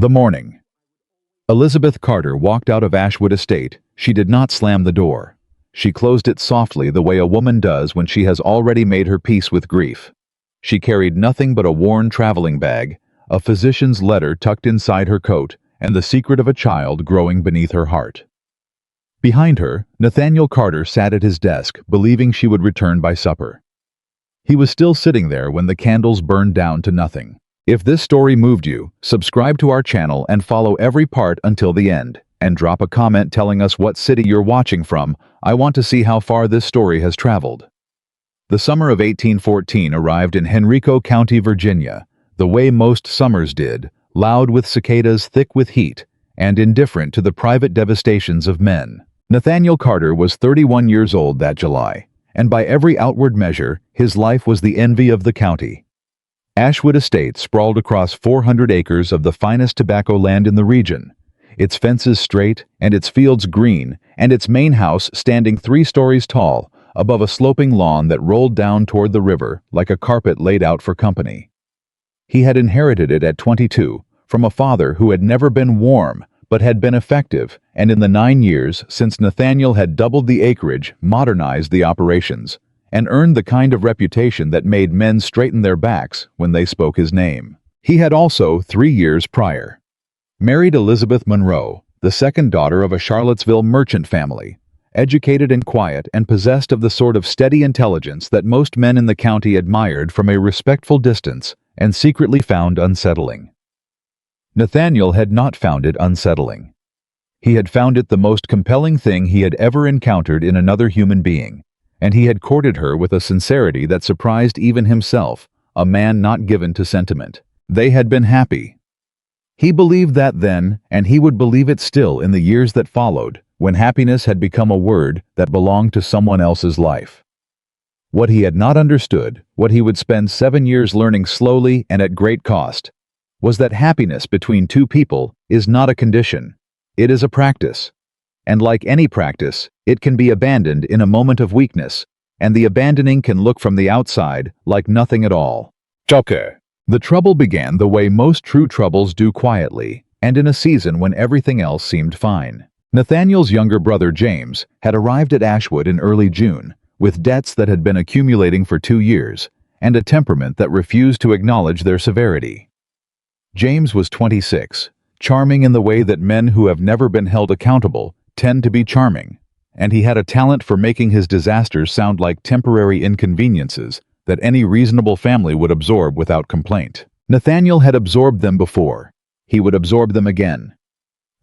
The morning. Elizabeth Carter walked out of Ashwood Estate. She did not slam the door. She closed it softly the way a woman does when she has already made her peace with grief. She carried nothing but a worn traveling bag, a physician's letter tucked inside her coat, and the secret of a child growing beneath her heart. Behind her, Nathaniel Carter sat at his desk, believing she would return by supper. He was still sitting there when the candles burned down to nothing. If this story moved you, subscribe to our channel and follow every part until the end, and drop a comment telling us what city you're watching from. I want to see how far this story has traveled. The summer of 1814 arrived in Henrico County, Virginia, the way most summers did, loud with cicadas, thick with heat, and indifferent to the private devastations of men. Nathaniel Carter was 31 years old that July, and by every outward measure, his life was the envy of the county. Ashwood Estate sprawled across 400 acres of the finest tobacco land in the region, its fences straight and its fields green, and its main house standing 3 stories tall above a sloping lawn that rolled down toward the river like a carpet laid out for company. He had inherited it at 22 from a father who had never been warm but had been effective, and in the 9 years since Nathaniel had doubled the acreage, modernized the operations, and earned the kind of reputation that made men straighten their backs when they spoke his name. He had also, 3 years prior, married Elizabeth Monroe, the second daughter of a Charlottesville merchant family, educated and quiet and possessed of the sort of steady intelligence that most men in the county admired from a respectful distance and secretly found unsettling. Nathaniel had not found it unsettling. He had found it the most compelling thing he had ever encountered in another human being, and he had courted her with a sincerity that surprised even himself, a man not given to sentiment. They had been happy. He believed that then, and he would believe it still in the years that followed, when happiness had become a word that belonged to someone else's life. What he had not understood, what he would spend 7 years learning slowly and at great cost, was that happiness between 2 people is not a condition. It is a practice. And like any practice, it can be abandoned in a moment of weakness, and the abandoning can look from the outside like nothing at all. Joker. The trouble began the way most true troubles do, quietly, and in a season when everything else seemed fine. Nathaniel's younger brother James had arrived at Ashwood in early June, with debts that had been accumulating for 2 years, and a temperament that refused to acknowledge their severity. James was 26, charming in the way that men who have never been held accountable tend to be charming, and he had a talent for making his disasters sound like temporary inconveniences that any reasonable family would absorb without complaint. Nathaniel had absorbed them before. He would absorb them again.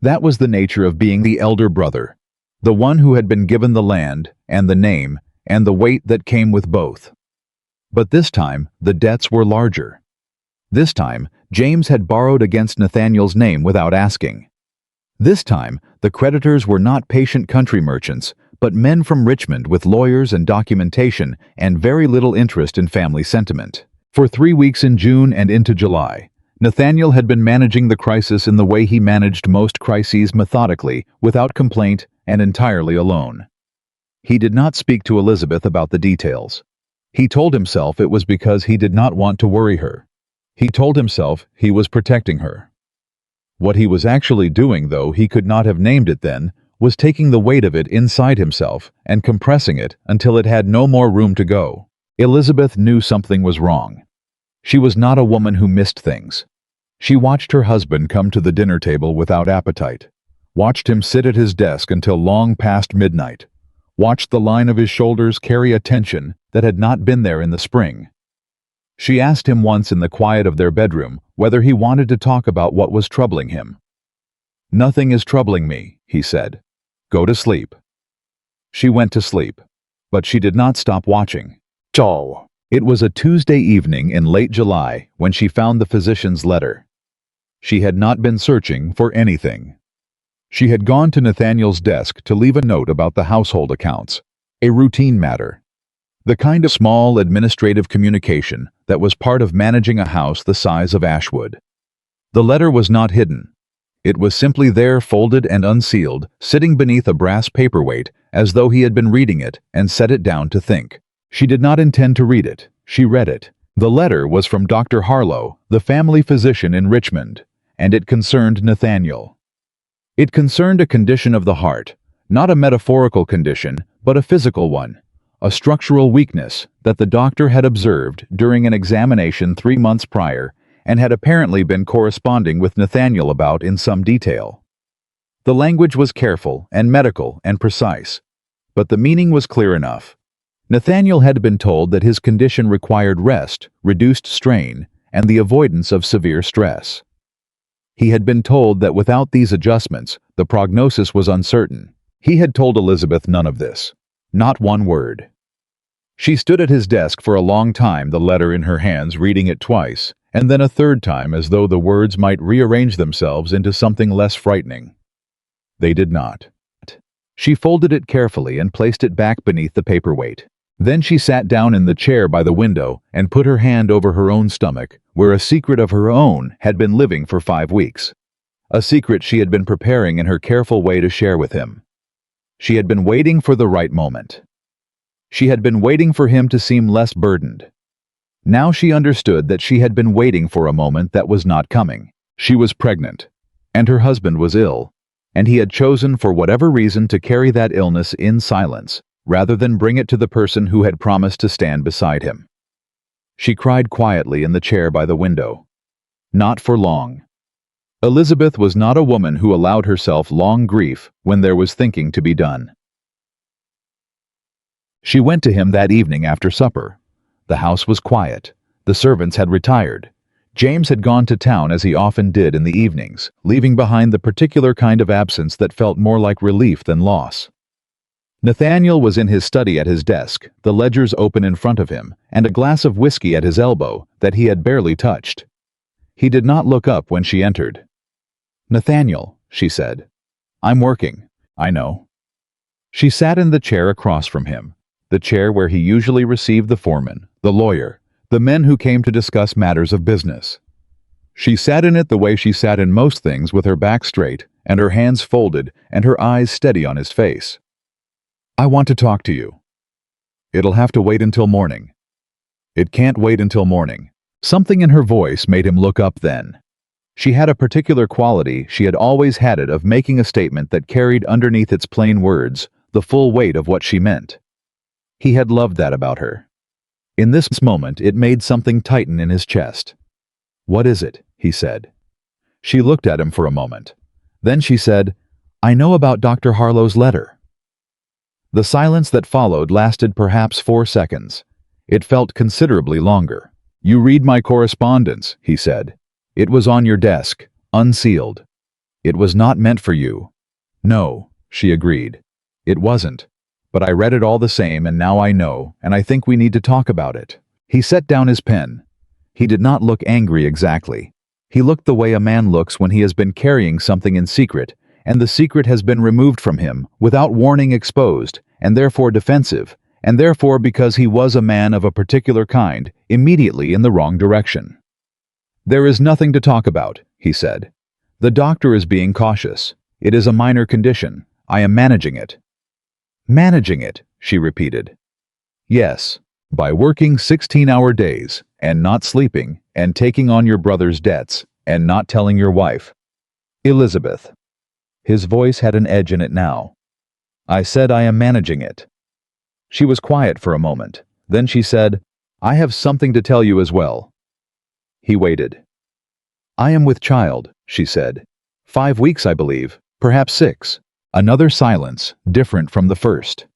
That was the nature of being the elder brother, the one who had been given the land and the name and the weight that came with both. But this time, the debts were larger. This time, James had borrowed against Nathaniel's name without asking. This time, the creditors were not patient country merchants, but men from Richmond with lawyers and documentation and very little interest in family sentiment. For 3 weeks in June and into July, Nathaniel had been managing the crisis in the way he managed most crises, methodically, without complaint, and entirely alone. He did not speak to Elizabeth about the details. He told himself it was because he did not want to worry her. He told himself he was protecting her. What he was actually doing, though he could not have named it then, was taking the weight of it inside himself and compressing it until it had no more room to go. Elizabeth knew something was wrong. She was not a woman who missed things. She watched her husband come to the dinner table without appetite, watched him sit at his desk until long past midnight, watched the line of his shoulders carry a tension that had not been there in the spring. She asked him once in the quiet of their bedroom whether he wanted to talk about what was troubling him. "Nothing is troubling me," he said. "Go to sleep." She went to sleep, but she did not stop watching. Joel. It was a Tuesday evening in late July when she found the physician's letter. She had not been searching for anything. She had gone to Nathaniel's desk to leave a note about the household accounts, a routine matter. The kind of small administrative communication that was part of managing a house the size of Ashwood. The letter was not hidden. It was simply there, folded and unsealed, sitting beneath a brass paperweight, as though he had been reading it and set it down to think. She did not intend to read it. She read it. The letter was from Dr. Harlow, the family physician in Richmond, and it concerned Nathaniel. It concerned a condition of the heart, not a metaphorical condition, but a physical one, a structural weakness that the doctor had observed during an examination 3 months prior and had apparently been corresponding with Nathaniel about in some detail. The language was careful and medical and precise, but the meaning was clear enough. Nathaniel had been told that his condition required rest, reduced strain, and the avoidance of severe stress. He had been told that without these adjustments, the prognosis was uncertain. He had told Elizabeth none of this. Not one word. She stood at his desk for a long time, the letter in her hands, reading it twice, and then a third time as though the words might rearrange themselves into something less frightening. They did not. She folded it carefully and placed it back beneath the paperweight. Then she sat down in the chair by the window and put her hand over her own stomach, where a secret of her own had been living for 5 weeks. A secret she had been preparing in her careful way to share with him. She had been waiting for the right moment. She had been waiting for him to seem less burdened. Now she understood that she had been waiting for a moment that was not coming. She was pregnant, and her husband was ill, and he had chosen for whatever reason to carry that illness in silence, rather than bring it to the person who had promised to stand beside him. She cried quietly in the chair by the window. Not for long. Elizabeth was not a woman who allowed herself long grief when there was thinking to be done. She went to him that evening after supper. The house was quiet. The servants had retired. James had gone to town as he often did in the evenings, leaving behind the particular kind of absence that felt more like relief than loss. Nathaniel was in his study at his desk, the ledgers open in front of him, and a glass of whiskey at his elbow that he had barely touched. He did not look up when she entered. "Nathaniel," she said. "I'm working, I know." She sat in the chair across from him, the chair where he usually received the foreman, the lawyer, the men who came to discuss matters of business. She sat in it the way she sat in most things, with her back straight and her hands folded and her eyes steady on his face. "I want to talk to you." "It'll have to wait until morning." "It can't wait until morning." Something in her voice made him look up then. She had a particular quality, she had always had it, of making a statement that carried underneath its plain words the full weight of what she meant. He had loved that about her. In this moment it made something tighten in his chest. "What is it?" he said. She looked at him for a moment. Then she said, "I know about Dr. Harlow's letter." The silence that followed lasted perhaps 4 seconds. It felt considerably longer. "You read my correspondence," he said. "It was on your desk, unsealed. It was not meant for you." "No," she agreed. "It wasn't. But I read it all the same, and now I know, and I think we need to talk about it." He set down his pen. He did not look angry exactly. He looked the way a man looks when he has been carrying something in secret, and the secret has been removed from him, without warning exposed, and therefore defensive, and therefore, because he was a man of a particular kind, immediately in the wrong direction. "There is nothing to talk about," he said. "The doctor is being cautious. It is a minor condition. I am managing it." "Managing it," she repeated. "Yes, by working 16-hour days, and not sleeping, and taking on your brother's debts, and not telling your wife." "Elizabeth." His voice had an edge in it now. "I said I am managing it." She was quiet for a moment. Then she said, "I have something to tell you as well." He waited. "I am with child," she said. 5 weeks, I believe, perhaps 6. Another silence, different from the first.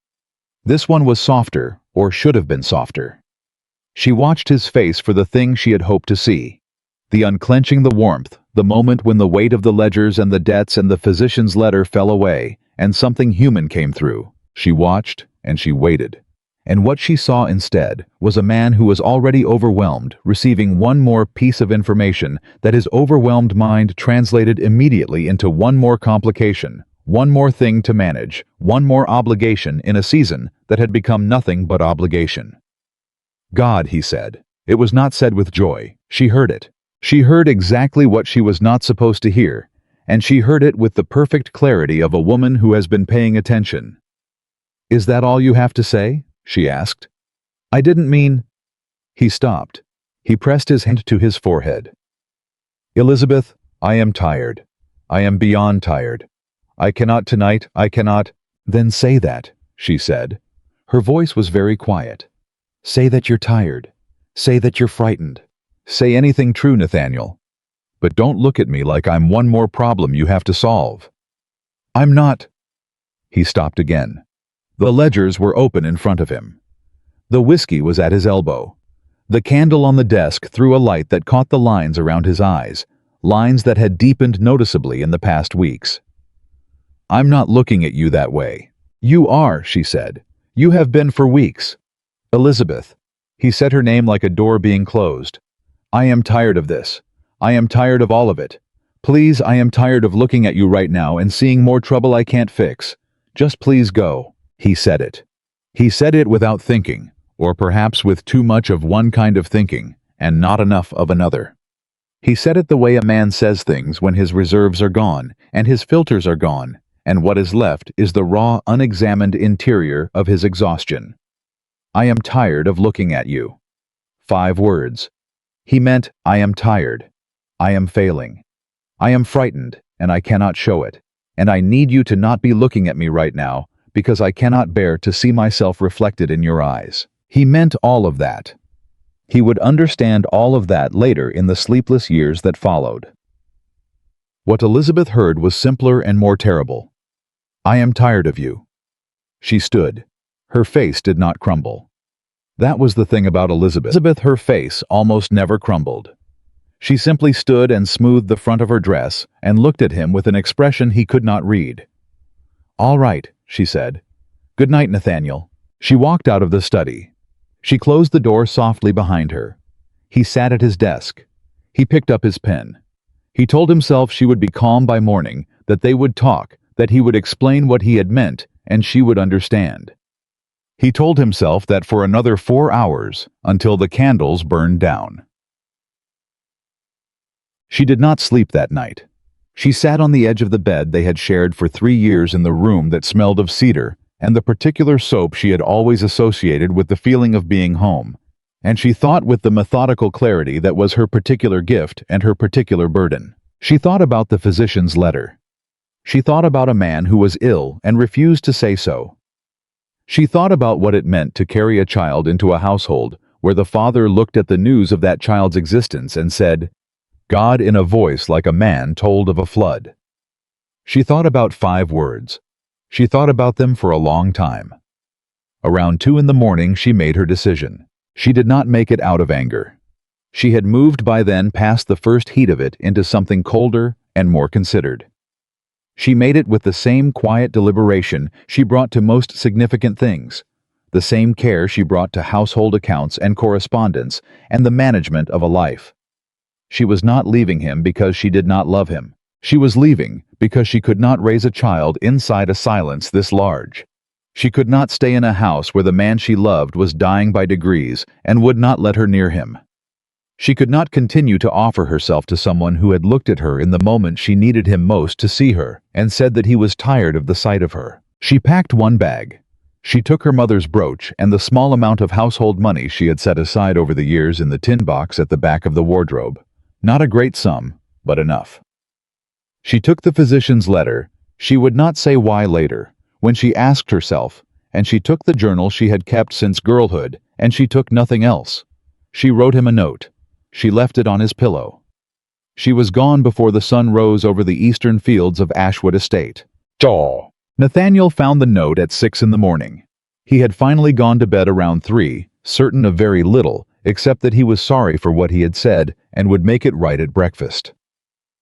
This one was softer, or should have been softer. She watched his face for the thing she had hoped to see. The unclenching, the warmth, the moment when the weight of the ledgers and the debts and the physician's letter fell away, and something human came through. She watched, and she waited. And what she saw instead was a man who was already overwhelmed, receiving one more piece of information that his overwhelmed mind translated immediately into one more complication, one more thing to manage, one more obligation in a season that had become nothing but obligation. "God," he said. It was not said with joy. She heard it. She heard exactly what she was not supposed to hear, and she heard it with the perfect clarity of a woman who has been paying attention. "Is that all you have to say?" she asked. "I didn't mean—" He stopped. He pressed his hand to his forehead. "Elizabeth, I am tired. I am beyond tired. I cannot tonight, I cannot. Then say that, she said. Her voice was very quiet. Say that you're tired. Say that you're frightened. Say anything true, Nathaniel. But don't look at me like I'm one more problem you have to solve. I'm not. He stopped again. The ledgers were open in front of him. The whiskey was at his elbow. The candle on the desk threw a light that caught the lines around his eyes, lines that had deepened noticeably in the past weeks. I'm not looking at you that way. You are, she said. You have been for weeks. Elizabeth. He said her name like a door being closed. I am tired of this. I am tired of all of it. Please, I am tired of looking at you right now and seeing more trouble I can't fix. Just please go. He said it. He said it without thinking, or perhaps with too much of one kind of thinking and not enough of another. He said it the way a man says things when his reserves are gone and his filters are gone, and what is left is the raw, unexamined interior of his exhaustion. I am tired of looking at you. 5 words. He meant, I am tired. I am failing. I am frightened, and I cannot show it. And I need you to not be looking at me right now, because I cannot bear to see myself reflected in your eyes. He meant all of that. He would understand all of that later in the sleepless years that followed. What Elizabeth heard was simpler and more terrible. I am tired of you. She stood. Her face did not crumble. That was the thing about Elizabeth. Her face almost never crumbled. She simply stood and smoothed the front of her dress and looked at him with an expression he could not read. All right, she said. Good night, Nathaniel. She walked out of the study. She closed the door softly behind her. He sat at his desk. He picked up his pen. He told himself she would be calm by morning, that they would talk, that he would explain what he had meant, and she would understand. He told himself that for another 4 hours, until the candles burned down. She did not sleep that night. She sat on the edge of the bed they had shared for 3 years in the room that smelled of cedar and the particular soap she had always associated with the feeling of being home, and she thought with the methodical clarity that was her particular gift and her particular burden. She thought about the physician's letter. She thought about a man who was ill and refused to say so. She thought about what it meant to carry a child into a household where the father looked at the news of that child's existence and said, God in a voice like a man told of a flood. She thought about 5 words. She thought about them for a long time. Around 2 in the morning she made her decision. She did not make it out of anger. She had moved by then past the first heat of it into something colder and more considered. She made it with the same quiet deliberation she brought to most significant things, the same care she brought to household accounts and correspondence and the management of a life. She was not leaving him because she did not love him. She was leaving because she could not raise a child inside a silence this large. She could not stay in a house where the man she loved was dying by degrees and would not let her near him. She could not continue to offer herself to someone who had looked at her in the moment she needed him most to see her and said that he was tired of the sight of her. She packed 1 bag. She took her mother's brooch and the small amount of household money she had set aside over the years in the tin box at the back of the wardrobe. Not a great sum, but enough. She took the physician's letter, she would not say why later, when she asked herself, and she took the journal she had kept since girlhood, and she took nothing else. She wrote him a note. She left it on his pillow. She was gone before the sun rose over the eastern fields of Ashwood Estate. Jaw. Nathaniel found the note at 6 in the morning. He had finally gone to bed around 3, certain of very little, except that he was sorry for what he had said and would make it right at breakfast.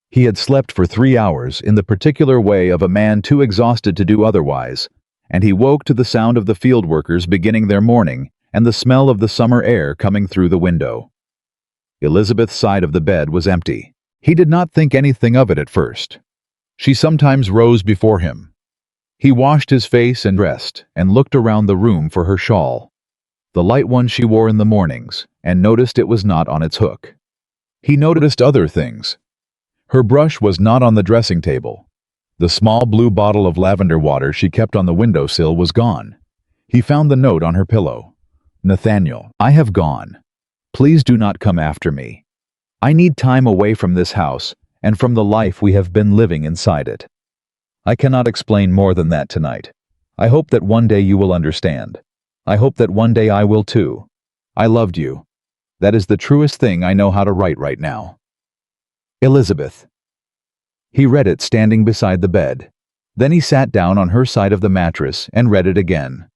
He had slept for 3 hours in the particular way of a man too exhausted to do otherwise, and he woke to the sound of the field workers beginning their morning and the smell of the summer air coming through the window. Elizabeth's side of the bed was empty. He did not think anything of it at first. She sometimes rose before him. He washed his face and dressed and looked around the room for her shawl, the light one she wore in the mornings, and noticed it was not on its hook. He noticed other things. Her brush was not on the dressing table. The small blue bottle of lavender water she kept on the windowsill was gone. He found the note on her pillow. Nathaniel, I have gone. Please do not come after me. I need time away from this house, and from the life we have been living inside it. I cannot explain more than that tonight. I hope that one day you will understand. I hope that one day I will too. I loved you. That is the truest thing I know how to write right now. Elizabeth. He read it standing beside the bed. Then he sat down on her side of the mattress and read it again.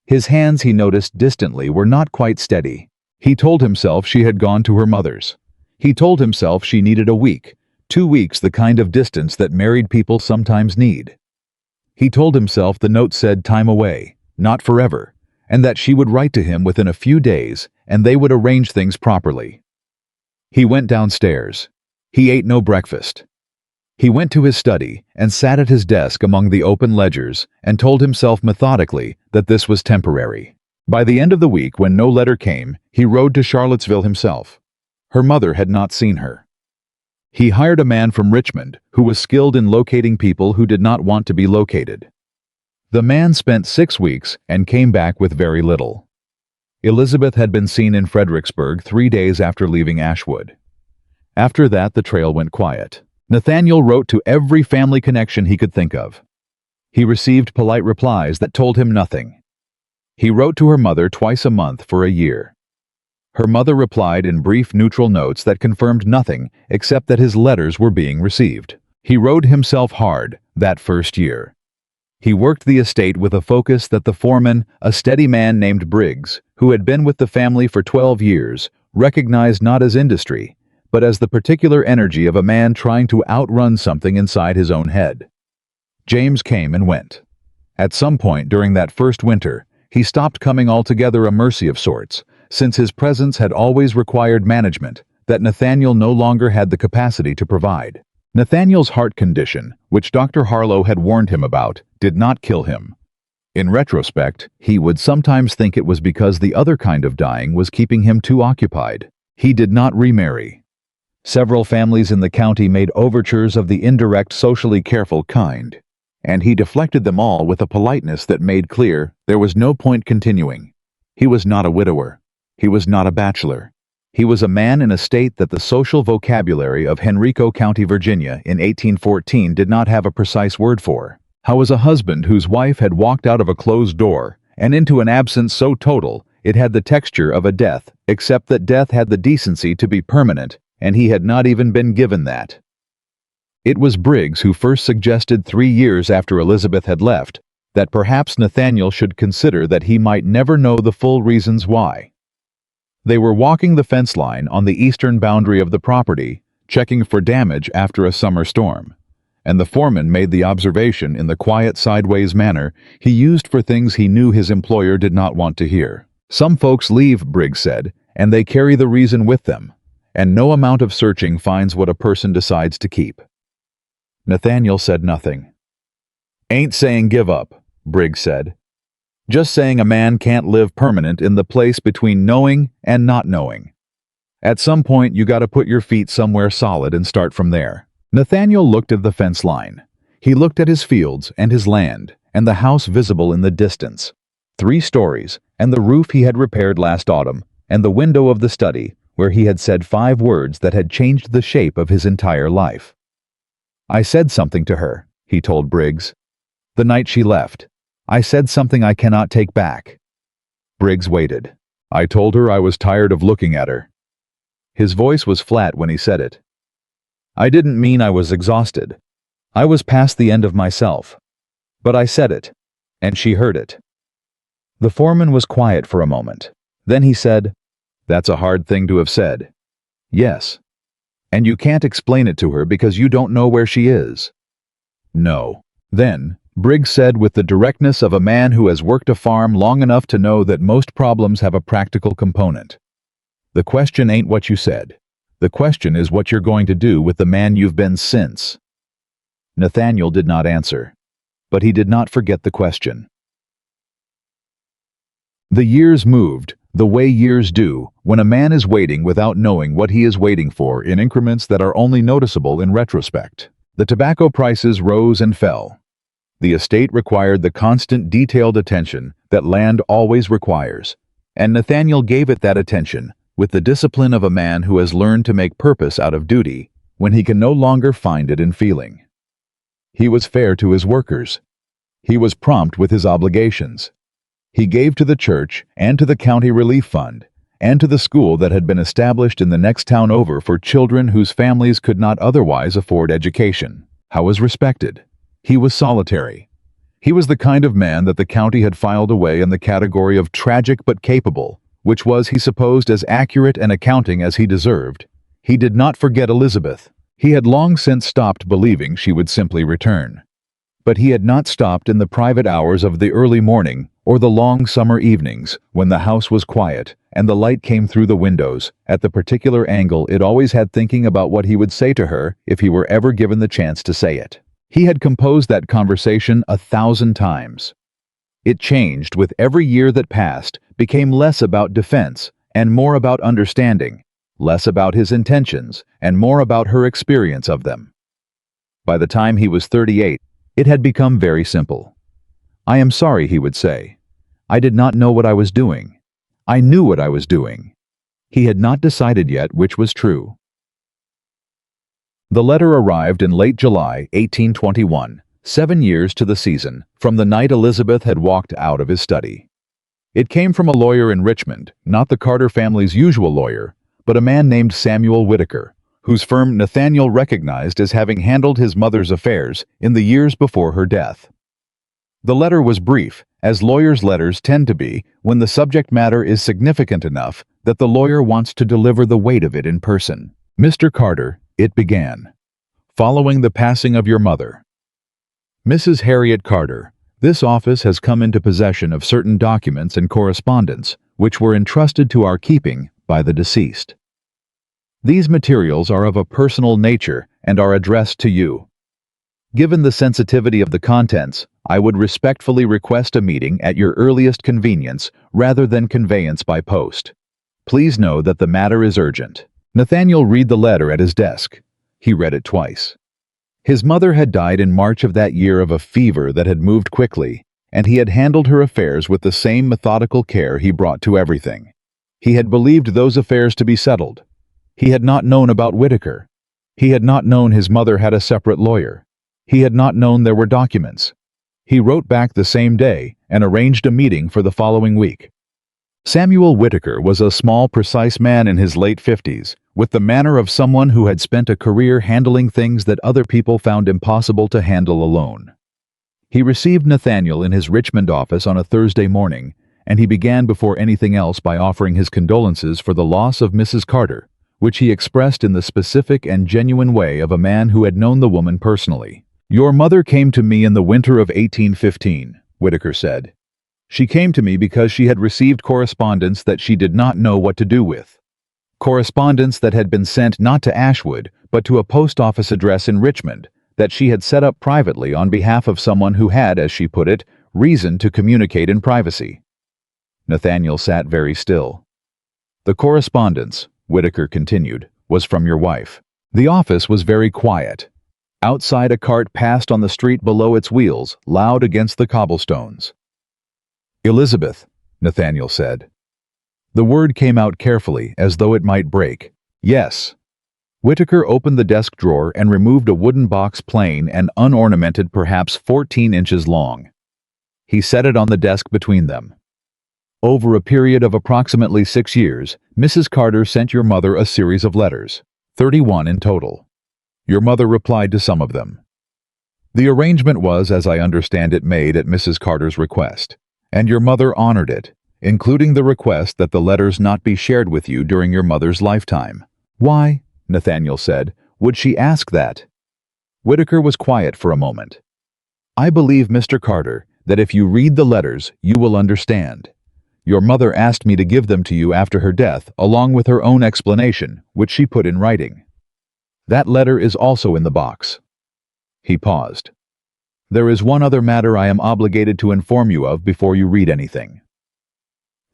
His hands, he noticed distantly, were not quite steady. He told himself she had gone to her mother's. He told himself she needed a week, 2 weeks, the kind of distance that married people sometimes need. He told himself the note said time away, not forever, and that she would write to him within a few days and they would arrange things properly. He went downstairs. He ate no breakfast. He went to his study and sat at his desk among the open ledgers and told himself methodically that this was temporary. By the end of the week, when no letter came, he rode to Charlottesville himself. Her mother had not seen her. He hired a man from Richmond who was skilled in locating people who did not want to be located. The man spent 6 weeks and came back with very little. Elizabeth had been seen in Fredericksburg 3 days after leaving Ashwood. After that, the trail went quiet. Nathaniel wrote to every family connection he could think of. He received polite replies that told him nothing. He wrote to her mother twice a month for a year. Her mother replied in brief, neutral notes that confirmed nothing except that his letters were being received. He rode himself hard that first year. He worked the estate with a focus that the foreman, a steady man named Briggs, who had been with the family for 12 years, recognized not as industry, but as the particular energy of a man trying to outrun something inside his own head. James came and went. At some point during that first winter, he stopped coming altogether, a mercy of sorts, since his presence had always required management that Nathaniel no longer had the capacity to provide. Nathaniel's heart condition, which Dr. Harlow had warned him about, did not kill him. In retrospect, he would sometimes think it was because the other kind of dying was keeping him too occupied. He did not remarry. Several families in the county made overtures of the indirect, socially careful kind, and he deflected them all with a politeness that made clear there was no point continuing. He was not a widower. He was not a bachelor. He was a man in a state that the social vocabulary of Henrico County, Virginia, in 1814 did not have a precise word for. How was a husband whose wife had walked out of a closed door and into an absence so total it had the texture of a death, except that death had the decency to be permanent, and he had not even been given that. It was Briggs who first suggested 3 years after Elizabeth had left that perhaps Nathaniel should consider that he might never know the full reasons why. They were walking the fence line on the eastern boundary of the property, checking for damage after a summer storm, and the foreman made the observation in the quiet sideways manner he used for things he knew his employer did not want to hear. Some folks leave, Briggs said, and they carry the reason with them, and no amount of searching finds what a person decides to keep. Nathaniel said nothing. Ain't saying give up, Briggs said. Just saying a man can't live permanent in the place between knowing and not knowing. At some point you gotta put your feet somewhere solid and start from there. Nathaniel looked at the fence line. He looked at his fields and his land and the house visible in the distance. 3 stories, and the roof he had repaired last autumn, and the window of the study where he had said 5 words that had changed the shape of his entire life. I said something to her, he told Briggs. The night she left. I said something I cannot take back. Briggs waited. I told her I was tired of looking at her. His voice was flat when he said it. I didn't mean I was exhausted. I was past the end of myself. But I said it, and she heard it. The foreman was quiet for a moment. Then he said, That's a hard thing to have said. Yes. And you can't explain it to her because you don't know where she is. No. Then, Briggs said with the directness of a man who has worked a farm long enough to know that most problems have a practical component. The question ain't what you said. The question is what you're going to do with the man you've been since. Nathaniel did not answer, but he did not forget the question. The years moved, the way years do, when a man is waiting without knowing what he is waiting for in increments that are only noticeable in retrospect. The tobacco prices rose and fell. The estate required the constant, detailed attention that land always requires, and Nathaniel gave it that attention with the discipline of a man who has learned to make purpose out of duty when he can no longer find it in feeling. He was fair to his workers. He was prompt with his obligations. He gave to the church and to the county relief fund and to the school that had been established in the next town over for children whose families could not otherwise afford education. How was respected? He was solitary. He was the kind of man that the county had filed away in the category of tragic but capable, which was, he supposed, as accurate and accounting as he deserved. He did not forget Elizabeth. He had long since stopped believing she would simply return. But he had not stopped in the private hours of the early morning or the long summer evenings when the house was quiet and the light came through the windows at the particular angle it always had, thinking about what he would say to her if he were ever given the chance to say it. He had composed that conversation 1,000 times. It changed with every year that passed, became less about defense and more about understanding, less about his intentions and more about her experience of them. By the time he was 38, it had become very simple. "I am sorry," he would say. "I did not know what I was doing. I knew what I was doing." He had not decided yet which was true. The letter arrived in late July 1821, 7 years to the season from the night Elizabeth had walked out of his study. It came from a lawyer in Richmond, not the Carter family's usual lawyer, but a man named Samuel Whitaker, whose firm Nathaniel recognized as having handled his mother's affairs in the years before her death. The letter was brief, as lawyers' letters tend to be when the subject matter is significant enough that the lawyer wants to deliver the weight of it in person. "Mr. Carter," it began, "following the passing of your mother. Mrs. Harriet Carter, this office has come into possession of certain documents and correspondence which were entrusted to our keeping by the deceased. These materials are of a personal nature and are addressed to you. Given the sensitivity of the contents, I would respectfully request a meeting at your earliest convenience rather than conveyance by post. Please know that the matter is urgent." Nathaniel read the letter at his desk. He read it twice. His mother had died in March of that year of a fever that had moved quickly, and he had handled her affairs with the same methodical care he brought to everything. He had believed those affairs to be settled. He had not known about Whitaker. He had not known his mother had a separate lawyer. He had not known there were documents. He wrote back the same day and arranged a meeting for the following week. Samuel Whitaker was a small, precise man in his late 50s, with the manner of someone who had spent a career handling things that other people found impossible to handle alone. He received Nathaniel in his Richmond office on a Thursday morning, and he began before anything else by offering his condolences for the loss of Mrs. Carter, which he expressed in the specific and genuine way of a man who had known the woman personally. "Your mother came to me in the winter of 1815, Whitaker said. "She came to me because she had received correspondence that she did not know what to do with. Correspondence that had been sent not to Ashwood, but to a post office address in Richmond, that she had set up privately on behalf of someone who had, as she put it, reason to communicate in privacy." Nathaniel sat very still. "The correspondence," Whitaker continued, "was from your wife." The office was very quiet. Outside, a cart passed on the street below its wheels, loud against the cobblestones. "Elizabeth," Nathaniel said. The word came out carefully, as though it might break. "Yes." Whitaker opened the desk drawer and removed a wooden box, plain and unornamented, perhaps 14 inches long. He set it on the desk between them. "Over a period of approximately 6 years, Mrs. Carter sent your mother a series of letters, 31 in total. Your mother replied to some of them. The arrangement was, as I understand it, made at Mrs. Carter's request, and your mother honored it, including the request that the letters not be shared with you during your mother's lifetime." "Why," Nathaniel said, "would she ask that?" Whitaker was quiet for a moment. "I believe, Mr. Carter, that if you read the letters, you will understand. Your mother asked me to give them to you after her death, along with her own explanation, which she put in writing. That letter is also in the box." He paused. "There is one other matter I am obligated to inform you of before you read anything."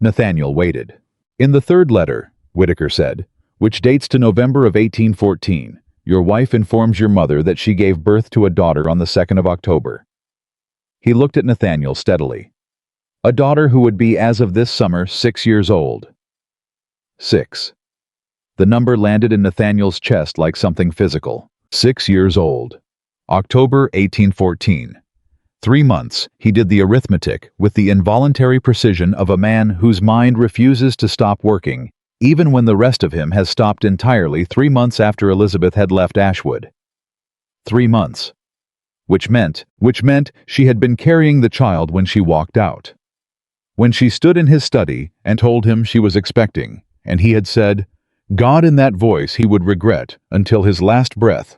Nathaniel waited. "In the third letter," Whitaker said, "which dates to November of 1814, your wife informs your mother that she gave birth to a daughter on the 2nd of October. He looked at Nathaniel steadily. "A daughter who would be, as of this summer, 6 years old." 6. The number landed in Nathaniel's chest like something physical. 6 years old. October 1814. 3 months, he did the arithmetic with the involuntary precision of a man whose mind refuses to stop working, even when the rest of him has stopped entirely 3 months after Elizabeth had left Ashwood. 3 months. Which meant she had been carrying the child when she walked out. When she stood in his study and told him she was expecting, and he had said, God in that voice he would regret until his last breath.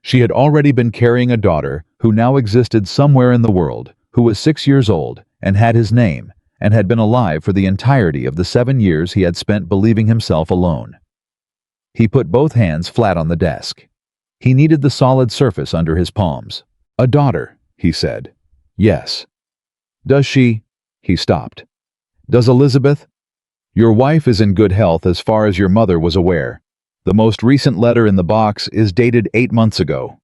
She had already been carrying a daughter who now existed somewhere in the world, who was 6 years old and had his name, and had been alive for the entirety of the 7 years he had spent believing himself alone. He put both hands flat on the desk. He needed the solid surface under his palms. A daughter, he said. Yes. Does she? He stopped. Does Elizabeth? Your wife is in good health as far as your mother was aware. The most recent letter in the box is dated 8 months ago.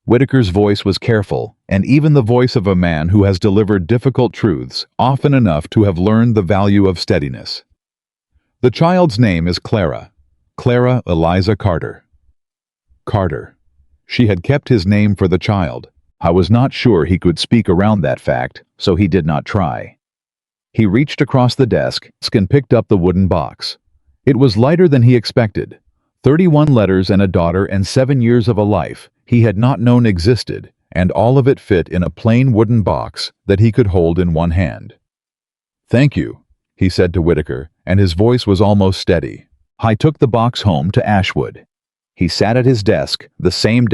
Whitaker's voice was careful, and even the voice of a man who has delivered difficult truths often enough to have learned the value of steadiness. The child's name is Clara. Clara Eliza Carter. Carter. She had kept his name for the child. I was not sure he could speak around that fact, so he did not try. He reached across the desk and picked up the wooden box. It was lighter than he expected. 31 letters and a daughter and 7 years of a life he had not known existed, and all of it fit in a plain wooden box that he could hold in one hand. Thank you, he said to Whitaker, and his voice was almost steady. I took the box home to Ashwood. He sat at his desk, the same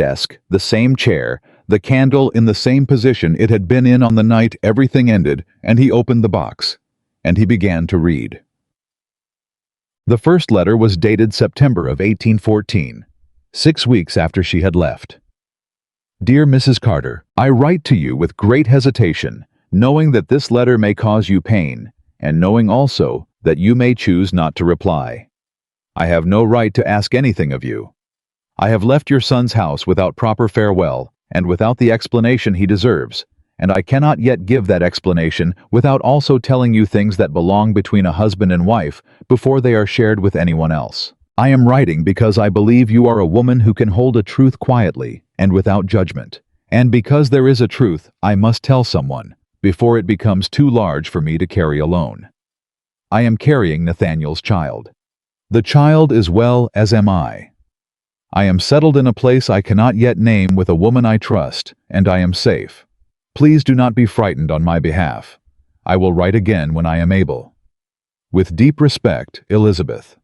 chair, the candle in the same position it had been in on the night everything ended, and he opened the box, and he began to read. The first letter was dated September of 1814, 6 weeks after she had left. Dear Mrs. Carter, I write to you with great hesitation, knowing that this letter may cause you pain, and knowing also that you may choose not to reply. I have no right to ask anything of you. I have left your son's house without proper farewell, and without the explanation he deserves, and I cannot yet give that explanation without also telling you things that belong between a husband and wife before they are shared with anyone else. I am writing because I believe you are a woman who can hold a truth quietly and without judgment, and because there is a truth I must tell someone before it becomes too large for me to carry alone. I am carrying Nathaniel's child. The child as well as am I. I am settled in a place I cannot yet name with a woman I trust, and I am safe. Please do not be frightened on my behalf. I will write again when I am able. With deep respect, Elizabeth.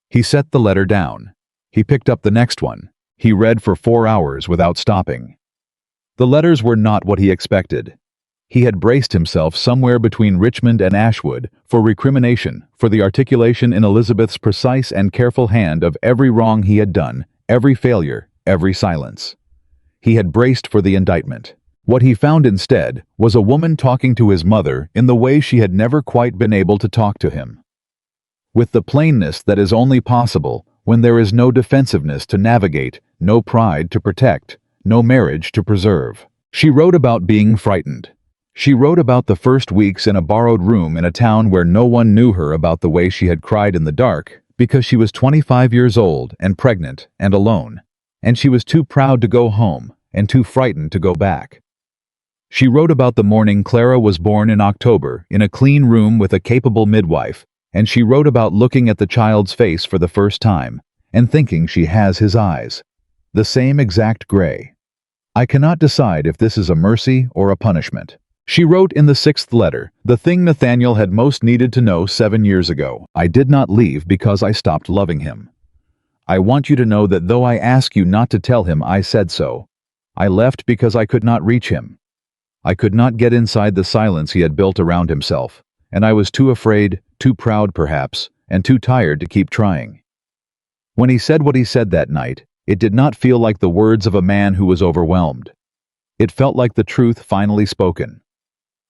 He set the letter down. He picked up the next one. He read for 4 hours without stopping. The letters were not what he expected. He had braced himself somewhere between Richmond and Ashwood for recrimination, for the articulation in Elizabeth's precise and careful hand of every wrong he had done, every failure, every silence. He had braced for the indictment. What he found instead was a woman talking to his mother in the way she had never quite been able to talk to him. With the plainness that is only possible when there is no defensiveness to navigate, no pride to protect, no marriage to preserve. She wrote about being frightened. She wrote about the first weeks in a borrowed room in a town where no one knew her, about the way she had cried in the dark because she was 25 years old and pregnant and alone, and she was too proud to go home and too frightened to go back. She wrote about the morning Clara was born in October in a clean room with a capable midwife, and she wrote about looking at the child's face for the first time and thinking she has his eyes, the same exact gray. I cannot decide if this is a mercy or a punishment. She wrote in the 6th letter, the thing Nathaniel had most needed to know 7 years ago. I did not leave because I stopped loving him. I want you to know that though I ask you not to tell him I said so, I left because I could not reach him. I could not get inside the silence he had built around himself, and I was too afraid, too proud perhaps, and too tired to keep trying. When he said what he said that night, it did not feel like the words of a man who was overwhelmed. It felt like the truth finally spoken.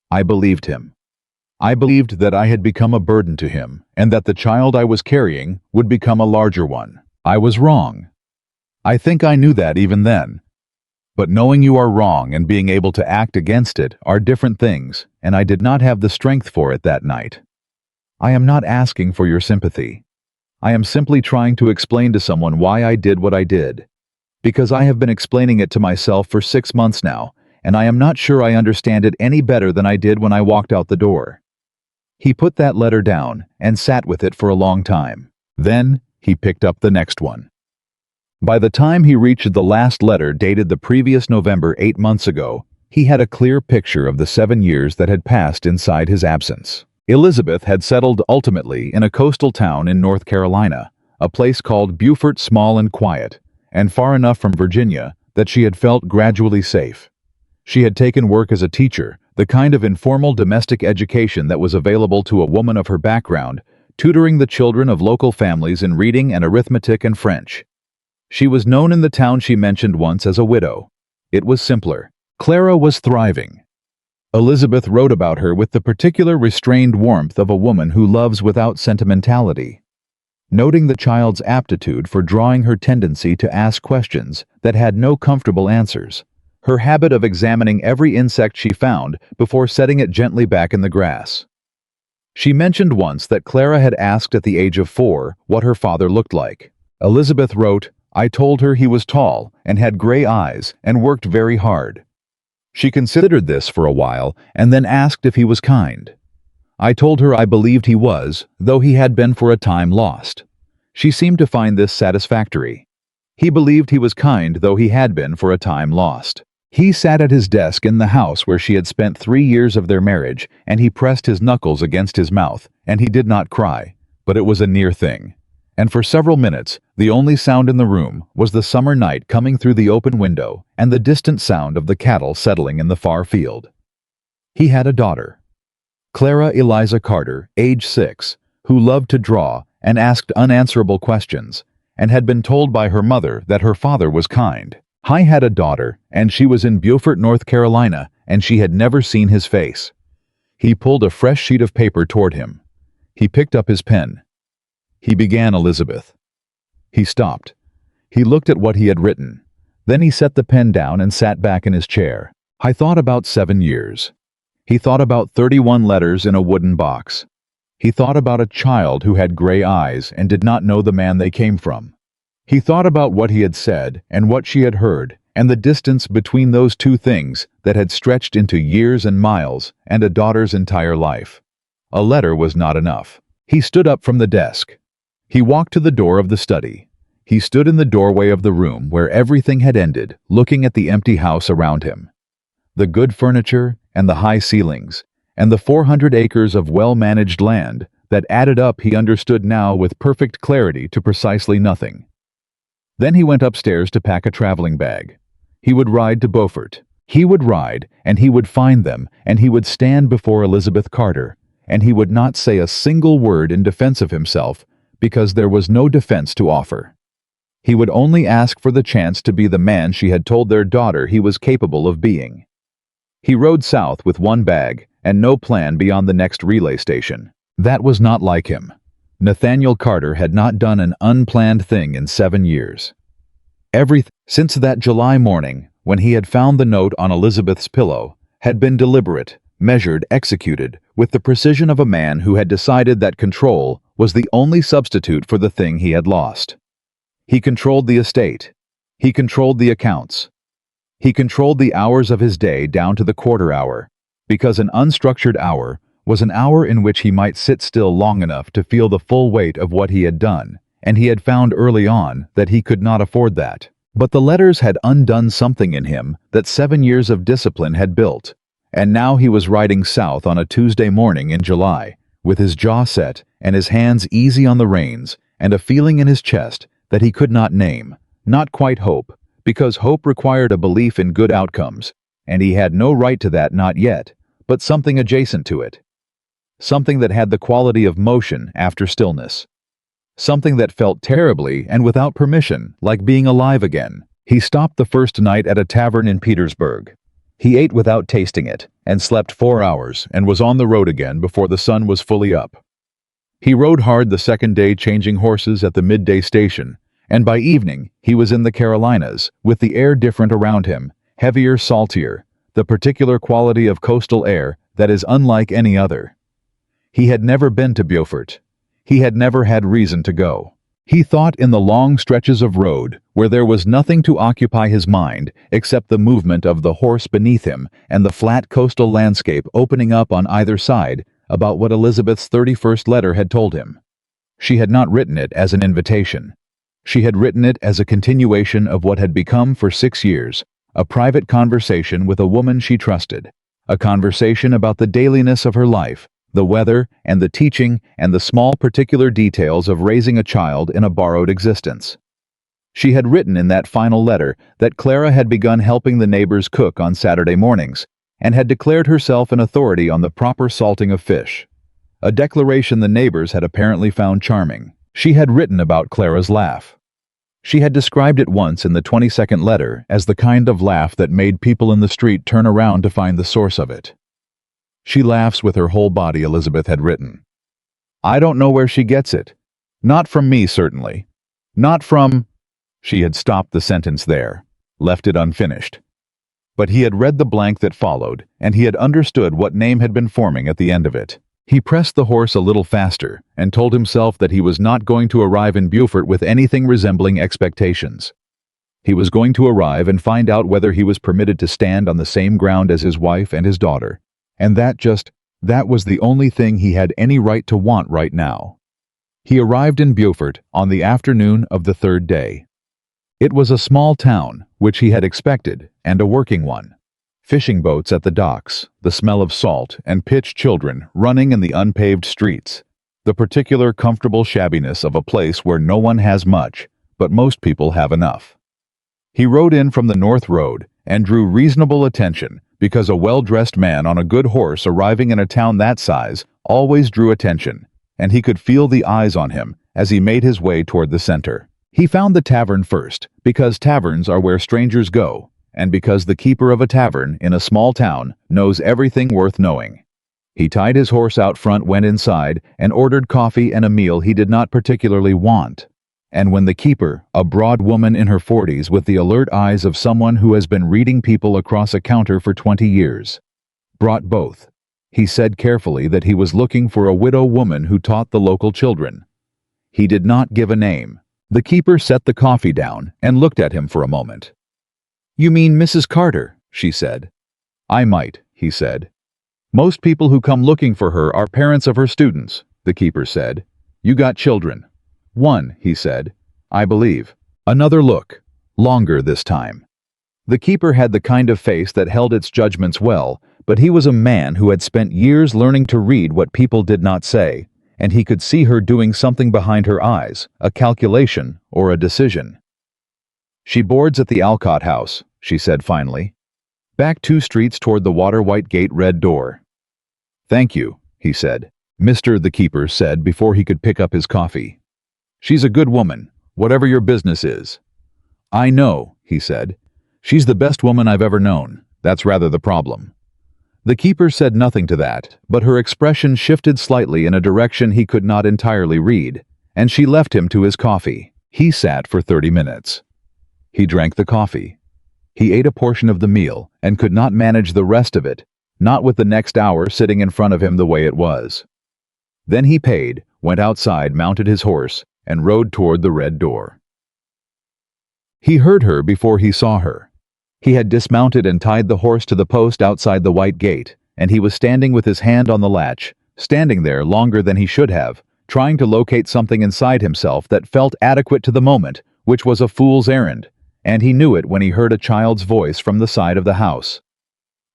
I believed him. I believed that I had become a burden to him, and that the child I was carrying would become a larger one. I was wrong. I think I knew that even then. But knowing you are wrong and being able to act against it are different things, and I did not have the strength for it that night. I am not asking for your sympathy. I am simply trying to explain to someone why I did what I did. Because I have been explaining it to myself for 6 months now, and I am not sure I understand it any better than I did when I walked out the door." He put that letter down and sat with it for a long time. Then, he picked up the next one. By the time he reached the last letter dated the previous November 8 months ago, he had a clear picture of the 7 years that had passed inside his absence. Elizabeth had settled ultimately in a coastal town in North Carolina, a place called Beaufort, small and quiet, and far enough from Virginia that she had felt gradually safe. She had taken work as a teacher, the kind of informal domestic education that was available to a woman of her background, tutoring the children of local families in reading and arithmetic and French. She was known in the town she mentioned once as a widow. It was simpler. Clara was thriving. Elizabeth wrote about her with the particular restrained warmth of a woman who loves without sentimentality. Noting the child's aptitude for drawing her tendency to ask questions that had no comfortable answers, her habit of examining every insect she found before setting it gently back in the grass. She mentioned once that Clara had asked at the age of 4 what her father looked like. Elizabeth wrote, "I told her he was tall and had gray eyes and worked very hard." She considered this for a while and then asked if he was kind. "I told her I believed he was, though he had been for a time lost." She seemed to find this satisfactory. He believed he was kind, though he had been for a time lost. He sat at his desk in the house where she had spent 3 years of their marriage, and he pressed his knuckles against his mouth, and he did not cry, but it was a near thing. And for several minutes, the only sound in the room was the summer night coming through the open window and the distant sound of the cattle settling in the far field. He had a daughter, Clara Eliza Carter, age 6, who loved to draw and asked unanswerable questions, and had been told by her mother that her father was kind. I had a daughter, and she was in Beaufort, North Carolina, and she had never seen his face. He pulled a fresh sheet of paper toward him. He picked up his pen. He began Elizabeth. He stopped. He looked at what he had written. Then he set the pen down and sat back in his chair. I thought about 7 years. He thought about 31 letters in a wooden box. He thought about a child who had gray eyes and did not know the man they came from. He thought about what he had said and what she had heard, and the distance between those two things that had stretched into years and miles and a daughter's entire life. A letter was not enough. He stood up from the desk. He walked to the door of the study. He stood in the doorway of the room where everything had ended, looking at the empty house around him. The good furniture and the high ceilings, and the 400 acres of well-managed land that added up, he understood now with perfect clarity, to precisely nothing. Then he went upstairs to pack a traveling bag. He would ride to Beaufort. He would ride, and he would find them, and he would stand before Elizabeth Carter, and he would not say a single word in defense of himself, because there was no defense to offer. He would only ask for the chance to be the man she had told their daughter he was capable of being. He rode south with one bag and no plan beyond the next relay station. That was not like him. Nathaniel Carter had not done an unplanned thing in 7 years. Everything since that July morning, when he had found the note on Elizabeth's pillow, had been deliberate, measured, executed, with the precision of a man who had decided that control was the only substitute for the thing he had lost. He controlled the estate. He controlled the accounts. He controlled the hours of his day down to the quarter hour, because an unstructured hour was an hour in which he might sit still long enough to feel the full weight of what he had done, and he had found early on that he could not afford that. But the letters had undone something in him that 7 years of discipline had built, and now he was riding south on a Tuesday morning in July, with his jaw set and his hands easy on the reins, and a feeling in his chest that he could not name, not quite hope, because hope required a belief in good outcomes, and he had no right to that, not yet, but something adjacent to it. Something that had the quality of motion after stillness. Something that felt terribly and without permission, like being alive again. He stopped the first night at a tavern in Petersburg. He ate without tasting it, and slept 4 hours, and was on the road again before the sun was fully up. He rode hard the second day, changing horses at the midday station, and by evening he was in the Carolinas, with the air different around him, heavier, saltier, the particular quality of coastal air that is unlike any other. He had never been to Beaufort. He had never had reason to go. He thought in the long stretches of road, where there was nothing to occupy his mind except the movement of the horse beneath him and the flat coastal landscape opening up on either side, about what Elizabeth's 31st letter had told him. She had not written it as an invitation. She had written it as a continuation of what had become for 6 years, a private conversation with a woman she trusted, a conversation about the dailiness of her life, the weather and the teaching and the small particular details of raising a child in a borrowed existence. She had written in that final letter that Clara had begun helping the neighbors cook on Saturday mornings and had declared herself an authority on the proper salting of fish, a declaration the neighbors had apparently found charming. She had written about Clara's laugh. She had described it once in the 22nd letter as the kind of laugh that made people in the street turn around to find the source of it. She laughs with her whole body, Elizabeth had written. I don't know where she gets it. Not from me, certainly. Not from... She had stopped the sentence there, left it unfinished. But he had read the blank that followed, and he had understood what name had been forming at the end of it. He pressed the horse a little faster and told himself that he was not going to arrive in Beaufort with anything resembling expectations. He was going to arrive and find out whether he was permitted to stand on the same ground as his wife and his daughter. And that was the only thing he had any right to want right now. He arrived in Beaufort on the afternoon of the 3rd day. It was a small town, which he had expected, and a working one. Fishing boats at the docks, the smell of salt and pitch children running in the unpaved streets, the particular comfortable shabbiness of a place where no one has much, but most people have enough. He rode in from the North Road and drew reasonable attention, because a well-dressed man on a good horse arriving in a town that size always drew attention, and he could feel the eyes on him as he made his way toward the center. He found the tavern first, because taverns are where strangers go, and because the keeper of a tavern in a small town knows everything worth knowing. He tied his horse out front, went inside, and ordered coffee and a meal he did not particularly want. And when the keeper, a broad woman in her 40s with the alert eyes of someone who has been reading people across a counter for 20 years, brought both, he said carefully that he was looking for a widow woman who taught the local children. He did not give a name. The keeper set the coffee down and looked at him for a moment. You mean Mrs. Carter, she said. I might, he said. Most people who come looking for her are parents of her students, the keeper said. You got children. One, he said, I believe. Another look, longer this time. The keeper had the kind of face that held its judgments well, but he was a man who had spent years learning to read what people did not say, and he could see her doing something behind her eyes, a calculation or a decision. She boards at the Alcott House, she said finally. Back 2 streets toward the water-white gate red door. Thank you, he said. Mr. the keeper said before he could pick up his coffee. She's a good woman, whatever your business is. I know, he said. She's the best woman I've ever known. That's rather the problem. The keeper said nothing to that, but her expression shifted slightly in a direction he could not entirely read, and she left him to his coffee. He sat for 30 minutes. He drank the coffee. He ate a portion of the meal and could not manage the rest of it, not with the next hour sitting in front of him the way it was. Then he paid, went outside, mounted his horse, and rode toward the red door. He heard her before he saw her. He had dismounted and tied the horse to the post outside the white gate, and he was standing with his hand on the latch, standing there longer than he should have, trying to locate something inside himself that felt adequate to the moment, which was a fool's errand, and he knew it when he heard a child's voice from the side of the house.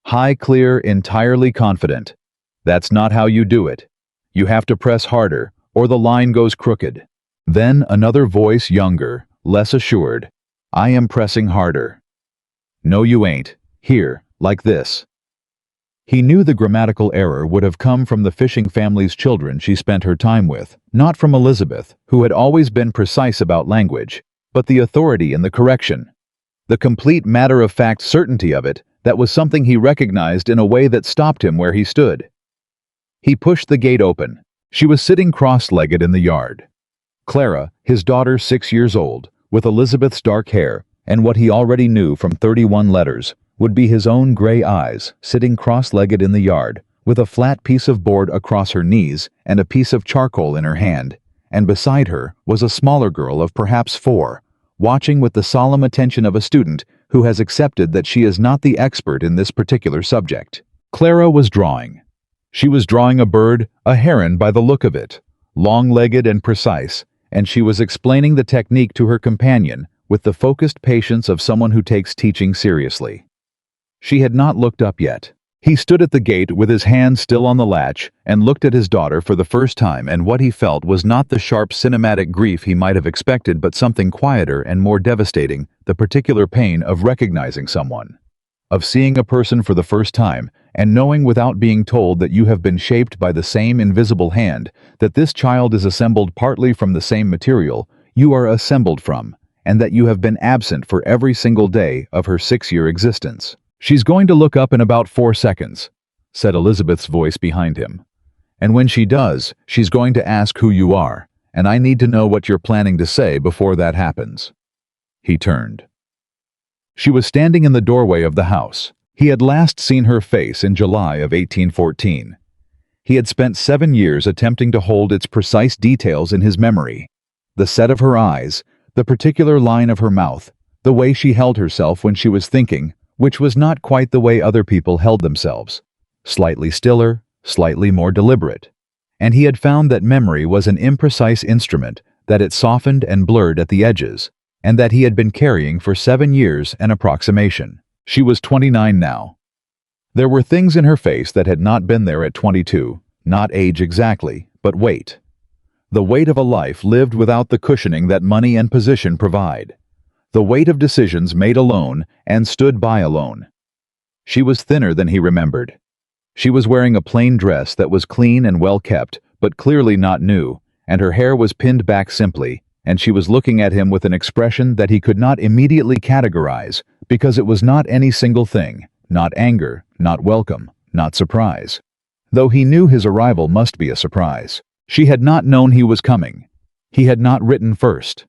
High, clear, entirely confident. That's not how you do it. You have to press harder, or the line goes crooked. Then another voice, younger, less assured. I am pressing harder. No, you ain't. Here, like this. He knew the grammatical error would have come from the fishing family's children she spent her time with, not from Elizabeth, who had always been precise about language, but the authority in the correction. The complete matter-of-fact certainty of it, that was something he recognized in a way that stopped him where he stood. He pushed the gate open. She was sitting cross-legged in the yard. Clara, his daughter 6 years old, with Elizabeth's dark hair, and what he already knew from 31 letters, would be his own gray eyes, sitting cross-legged in the yard, with a flat piece of board across her knees and a piece of charcoal in her hand, and beside her was a smaller girl of perhaps 4, watching with the solemn attention of a student who has accepted that she is not the expert in this particular subject. Clara was drawing. She was drawing a bird, a heron by the look of it, long-legged and precise, and she was explaining the technique to her companion with the focused patience of someone who takes teaching seriously. She had not looked up yet. He stood at the gate with his hand still on the latch and looked at his daughter for the first time, and what he felt was not the sharp cinematic grief he might have expected, but something quieter and more devastating, the particular pain of recognizing someone, of seeing a person for the first time and knowing without being told that you have been shaped by the same invisible hand, that this child is assembled partly from the same material you are assembled from, and that you have been absent for every single day of her 6-year existence. "She's going to look up in about 4 seconds," said Elizabeth's voice behind him. "And when she does, she's going to ask who you are, and I need to know what you're planning to say before that happens." He turned. She was standing in the doorway of the house. He had last seen her face in July of 1814. He had spent 7 years attempting to hold its precise details in his memory. The set of her eyes, the particular line of her mouth, the way she held herself when she was thinking, which was not quite the way other people held themselves. Slightly stiller, slightly more deliberate. And he had found that memory was an imprecise instrument, that it softened and blurred at the edges, and that he had been carrying for 7 years an approximation. She was 29 now. There were things in her face that had not been there at 22, not age exactly, but weight. The weight of a life lived without the cushioning that money and position provide. The weight of decisions made alone and stood by alone. She was thinner than he remembered. She was wearing a plain dress that was clean and well kept, but clearly not new, and her hair was pinned back simply, and she was looking at him with an expression that he could not immediately categorize, because it was not any single thing, not anger, not welcome, not surprise. Though he knew his arrival must be a surprise. She had not known he was coming. He had not written first.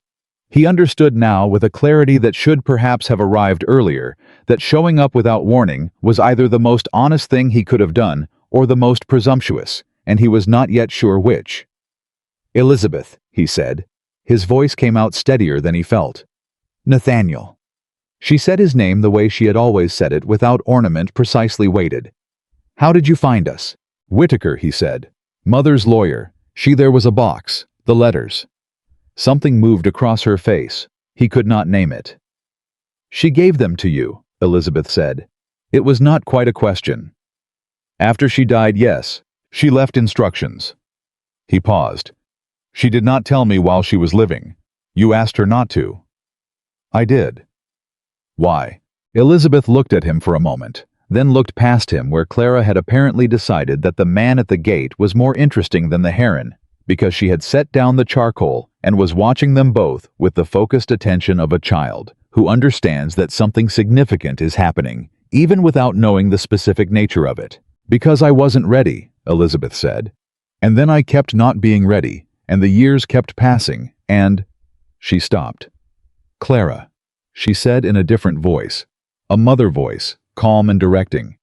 He understood now with a clarity that should perhaps have arrived earlier, that showing up without warning was either the most honest thing he could have done or the most presumptuous, and he was not yet sure which. "Elizabeth," he said. His voice came out steadier than he felt. "Nathaniel." She said his name the way she had always said it, without ornament, precisely weighted. "How did you find us?" "Whitaker," he said. "Mother's lawyer. There was a box, the letters." Something moved across her face. He could not name it. "She gave them to you," Elizabeth said. It was not quite a question. "After she died, yes. She left instructions." He paused. "She did not tell me while she was living. You asked her not to." "I did." "Why?" Elizabeth looked at him for a moment, then looked past him where Clara had apparently decided that the man at the gate was more interesting than the heron, because she had set down the charcoal and was watching them both with the focused attention of a child who understands that something significant is happening, even without knowing the specific nature of it. "Because I wasn't ready," Elizabeth said. "And then I kept not being ready, and the years kept passing, and—" She stopped. "Clara," she said in a different voice, a mother voice, calm and directing.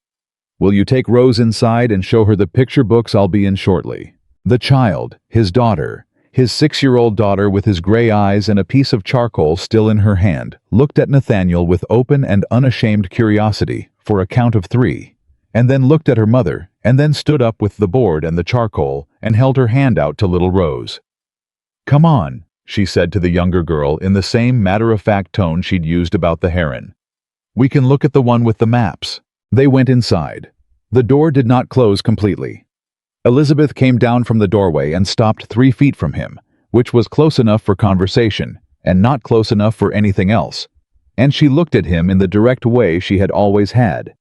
"Will you take Rose inside and show her the picture books I'll be in shortly?" The child, his daughter, his 6-year-old daughter with his gray eyes and a piece of charcoal still in her hand, looked at Nathaniel with open and unashamed curiosity for a count of 3, and then looked at her mother, and then stood up with the board and the charcoal and held her hand out to little Rose. "Come on," she said to the younger girl in the same matter-of-fact tone she'd used about the heron. "We can look at the one with the maps." They went inside. The door did not close completely. Elizabeth came down from the doorway and stopped 3 feet from him, which was close enough for conversation, and not close enough for anything else. And she looked at him in the direct way she had always had,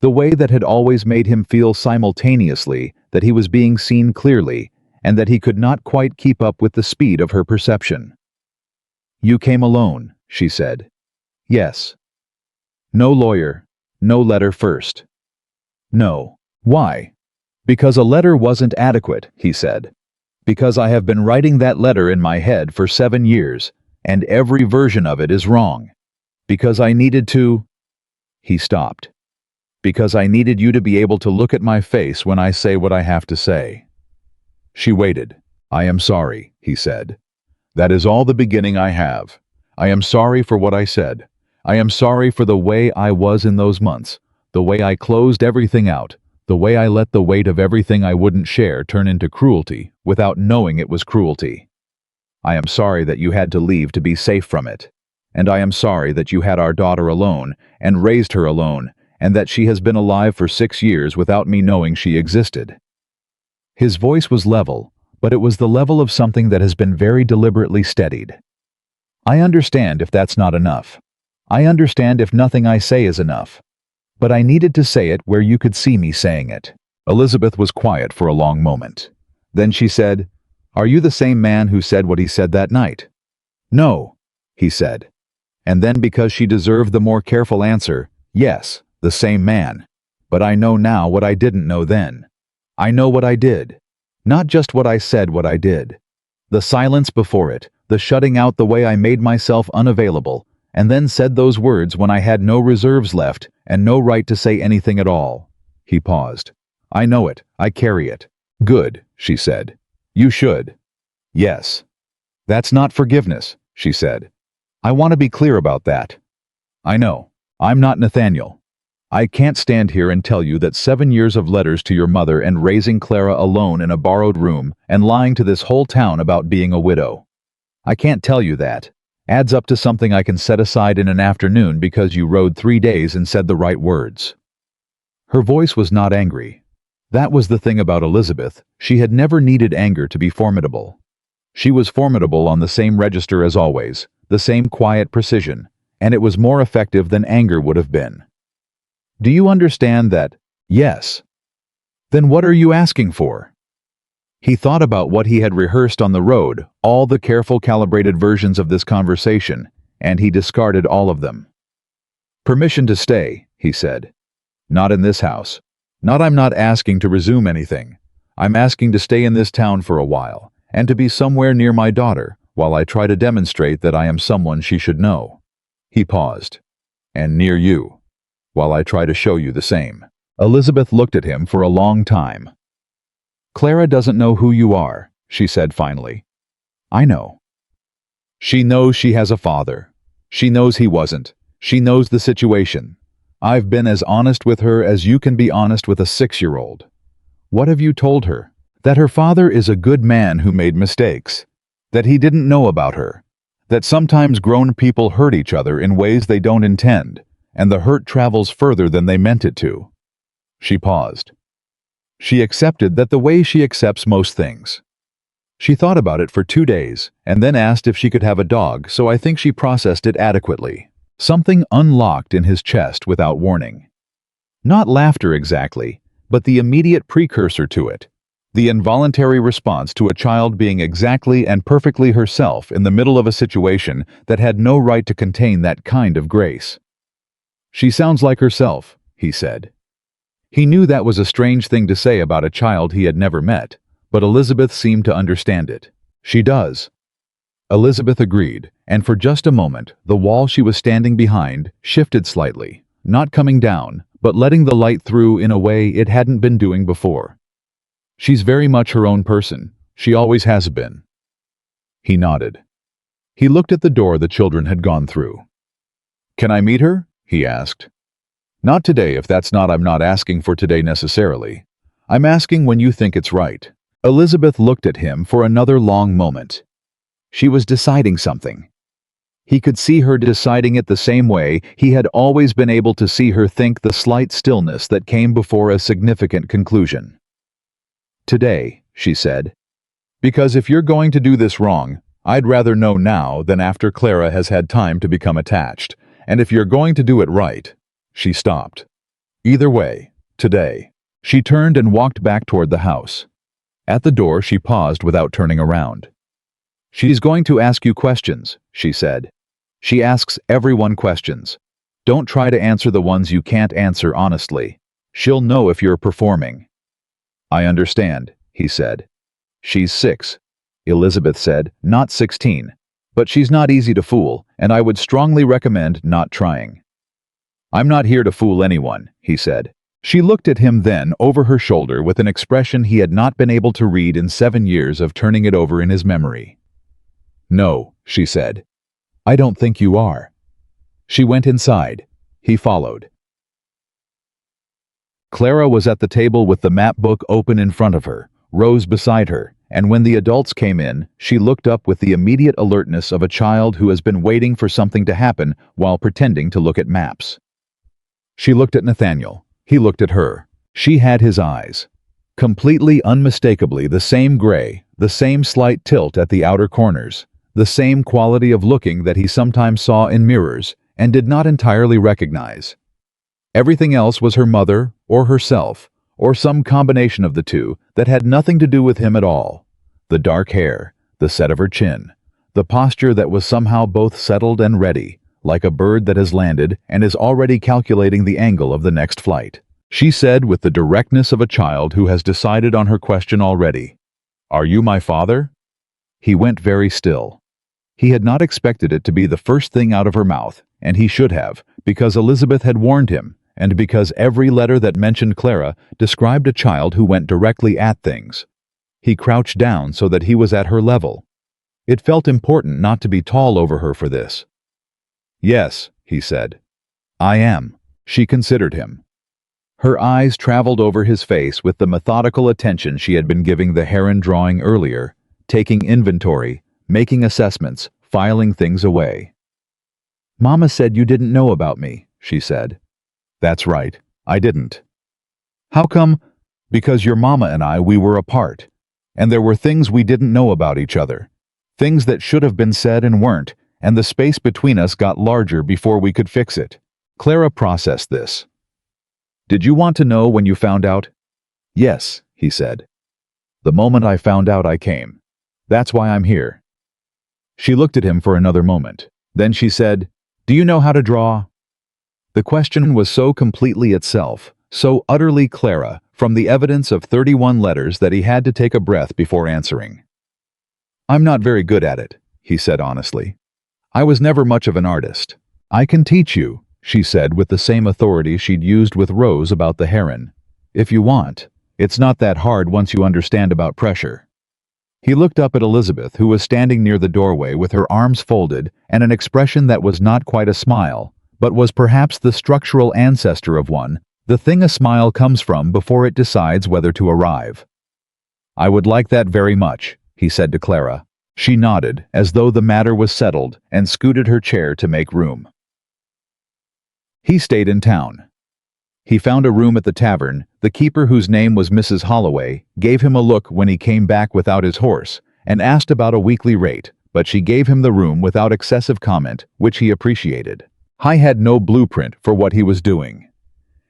the way that had always made him feel simultaneously that he was being seen clearly, and that he could not quite keep up with the speed of her perception. "You came alone," she said. "Yes." "No lawyer, no letter first." "No. Why?" "Because a letter wasn't adequate," he said. "Because I have been writing that letter in my head for 7 years, and every version of it is wrong. Because I needed to—" He stopped. "Because I needed you to be able to look at my face when I say what I have to say." She waited. "I am sorry," he said. "That is all the beginning I have. I am sorry for what I said. I am sorry for the way I was in those months, the way I closed everything out, the way I let the weight of everything I wouldn't share turn into cruelty without knowing it was cruelty. I am sorry that you had to leave to be safe from it. And I am sorry that you had our daughter alone and raised her alone, and that she has been alive for 6 years without me knowing she existed." His voice was level, but it was the level of something that has been very deliberately steadied. "I understand if that's not enough. I understand if nothing I say is enough. But I needed to say it where you could see me saying it." Elizabeth was quiet for a long moment. Then she said, "Are you the same man who said what he said that night?" "No," he said. And then, because she deserved the more careful answer, "Yes, the same man. But I know now what I didn't know then. I know what I did. Not just what I said, what I did. The silence before it, the shutting out the way I made myself unavailable, and then said those words when I had no reserves left and no right to say anything at all." He paused. "I know it. I carry it." "Good," she said. "You should." "Yes." "That's not forgiveness," she said. "I want to be clear about that. I know. I'm not Nathaniel. I can't stand here and tell you that 7 years of letters to your mother and raising Clara alone in a borrowed room and lying to this whole town about being a widow. I can't tell you that. Adds up to something I can set aside in an afternoon because you rode 3 days and said the right words." Her voice was not angry. That was the thing about Elizabeth. She had never needed anger to be formidable. She was formidable on the same register as always, the same quiet precision, and it was more effective than anger would have been. "Do you understand that?" "Yes." "Then what are you asking for?" He thought about what he had rehearsed on the road, all the careful calibrated versions of this conversation, and he discarded all of them. "Permission to stay," he said. "Not in this house. I'm not asking to resume anything. I'm asking to stay in this town for a while, and to be somewhere near my daughter, while I try to demonstrate that I am someone she should know." He paused. "And near you, while I try to show you the same." Elizabeth looked at him for a long time. "Clara doesn't know who you are," she said finally. "I know. She knows she has a father. She knows he wasn't. She knows the situation. I've been as honest with her as you can be honest with a 6-year-old. What have you told her? That her father is a good man who made mistakes. That he didn't know about her. That sometimes grown people hurt each other in ways they don't intend, and the hurt travels further than they meant it to." She paused. She accepted that the way she accepts most things. She thought about it for 2 days, and then asked if she could have a dog, so I think she processed it adequately. Something unlocked in his chest without warning. Not laughter exactly, but the immediate precursor to it. The involuntary response to a child being exactly and perfectly herself in the middle of a situation that had no right to contain that kind of grace. "She sounds like herself," he said. He knew that was a strange thing to say about a child he had never met, but Elizabeth seemed to understand it. "She does." Elizabeth agreed, and for just a moment, the wall she was standing behind shifted slightly, not coming down, but letting the light through in a way it hadn't been doing before. "She's very much her own person. She always has been." He nodded. He looked at the door the children had gone through. "Can I meet her?" he asked. "Not today, if that's not. I'm not asking for today necessarily. I'm asking when you think it's right." Elizabeth looked at him for another long moment. She was deciding something. He could see her deciding it the same way he had always been able to see her think the slight stillness that came before a significant conclusion. "Today," she said. "Because if you're going to do this wrong, I'd rather know now than after Clara has had time to become attached. And if you're going to do it right..." She stopped. "Either way, today." She turned and walked back toward the house. At the door, she paused without turning around. "She's going to ask you questions," she said. "She asks everyone questions. Don't try to answer the ones you can't answer honestly. She'll know if you're performing." "I understand," he said. "She's 6," Elizabeth said, "not 16. But she's not easy to fool, and I would strongly recommend not trying." "I'm not here to fool anyone," he said. She looked at him then over her shoulder with an expression he had not been able to read in 7 years of turning it over in his memory. "No," she said. "I don't think you are." She went inside. He followed. Clara was at the table with the map book open in front of her, Rose beside her, and when the adults came in, she looked up with the immediate alertness of a child who has been waiting for something to happen while pretending to look at maps. She looked at Nathaniel. He looked at her. She had his eyes. Completely unmistakably the same gray, the same slight tilt at the outer corners, the same quality of looking that he sometimes saw in mirrors and did not entirely recognize. Everything else was her mother, or herself, or some combination of the two that had nothing to do with him at all. The dark hair, the set of her chin, the posture that was somehow both settled and ready, like a bird that has landed and is already calculating the angle of the next flight. She said with the directness of a child who has decided on her question already, "Are you my father?" He went very still. He had not expected it to be the first thing out of her mouth, and he should have, because Elizabeth had warned him, and because every letter that mentioned Clara described a child who went directly at things. He crouched down so that he was at her level. It felt important not to be tall over her for this. "Yes," he said. "I am." She considered him. Her eyes traveled over his face with the methodical attention she had been giving the heron drawing earlier, taking inventory, making assessments, filing things away. "Mama said you didn't know about me," she said. "That's right, I didn't." "How come?" "Because your mama and we were apart. And there were things we didn't know about each other. Things that should have been said and weren't, and the space between us got larger before we could fix it." Clara processed this. "Did you want to know when you found out?" "Yes," he said. "The moment I found out I came. That's why I'm here." She looked at him for another moment. Then she said, "Do you know how to draw?" The question was so completely itself, so utterly Clara, from the evidence of 31 letters that he had to take a breath before answering. "I'm not very good at it," he said honestly. "I was never much of an artist." "I can teach you," she said with the same authority she'd used with Rose about the heron. "If you want. It's not that hard once you understand about pressure." He looked up at Elizabeth, who was standing near the doorway with her arms folded and an expression that was not quite a smile, but was perhaps the structural ancestor of one, the thing a smile comes from before it decides whether to arrive. "I would like that very much," he said to Clara. She nodded, as though the matter was settled, and scooted her chair to make room. He stayed in town. He found a room at the tavern. The keeper, whose name was Mrs. Holloway, gave him a look when he came back without his horse, and asked about a weekly rate, but she gave him the room without excessive comment, which he appreciated. He had no blueprint for what he was doing.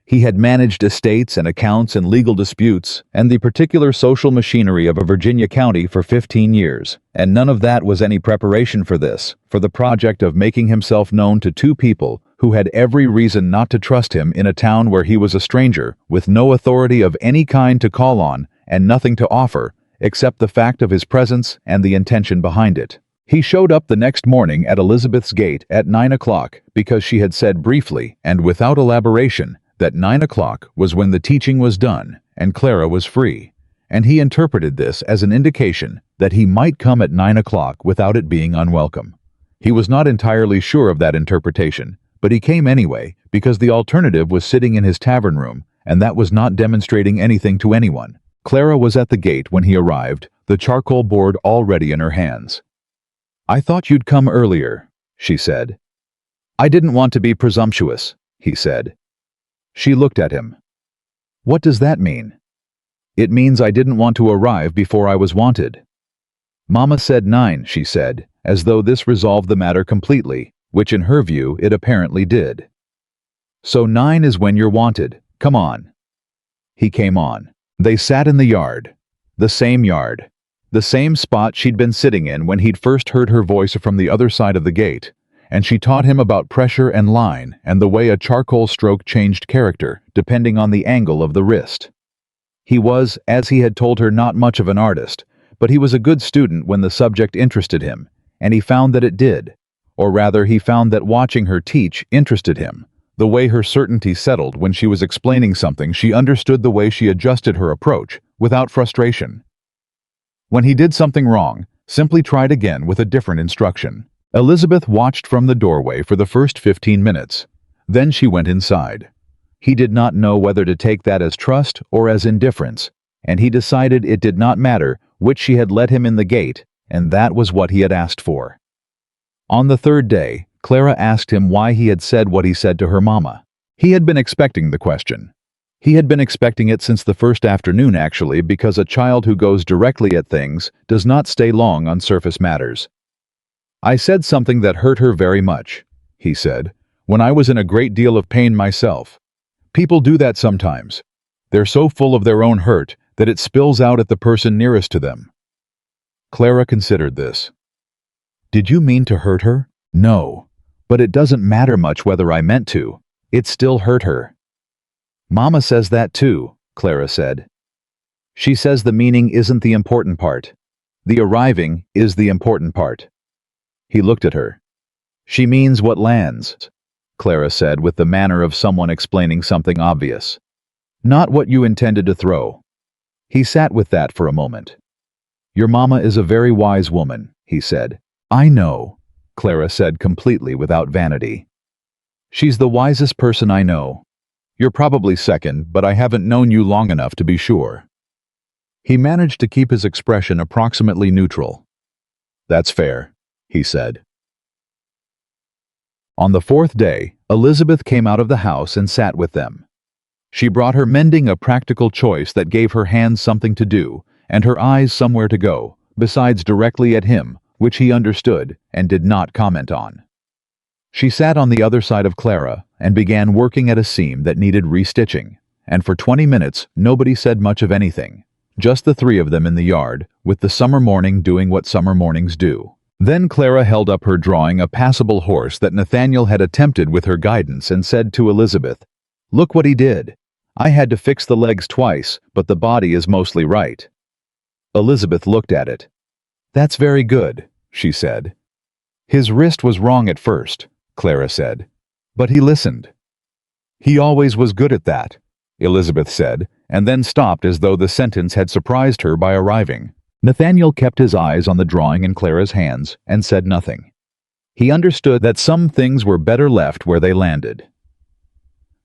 He had managed estates and accounts and legal disputes and the particular social machinery of a Virginia county for 15 years, and none of that was any preparation for this, for the project of making himself known to two people who had every reason not to trust him in a town where he was a stranger, with no authority of any kind to call on and nothing to offer, except the fact of his presence and the intention behind it. He showed up the next morning at Elizabeth's gate at 9 o'clock because she had said briefly and without elaboration that 9 o'clock was when the teaching was done and Clara was free, and he interpreted this as an indication that he might come at 9 o'clock without it being unwelcome. He was not entirely sure of that interpretation, but he came anyway because the alternative was sitting in his tavern room, and that was not demonstrating anything to anyone. Clara was at the gate when he arrived, the charcoal board already in her hands. "I thought you'd come earlier," she said. "I didn't want to be presumptuous," he said. She looked at him. "What does that mean?" "It means I didn't want to arrive before I was wanted." "Mama said 9, she said, as though this resolved the matter completely, which in her view it apparently did. "So 9 is when you're wanted. Come on." He came on. They sat in the yard. The same spot she'd been sitting in when he'd first heard her voice from the other side of the gate, and she taught him about pressure and line and the way a charcoal stroke changed character, depending on the angle of the wrist. He was, as he had told her, not much of an artist, but he was a good student when the subject interested him, and he found that it did. Or rather, he found that watching her teach interested him, The way her certainty settled when she was explaining something, she understood the way she adjusted her approach, without frustration. When he did something wrong, simply tried again with a different instruction. Elizabeth watched from the doorway for the first 15 minutes. Then she went inside. He did not know whether to take that as trust or as indifference, and he decided it did not matter which. She had let him in the gate, and that was what he had asked for. On the third day, Clara asked him why he had said what he said to her mama. He had been expecting the question. He had been expecting it since the first afternoon, actually, because a child who goes directly at things does not stay long on surface matters. "I said something that hurt her very much," he said, "when I was in a great deal of pain myself. People do that sometimes. They're so full of their own hurt that it spills out at the person nearest to them." Clara considered this. "Did you mean to hurt her?" "No. But it doesn't matter much whether I meant to. It still hurt her." "Mama says that too," Clara said. "She says the meaning isn't the important part. The arriving is the important part." He looked at her. "She means what lands," Clara said with the manner of someone explaining something obvious. "Not what you intended to throw." He sat with that for a moment. "Your mama is a very wise woman," he said. "I know," Clara said completely without vanity. "She's the wisest person I know. You're probably second, but I haven't known you long enough to be sure." He managed to keep his expression approximately neutral. "That's fair," he said. On the fourth day, Elizabeth came out of the house and sat with them. She brought her mending a practical choice that gave her hands something to do and her eyes somewhere to go, besides directly at him, which he understood and did not comment on. She sat on the other side of Clara and began working at a seam that needed restitching, and for 20 minutes nobody said much of anything, just the three of them in the yard, with the summer morning doing what summer mornings do. Then Clara held up her drawing a passable horse that Nathaniel had attempted with her guidance and said to Elizabeth, "Look what he did. I had to fix the legs twice, but the body is mostly right." Elizabeth looked at it. "That's very good," she said. "His wrist was wrong at first," Clara said. "But he listened." "He always was good at that," Elizabeth said, and then stopped as though the sentence had surprised her by arriving. Nathaniel kept his eyes on the drawing in Clara's hands and said nothing. He understood that some things were better left where they landed.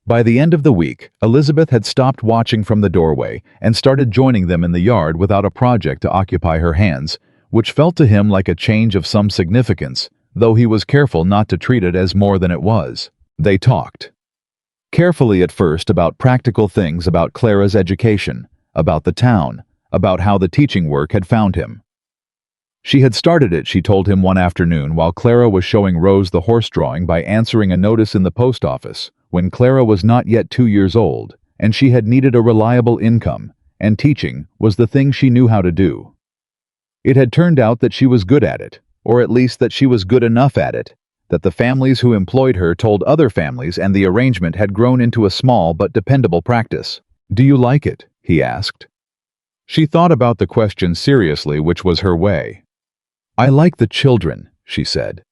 By the end of the week, Elizabeth had stopped watching from the doorway and started joining them in the yard without a project to occupy her hands, which felt to him like a change of some significance, though he was careful not to treat it as more than it was. They talked. Carefully at first about practical things, about Clara's education, about the town, about how the teaching work had found him. She had started it, she told him one afternoon while Clara was showing Rose the horse drawing, by answering a notice in the post office, when Clara was not yet 2 years old, and she had needed a reliable income, and teaching was the thing she knew how to do. It had turned out that she was good at it, or at least that she was good enough at it, that the families who employed her told other families, and the arrangement had grown into a small but dependable practice. "Do you like it?" he asked. She thought about the question seriously, which was her way. "I like the children," she said.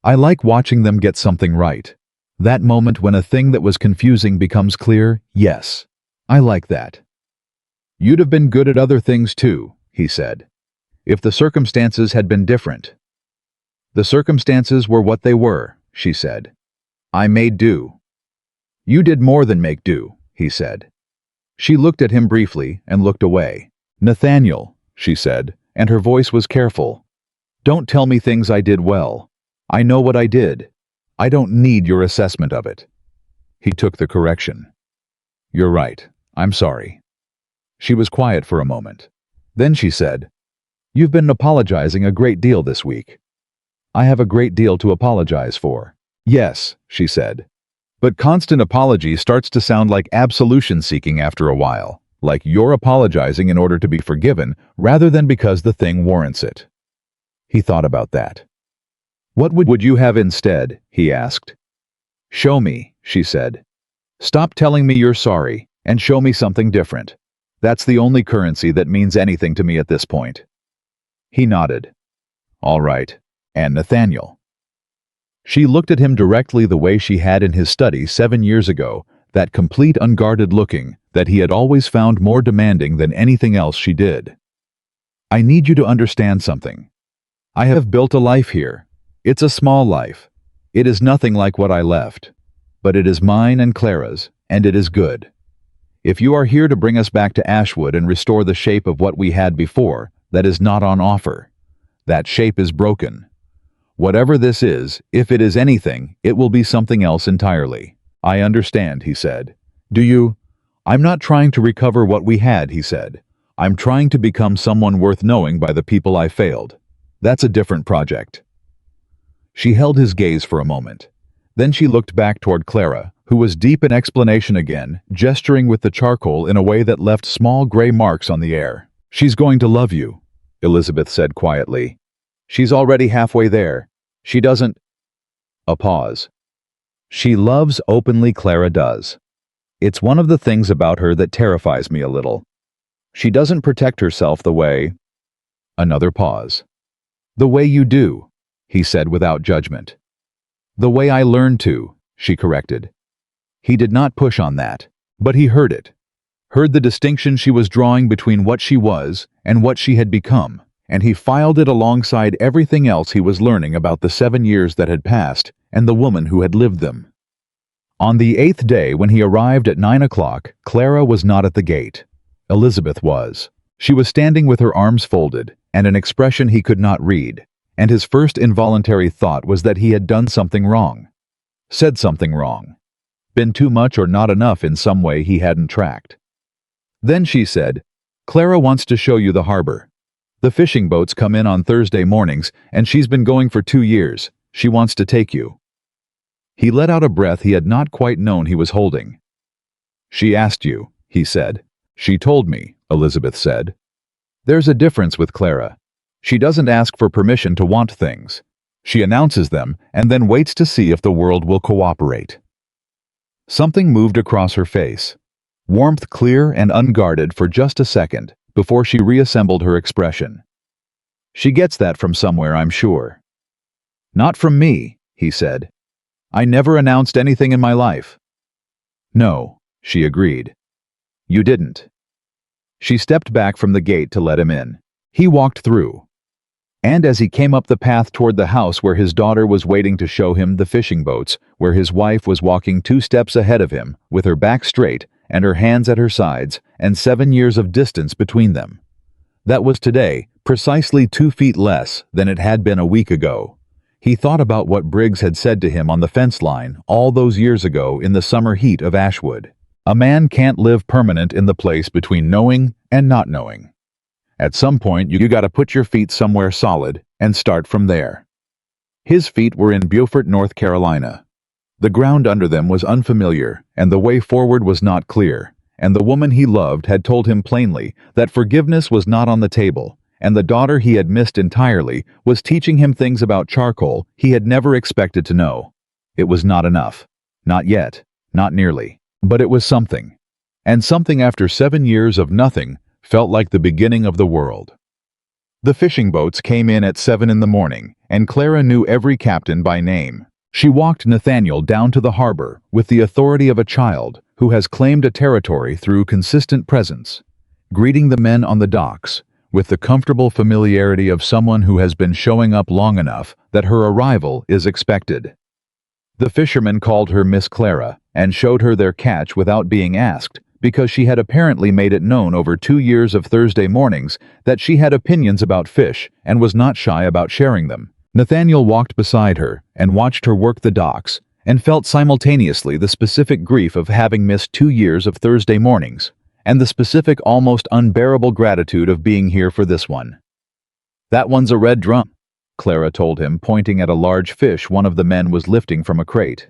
"I like watching them get something right. That moment when a thing that was confusing becomes clear, yes. I like that." "You'd have been good at other things too," he said, "if the circumstances had been different." "The circumstances were what they were," she said. "I made do." "You did more than make do," he said. She looked at him briefly and looked away. "Nathaniel," she said, and her voice was careful, "don't tell me things I did well. I know what I did. I don't need your assessment of it." He took the correction. "You're right. I'm sorry." She was quiet for a moment. Then she said, "You've been apologizing a great deal this week." "I have a great deal to apologize for." "Yes," she said. "But constant apology starts to sound like absolution seeking after a while, like you're apologizing in order to be forgiven rather than because the thing warrants it." He thought about that. "What would you have instead?" he asked. "Show me," she said. "Stop telling me you're sorry and show me something different. That's the only currency that means anything to me at this point." He nodded. "All right. And Nathaniel." She looked at him directly the way she had in his study 7 years ago, that complete unguarded looking that he had always found more demanding than anything else she did. I need you to understand something. I have built a life here. It's a small life. It is nothing like what I left. But it is mine and Clara's, and it is good. If you are here to bring us back to Ashwood and restore the shape of what we had before, that is not on offer. That shape is broken. Whatever this is, if it is anything, it will be something else entirely. I understand, he said. Do you? I'm not trying to recover what we had, he said. I'm trying to become someone worth knowing by the people I failed. That's a different project. She held his gaze for a moment. Then she looked back toward Clara, who was deep in explanation again, gesturing with the charcoal in a way that left small gray marks on the air. She's going to love you, Elizabeth said quietly. She's already halfway there. She doesn't... A pause. She loves openly, Clara does. It's one of the things about her that terrifies me a little. She doesn't protect herself the way... Another pause. The way you do, he said without judgment. The way I learned to, she corrected. He did not push on that, but he heard it. Heard the distinction she was drawing between what she was and what she had become, and he filed it alongside everything else he was learning about the 7 years that had passed and the woman who had lived them. On the 8th day, when he arrived at 9 o'clock, Clara was not at the gate. Elizabeth was. She was standing with her arms folded and an expression he could not read, and his first involuntary thought was that he had done something wrong. Said something wrong. Been too much or not enough in some way he hadn't tracked. Then she said, Clara wants to show you the harbor. The fishing boats come in on Thursday mornings, and she's been going for 2 years. She wants to take you. He let out a breath he had not quite known he was holding. She asked you, he said. She told me, Elizabeth said. There's a difference with Clara. She doesn't ask for permission to want things. She announces them and then waits to see if the world will cooperate. Something moved across her face. Warmth clear and unguarded for just a second before she reassembled her expression. She gets that from somewhere, I'm sure. Not from me, he said. I never announced anything in my life. No, she agreed. You didn't. She stepped back from the gate to let him in. He walked through. And as he came up the path toward the house where his daughter was waiting to show him the fishing boats, where his wife was walking 2 steps ahead of him, with her back straight and her hands at her sides, and 7 years of distance between them. That was today, precisely 2 feet less than it had been a week ago. He thought about what Briggs had said to him on the fence line all those years ago in the summer heat of Ashwood. A man can't live permanent in the place between knowing and not knowing. At some point, you gotta put your feet somewhere solid and start from there. His feet were in Beaufort, North Carolina. The ground under them was unfamiliar, and the way forward was not clear, and the woman he loved had told him plainly that forgiveness was not on the table, and the daughter he had missed entirely was teaching him things about charcoal he had never expected to know. It was not enough. Not yet. Not nearly. But it was something. And something after 7 years of nothing felt like the beginning of the world. The fishing boats came in at 7 in the morning, and Clara knew every captain by name. She walked Nathaniel down to the harbor with the authority of a child who has claimed a territory through consistent presence, greeting the men on the docks with the comfortable familiarity of someone who has been showing up long enough that her arrival is expected. The fishermen called her Miss Clara and showed her their catch without being asked, because she had apparently made it known over 2 years of Thursday mornings that she had opinions about fish and was not shy about sharing them. Nathaniel walked beside her and watched her work the docks and felt simultaneously the specific grief of having missed 2 years of Thursday mornings and the specific, almost unbearable gratitude of being here for this one. That one's a red drum, Clara told him, pointing at a large fish one of the men was lifting from a crate.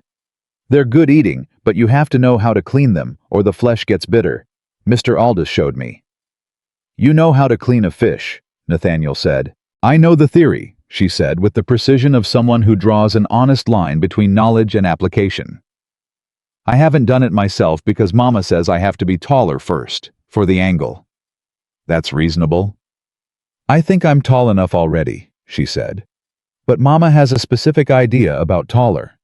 They're good eating, but you have to know how to clean them, or the flesh gets bitter. Mr. Aldous showed me. You know how to clean a fish, Nathaniel said. I know the theory, she said with the precision of someone who draws an honest line between knowledge and application. I haven't done it myself because Mama says I have to be taller first, for the angle. That's reasonable. I think I'm tall enough already, she said. But Mama has a specific idea about taller.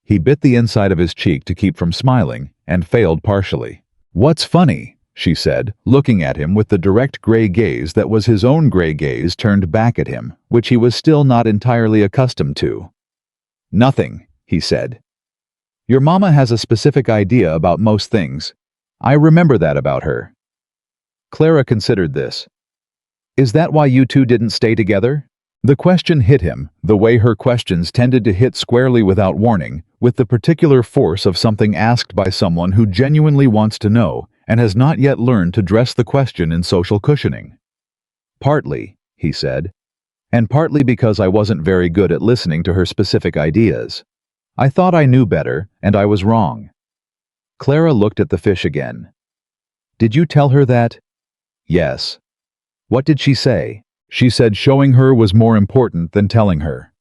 He bit the inside of his cheek to keep from smiling, and failed partially. What's funny? She said, looking at him with the direct gray gaze that was his own gray gaze turned back at him, which he was still not entirely accustomed to. Nothing, he said. Your mama has a specific idea about most things. I remember that about her. Clara considered this. Is that why you two didn't stay together? The question hit him, the way her questions tended to hit squarely without warning, with the particular force of something asked by someone who genuinely wants to know and has not yet learned to dress the question in social cushioning. Partly, he said, and partly because I wasn't very good at listening to her specific ideas. I thought I knew better, and I was wrong. Clara looked at the fish again. Did you tell her that? Yes. What did she say? She said showing her was more important than telling her.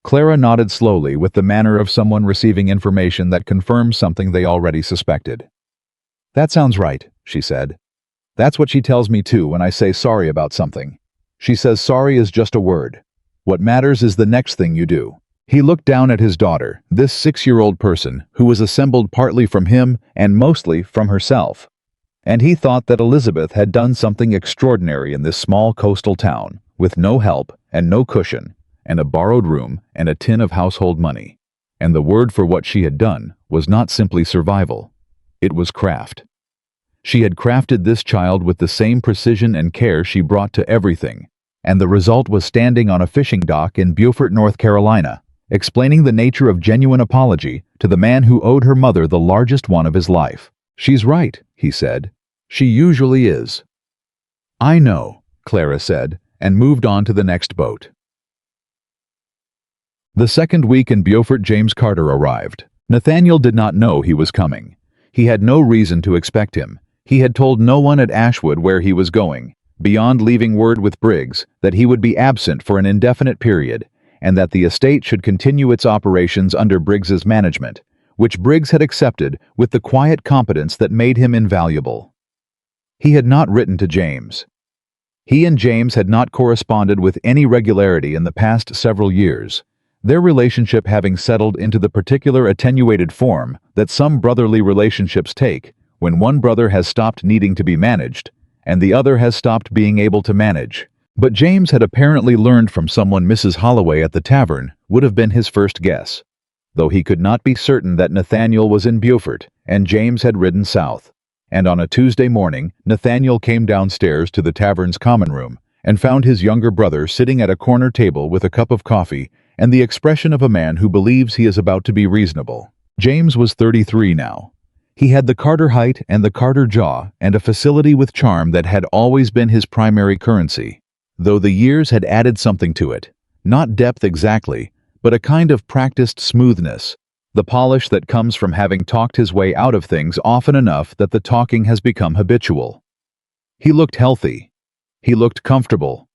Clara nodded slowly with the manner of someone receiving information that confirms something they already suspected. That sounds right, she said. That's what she tells me too when I say sorry about something. She says sorry is just a word. What matters is the next thing you do. He looked down at his daughter, this 6-year-old person, who was assembled partly from him and mostly from herself. And he thought that Elizabeth had done something extraordinary in this small coastal town, with no help and no cushion, and a borrowed room and a tin of household money. And the word for what she had done was not simply survival. It was craft. She had crafted this child with the same precision and care she brought to everything, and the result was standing on a fishing dock in Beaufort, North Carolina, explaining the nature of genuine apology to the man who owed her mother the largest one of his life. She's right, he said. She usually is. I know, Clara said, and moved on to the next boat. The second week in Beaufort, James Carter arrived. Nathaniel did not know he was coming. He had no reason to expect him. He had told no one at Ashwood where he was going, beyond leaving word with Briggs that he would be absent for an indefinite period, and that the estate should continue its operations under Briggs's management, which Briggs had accepted with the quiet competence that made him invaluable. He had not written to James. He and James had not corresponded with any regularity in the past several years, their relationship having settled into the particular attenuated form that some brotherly relationships take when one brother has stopped needing to be managed and the other has stopped being able to manage. But James had apparently learned from someone Mrs. Holloway at the tavern would have been his first guess, though he could not be certain that Nathaniel was in Beaufort and James had ridden south. And on a Tuesday morning, Nathaniel came downstairs to the tavern's common room and found his younger brother sitting at a corner table with a cup of coffee and the expression of a man who believes he is about to be reasonable. James was 33 now. He had the Carter height and the Carter jaw and a facility with charm that had always been his primary currency, though the years had added something to it, not depth exactly, but a kind of practiced smoothness, the polish that comes from having talked his way out of things often enough that the talking has become habitual. He looked healthy. He looked comfortable.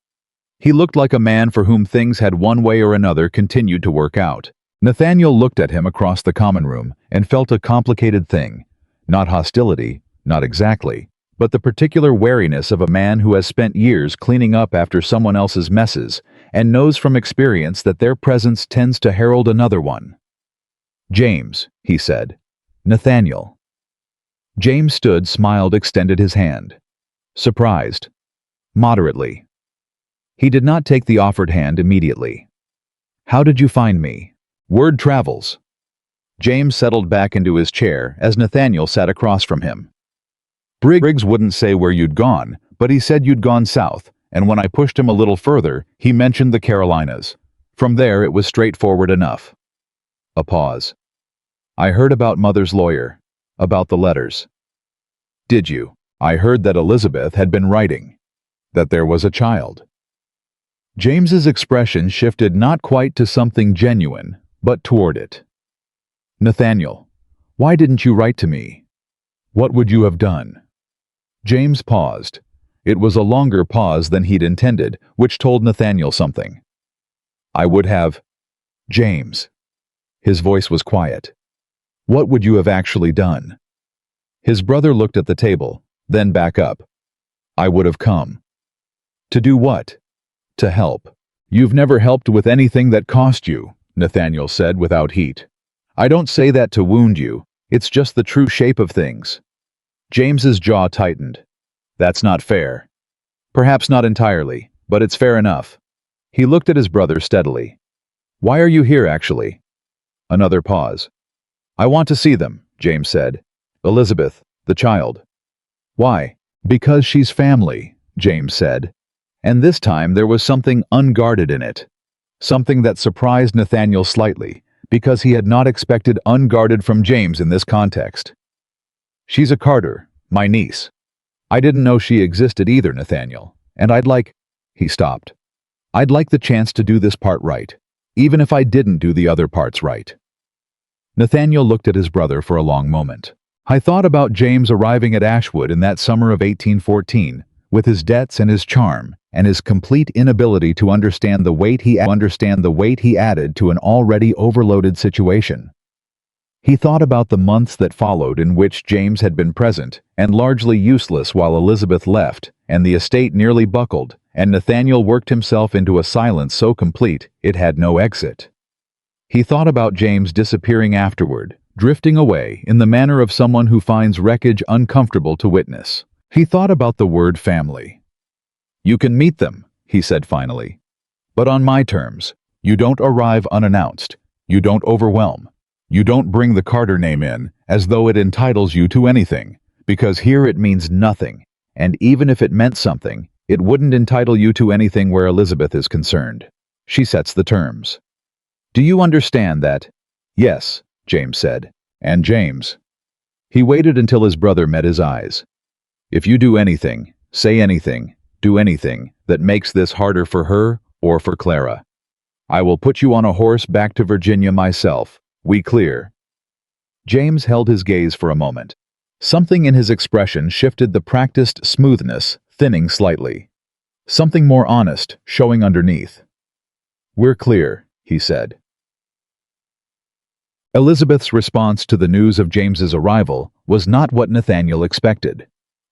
He looked like a man for whom things had one way or another continued to work out. Nathaniel looked at him across the common room and felt a complicated thing, not hostility, not exactly, but the particular wariness of a man who has spent years cleaning up after someone else's messes and knows from experience that their presence tends to herald another one. James, he said. Nathaniel. James stood, smiled, extended his hand. Surprised. Moderately. He did not take the offered hand immediately. How did you find me? Word travels. James settled back into his chair as Nathaniel sat across from him. Briggs wouldn't say where you'd gone, but he said you'd gone south, and when I pushed him a little further, he mentioned the Carolinas. From there, it was straightforward enough. A pause. I heard about Mother's lawyer, about the letters. Did you? I heard that Elizabeth had been writing, that there was a child. James's expression shifted not quite to something genuine, but toward it. Nathaniel, why didn't you write to me? What would you have done? James paused. It was a longer pause than he'd intended, which told Nathaniel something. I would have... James. His voice was quiet. What would you have actually done? His brother looked at the table, then back up. I would have come. To do what? To help. You've never helped with anything that cost you, Nathaniel said without heat. I don't say that to wound you, it's just the true shape of things. James's jaw tightened. That's not fair. Perhaps not entirely, but it's fair enough. He looked at his brother steadily. Why are you here, actually? Another pause. I want to see them, James said. Elizabeth, the child. Why? Because she's family, James said. And this time there was something unguarded in it. Something that surprised Nathaniel slightly, because he had not expected unguarded from James in this context. She's a Carter, my niece. I didn't know she existed either, Nathaniel, and He stopped. I'd like the chance to do this part right, even if I didn't do the other parts right. Nathaniel looked at his brother for a long moment. I thought about James arriving at Ashwood in that summer of 1814, with his debts and his charm, and his complete inability to understand the weight he added to an already overloaded situation. He thought about the months that followed in which James had been present and largely useless while Elizabeth left, and the estate nearly buckled, and Nathaniel worked himself into a silence so complete it had no exit. He thought about James disappearing afterward, drifting away in the manner of someone who finds wreckage uncomfortable to witness. He thought about the word family. You can meet them, he said finally. But on my terms. You don't arrive unannounced. You don't overwhelm. You don't bring the Carter name in as though it entitles you to anything, because here it means nothing, and even if it meant something, it wouldn't entitle you to anything where Elizabeth is concerned. She sets the terms. Do you understand that? Yes, James said. And James. He waited until his brother met his eyes. If you do anything, say anything, do anything that makes this harder for her or for Clara, I will put you on a horse back to Virginia myself. We clear? James held his gaze for a moment. Something in his expression shifted the practiced smoothness, thinning slightly. Something more honest, showing underneath. We're clear, he said. Elizabeth's response to the news of James's arrival was not what Nathaniel expected.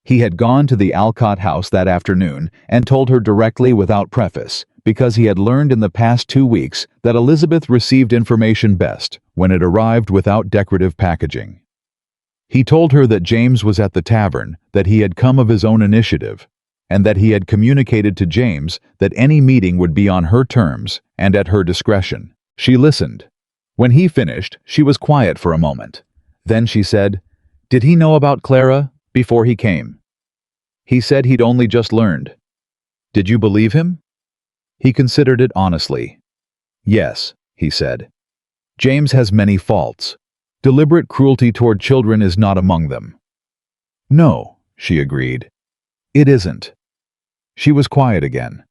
He had gone to the Alcott house that afternoon and told her directly without preface, because he had learned in the past 2 weeks that Elizabeth received information best when it arrived without decorative packaging. He told her that James was at the tavern, that he had come of his own initiative, and that he had communicated to James that any meeting would be on her terms and at her discretion. She listened. When he finished, she was quiet for a moment. Then she said, "Did he know about Clara before he came?" He said he'd only just learned. Did you believe him? He considered it honestly. Yes, he said. James has many faults. Deliberate cruelty toward children is not among them. No, she agreed. It isn't. She was quiet again.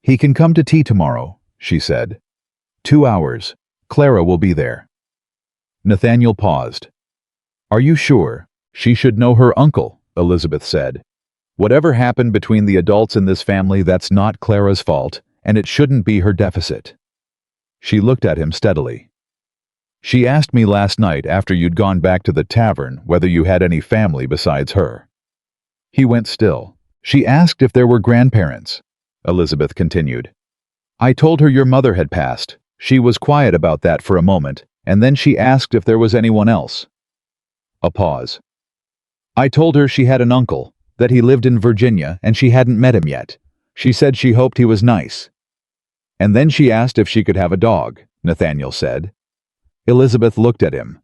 He can come to tea tomorrow, she said. 2 hours. Clara will be there. Nathaniel paused. Are you sure? She should know her uncle, Elizabeth said. Whatever happened between the adults in this family, that's not Clara's fault, and it shouldn't be her deficit. She looked at him steadily. She asked me last night after you'd gone back to the tavern whether you had any family besides her. He went still. She asked if there were grandparents, Elizabeth continued. I told her your mother had passed. She was quiet about that for a moment, and then she asked if there was anyone else. A pause. I told her she had an uncle, that he lived in Virginia and she hadn't met him yet. She said she hoped he was nice. And then she asked if she could have a dog, Nathaniel said. Elizabeth looked at him.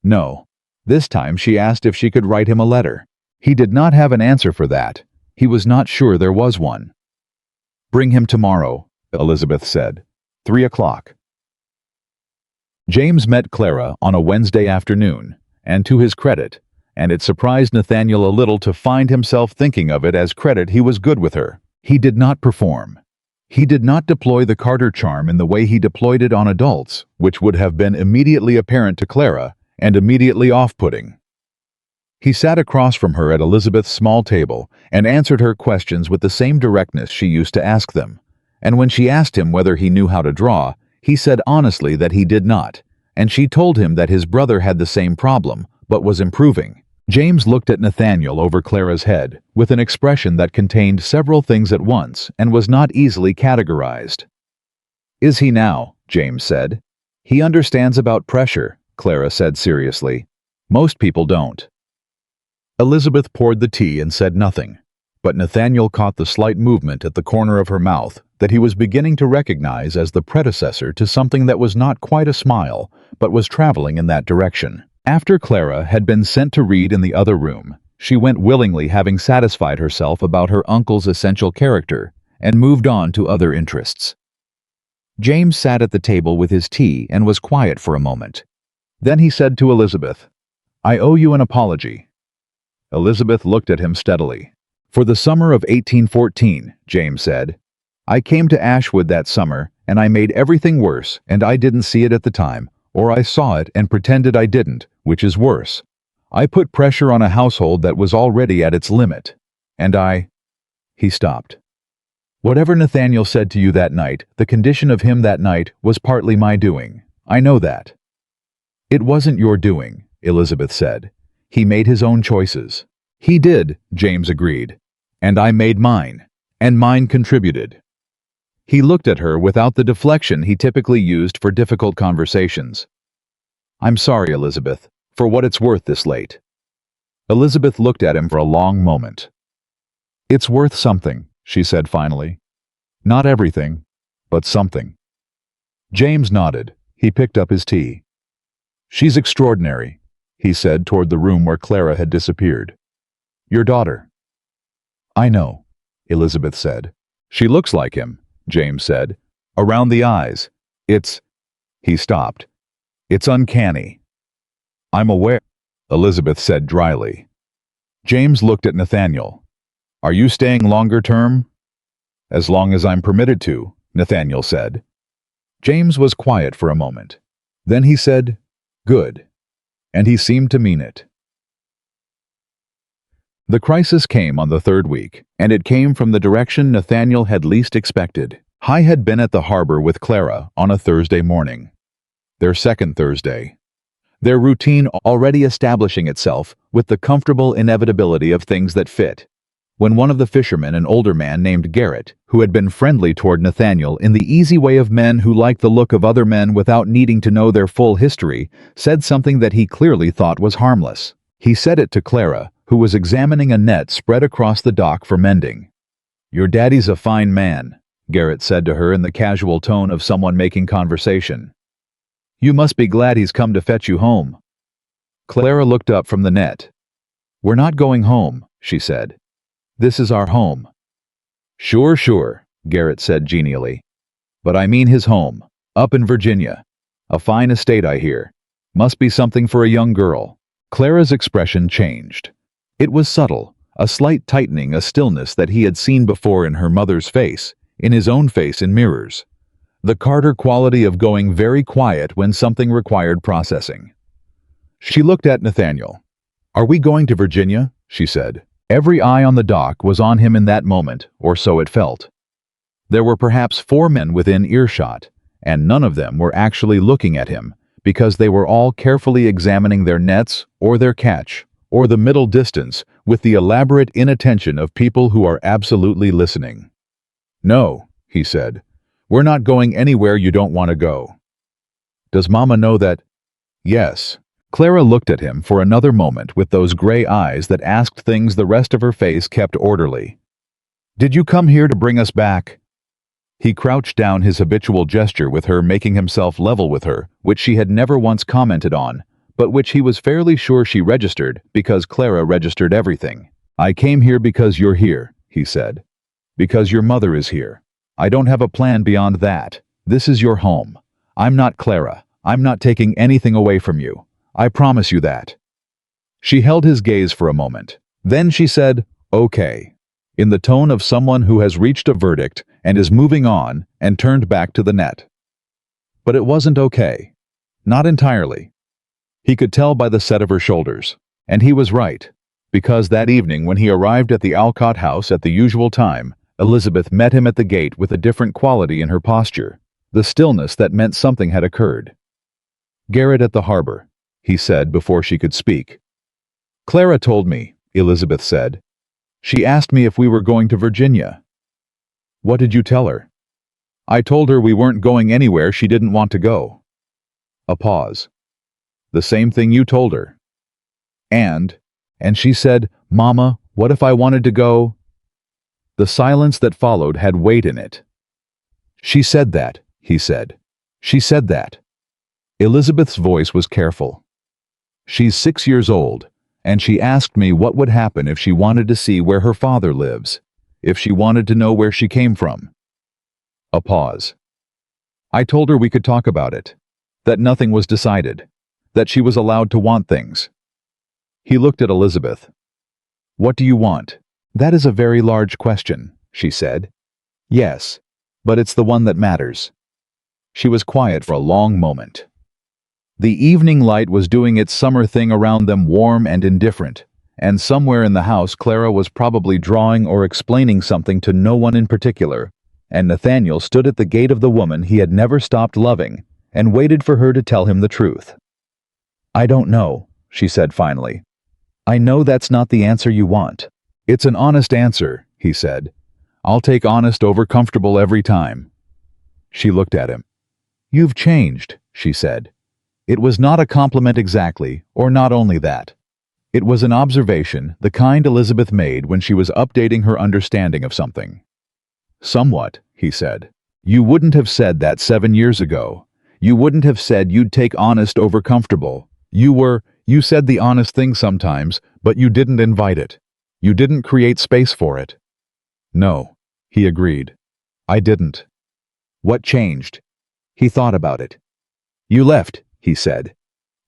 No. This time she asked if she could write him a letter. He did not have an answer for that. He was not sure there was one. Bring him tomorrow, Elizabeth said. 3 o'clock. James met Clara on a Wednesday afternoon, and to his credit, and it surprised Nathaniel a little to find himself thinking of it as credit, he was good with her. He did not perform. He did not deploy the Carter charm in the way he deployed it on adults, which would have been immediately apparent to Clara and immediately off-putting. He sat across from her at Elizabeth's small table and answered her questions with the same directness she used to ask them. And when she asked him whether he knew how to draw, he said honestly that he did not, and she told him that his brother had the same problem, but was improving. James looked at Nathaniel over Clara's head, with an expression that contained several things at once and was not easily categorized. "Is he now?" James said. "He understands about pressure," Clara said seriously. "Most people don't." Elizabeth poured the tea and said nothing, but Nathaniel caught the slight movement at the corner of her mouth that he was beginning to recognize as the predecessor to something that was not quite a smile, but was traveling in that direction. After Clara had been sent to read in the other room, she went willingly, having satisfied herself about her uncle's essential character, and moved on to other interests. James sat at the table with his tea and was quiet for a moment. Then he said to Elizabeth, "I owe you an apology." Elizabeth looked at him steadily. "For the summer of 1814, James said. "I came to Ashwood that summer, and I made everything worse, and I didn't see it at the time, or I saw it and pretended I didn't, which is worse. I put pressure on a household that was already at its limit, and He stopped. "Whatever Nathaniel said to you that night, the condition of him that night, was partly my doing. I know that." "It wasn't your doing," Elizabeth said. "He made his own choices." "He did," James agreed. "And I made mine. And mine contributed." He looked at her without the deflection he typically used for difficult conversations. "I'm sorry, Elizabeth, for what it's worth this late." Elizabeth looked at him for a long moment. "It's worth something," she said finally. "Not everything, but something." James nodded. He picked up his tea. "She's extraordinary," he said toward the room where Clara had disappeared. "Your daughter." "I know," Elizabeth said. "She looks like him," James said. "Around the eyes. He stopped. "It's uncanny." "I'm aware," Elizabeth said dryly. James looked at Nathaniel. "Are you staying longer term?" "As long as I'm permitted to," Nathaniel said. James was quiet for a moment. Then he said, "Good." And he seemed to mean it. The crisis came on the third week, and it came from the direction Nathaniel had least expected. He had been at the harbor with Clara on a Thursday morning. Their second Thursday. Their routine already establishing itself with the comfortable inevitability of things that fit. When one of the fishermen, an older man named Garrett, who had been friendly toward Nathaniel in the easy way of men who like the look of other men without needing to know their full history, said something that he clearly thought was harmless. He said it to Clara, who was examining a net spread across the dock for mending. "Your daddy's a fine man," Garrett said to her in the casual tone of someone making conversation. "You must be glad he's come to fetch you home." Clara looked up from the net. "We're not going home," she said. "This is our home." Sure, Garrett said genially. "But I mean his home, up in Virginia. A fine estate, I hear. Must be something for a young girl." Clara's expression changed. It was subtle, a slight tightening, a stillness that he had seen before in her mother's face, in his own face in mirrors. The Carter quality of going very quiet when something required processing. She looked at Nathaniel. "Are we going to Virginia?" she said. Every eye on the dock was on him in that moment, or so it felt. There were perhaps 4 men within earshot, and none of them were actually looking at him, because they were all carefully examining their nets, or their catch, or the middle distance, with the elaborate inattention of people who are absolutely listening. "No," he said. "We're not going anywhere you don't want to go." "Does Mama know that?" "Yes." Clara looked at him for another moment with those gray eyes that asked things the rest of her face kept orderly. "Did you come here to bring us back?" He crouched down, his habitual gesture with her making himself level with her, which she had never once commented on, but which he was fairly sure she registered because Clara registered everything. "I came here because you're here," he said. "Because your mother is here. I don't have a plan beyond that. This is your home. I'm not Clara. I'm not taking anything away from you. I promise you that." She held his gaze for a moment. Then she said, "Okay," in the tone of someone who has reached a verdict and is moving on, and turned back to the net. But it wasn't okay. Not entirely. He could tell by the set of her shoulders. And he was right, because that evening when he arrived at the Alcott house at the usual time, Elizabeth met him at the gate with a different quality in her posture, the stillness that meant something had occurred. "Garrett at the harbor," he said before she could speak. Clara told me, Elizabeth said. She asked me if we were going to Virginia. What did you tell her? I told her we weren't going anywhere she didn't want to go. A pause. The same thing you told her. And she said, Mama, what if I wanted to go? The silence that followed had weight in it. She said that, he said. She said that. Elizabeth's voice was careful. She's 6 years old, and she asked me what would happen if she wanted to see where her father lives, if she wanted to know where she came from. A pause. I told her we could talk about it, that nothing was decided, that she was allowed to want things. He looked at Elizabeth. What do you want? That is a very large question, she said. Yes, but it's the one that matters. She was quiet for a long moment. The evening light was doing its summer thing around them, warm and indifferent, and somewhere in the house Clara was probably drawing or explaining something to no one in particular, and Nathaniel stood at the gate of the woman he had never stopped loving and waited for her to tell him the truth. I don't know, she said finally. I know that's not the answer you want. It's an honest answer, he said. I'll take honest over comfortable every time. She looked at him. You've changed, she said. It was not a compliment exactly, or not only that. It was an observation, the kind Elizabeth made when she was updating her understanding of something. Somewhat, he said. You wouldn't have said that 7 years ago. You wouldn't have said you'd take honest over comfortable. You said the honest thing sometimes, but you didn't invite it. You didn't create space for it. No, he agreed. I didn't. What changed? He thought about it. You left, he said.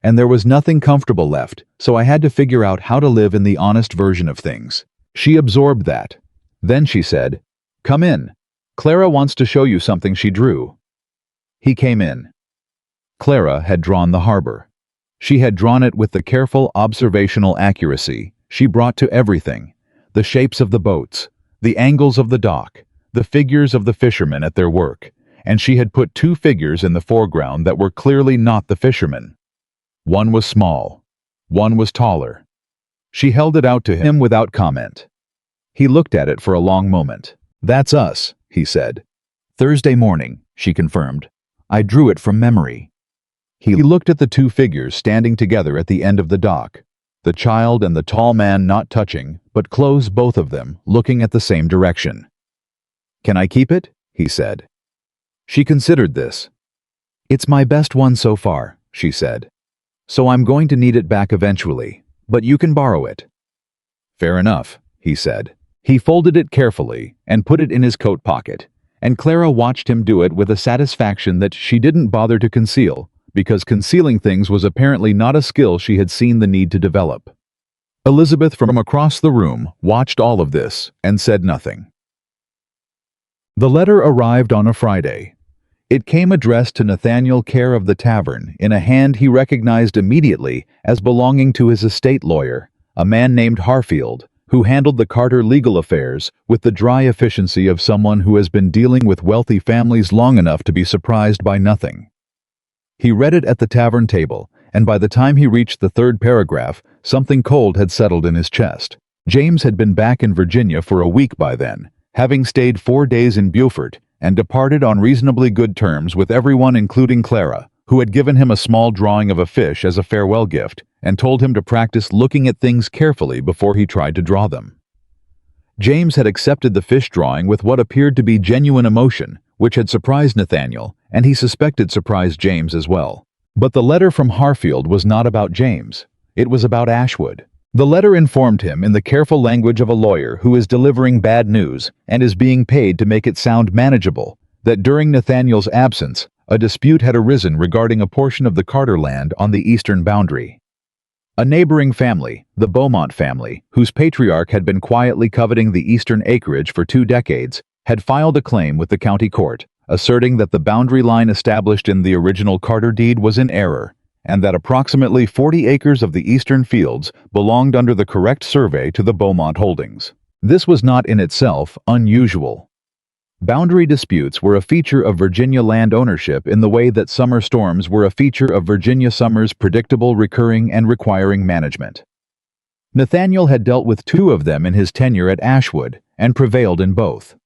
And there was nothing comfortable left, so I had to figure out how to live in the honest version of things. She absorbed that. Then she said, Come in. Clara wants to show you something she drew. He came in. Clara had drawn the harbor. She had drawn it with the careful observational accuracy she brought to everything, the shapes of the boats, the angles of the dock, the figures of the fishermen at their work, and she had put 2 figures in the foreground that were clearly not the fishermen. One was small, one was taller. She held it out to him without comment. He looked at it for a long moment. That's us, he said. Thursday morning, she confirmed. I drew it from memory. He looked at the 2 figures standing together at the end of the dock, the child and the tall man not touching, but close both of them, looking at the same direction. Can I keep it? He said. She considered this. It's my best one so far, she said. So I'm going to need it back eventually, but you can borrow it. Fair enough, he said. He folded it carefully and put it in his coat pocket, and Clara watched him do it with a satisfaction that she didn't bother to conceal, because concealing things was apparently not a skill she had seen the need to develop. Elizabeth from across the room watched all of this and said nothing. The letter arrived on a Friday. It came addressed to Nathaniel Carter of the tavern in a hand he recognized immediately as belonging to his estate lawyer, a man named Harfield, who handled the Carter legal affairs with the dry efficiency of someone who has been dealing with wealthy families long enough to be surprised by nothing. He read it at the tavern table, and by the time he reached the 3rd paragraph, something cold had settled in his chest. James had been back in Virginia for a week by then, having stayed 4 days in Beaufort, and departed on reasonably good terms with everyone including Clara, who had given him a small drawing of a fish as a farewell gift, and told him to practice looking at things carefully before he tried to draw them. James had accepted the fish drawing with what appeared to be genuine emotion, which had surprised Nathaniel, and he suspected surprised James as well. But the letter from Harfield was not about James. It was about Ashwood. The letter informed him in the careful language of a lawyer who is delivering bad news and is being paid to make it sound manageable, that during Nathaniel's absence, a dispute had arisen regarding a portion of the Carter land on the eastern boundary. A neighboring family, the Beaumont family, whose patriarch had been quietly coveting the eastern acreage for 2 decades, had filed a claim with the county court, asserting that the boundary line established in the original Carter deed was in error, and that approximately 40 acres of the eastern fields belonged under the correct survey to the Beaumont holdings. This was not in itself unusual. Boundary disputes were a feature of Virginia land ownership in the way that summer storms were a feature of Virginia summers, predictable, recurring, and requiring management. Nathaniel had dealt with two of them in his tenure at Ashwood, and prevailed in both.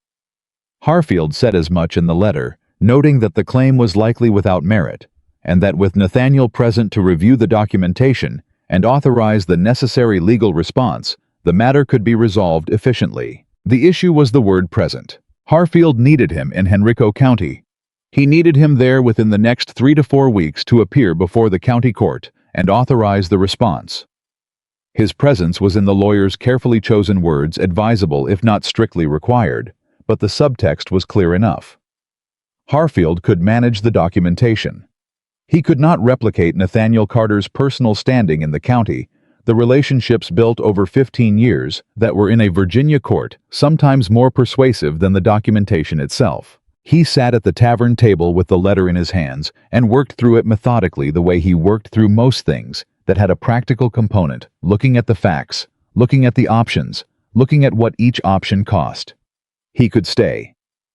Harfield said as much in the letter, noting that the claim was likely without merit, and that with Nathaniel present to review the documentation and authorize the necessary legal response, the matter could be resolved efficiently. The issue was the word present. Harfield needed him in Henrico County. He needed him there within the next 3 to 4 weeks to appear before the county court and authorize the response. His presence was in the lawyer's carefully chosen words, advisable if not strictly required, but the subtext was clear enough. Harfield could manage the documentation. He could not replicate Nathaniel Carter's personal standing in the county, the relationships built over 15 years that were in a Virginia court, sometimes more persuasive than the documentation itself. He sat at the tavern table with the letter in his hands and worked through it methodically the way he worked through most things that had a practical component, looking at the facts, looking at the options, looking at what each option cost. He could stay.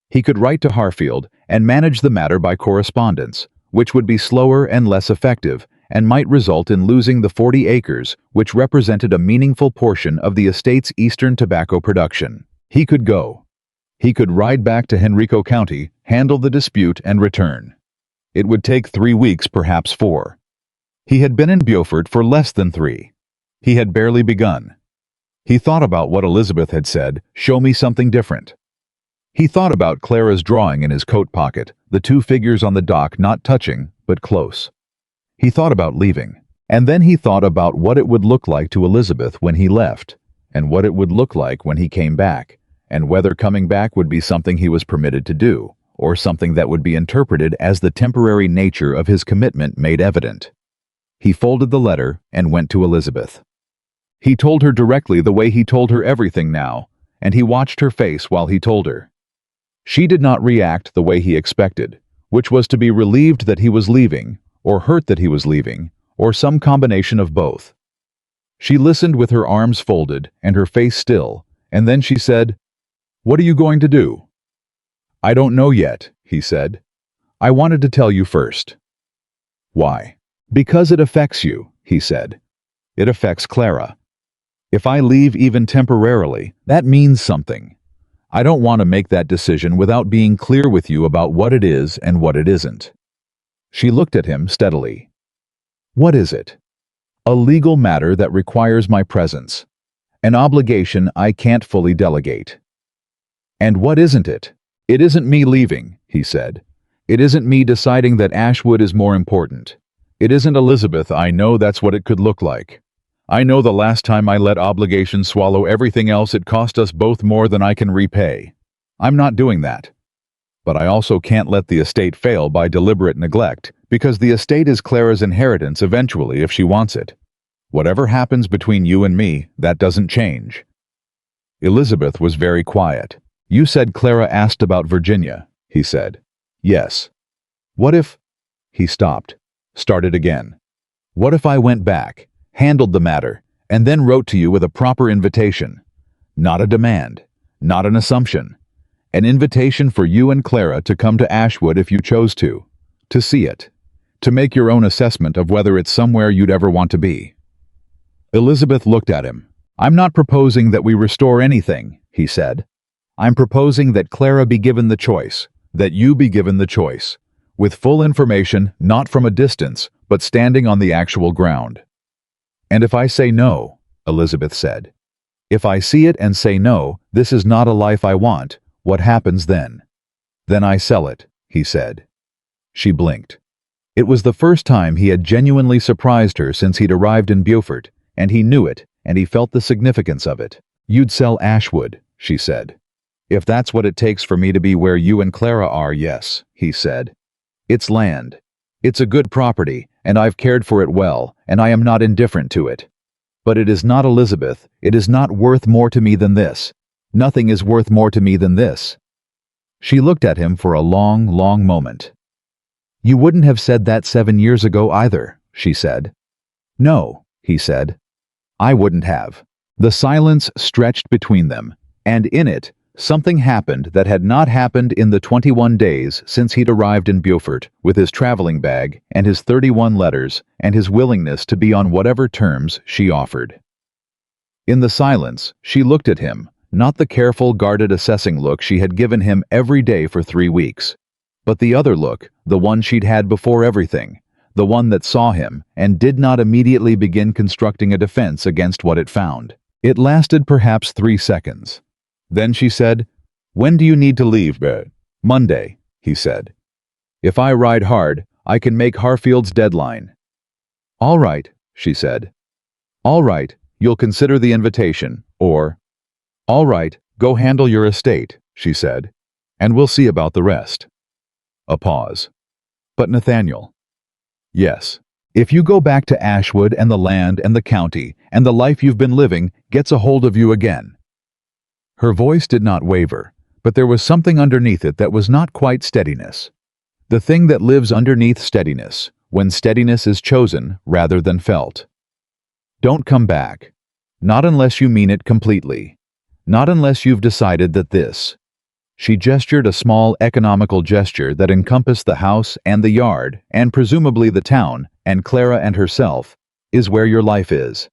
He could write to Harfield and manage the matter by correspondence, which would be slower and less effective and might result in losing the 40 acres which represented a meaningful portion of the estate's eastern tobacco production. He could go. He could ride back to Henrico County, handle the dispute, and return. It would take 3 weeks, perhaps 4. He had been in Beaufort for less than 3. He had barely begun. He thought about what Elizabeth had said, "Show me something different." He thought about Clara's drawing in his coat pocket, the 2 figures on the dock not touching, but close. He thought about leaving, and then he thought about what it would look like to Elizabeth when he left, and what it would look like when he came back, and whether coming back would be something he was permitted to do, or something that would be interpreted as the temporary nature of his commitment made evident. He folded the letter and went to Elizabeth. He told her directly the way he told her everything now, and he watched her face while he told her. She did not react the way he expected, which was to be relieved that he was leaving, or hurt that he was leaving, or some combination of both. She listened with her arms folded and her face still, and then she said, "What are you going to do?" "I don't know yet," he said. "I wanted to tell you first." "Why?" "Because it affects you," he said. "It affects Clara. If I leave even temporarily, that means something. I don't want to make that decision without being clear with you about what it is and what it isn't." She looked at him steadily. "What is it?" "A legal matter that requires my presence. An obligation I can't fully delegate." "And what isn't it?" "It isn't me leaving," he said. "It isn't me deciding that Ashwood is more important. It isn't Elizabeth. I know that's what it could look like. I know the last time I let obligation swallow everything else, it cost us both more than I can repay. I'm not doing that. But I also can't let the estate fail by deliberate neglect, because the estate is Clara's inheritance eventually if she wants it. Whatever happens between you and me, that doesn't change." Elizabeth was very quiet. "You said Clara asked about Virginia," he said. "Yes." "What if—" He stopped, started again. "What if I went back, handled the matter, and then wrote to you with a proper invitation? Not a demand, not an assumption. An invitation for you and Clara to come to Ashwood if you chose to see it, to make your own assessment of whether it's somewhere you'd ever want to be." Elizabeth looked at him. "I'm not proposing that we restore anything," he said. "I'm proposing that Clara be given the choice, that you be given the choice, with full information, not from a distance, but standing on the actual ground." "And if I say no," Elizabeth said, "if I see it and say no, this is not a life I want, what happens then?" "Then I sell it," he said. She blinked. It was the first time he had genuinely surprised her since he'd arrived in Beaufort, and he knew it, and he felt the significance of it. "You'd sell Ashwood," she said. "If that's what it takes for me to be where you and Clara are, yes," he said. "It's land. It's a good property, and I've cared for it well, and I am not indifferent to it. But it is not Elizabeth. It is not worth more to me than this. Nothing is worth more to me than this." She looked at him for a long, long moment. "You wouldn't have said that 7 years ago either," she said. "No," he said. "I wouldn't have." The silence stretched between them, and in it, something happened that had not happened in the 21 days since he'd arrived in Beaufort with his traveling bag and his 31 letters and his willingness to be on whatever terms she offered. In the silence, she looked at him, not the careful, guarded assessing look she had given him every day for 3 weeks, but the other look, the one she'd had before everything, the one that saw him and did not immediately begin constructing a defense against what it found. It lasted perhaps 3 seconds. Then she said, "When do you need to leave, Bert?" "Monday," he said. "If I ride hard, I can make Harfield's deadline." "All right," she said. "All right, you'll consider the invitation," or, "All right, go handle your estate," she said, "and we'll see about the rest." A pause. "But Nathaniel." "Yes. If you go back to Ashwood and the land and the county and the life you've been living gets a hold of you again." Her voice did not waver, but there was something underneath it that was not quite steadiness. The thing that lives underneath steadiness, when steadiness is chosen rather than felt. "Don't come back. Not unless you mean it completely. Not unless you've decided that this." She gestured a small economical gesture that encompassed the house and the yard, and presumably the town, and Clara and herself, "is where your life is.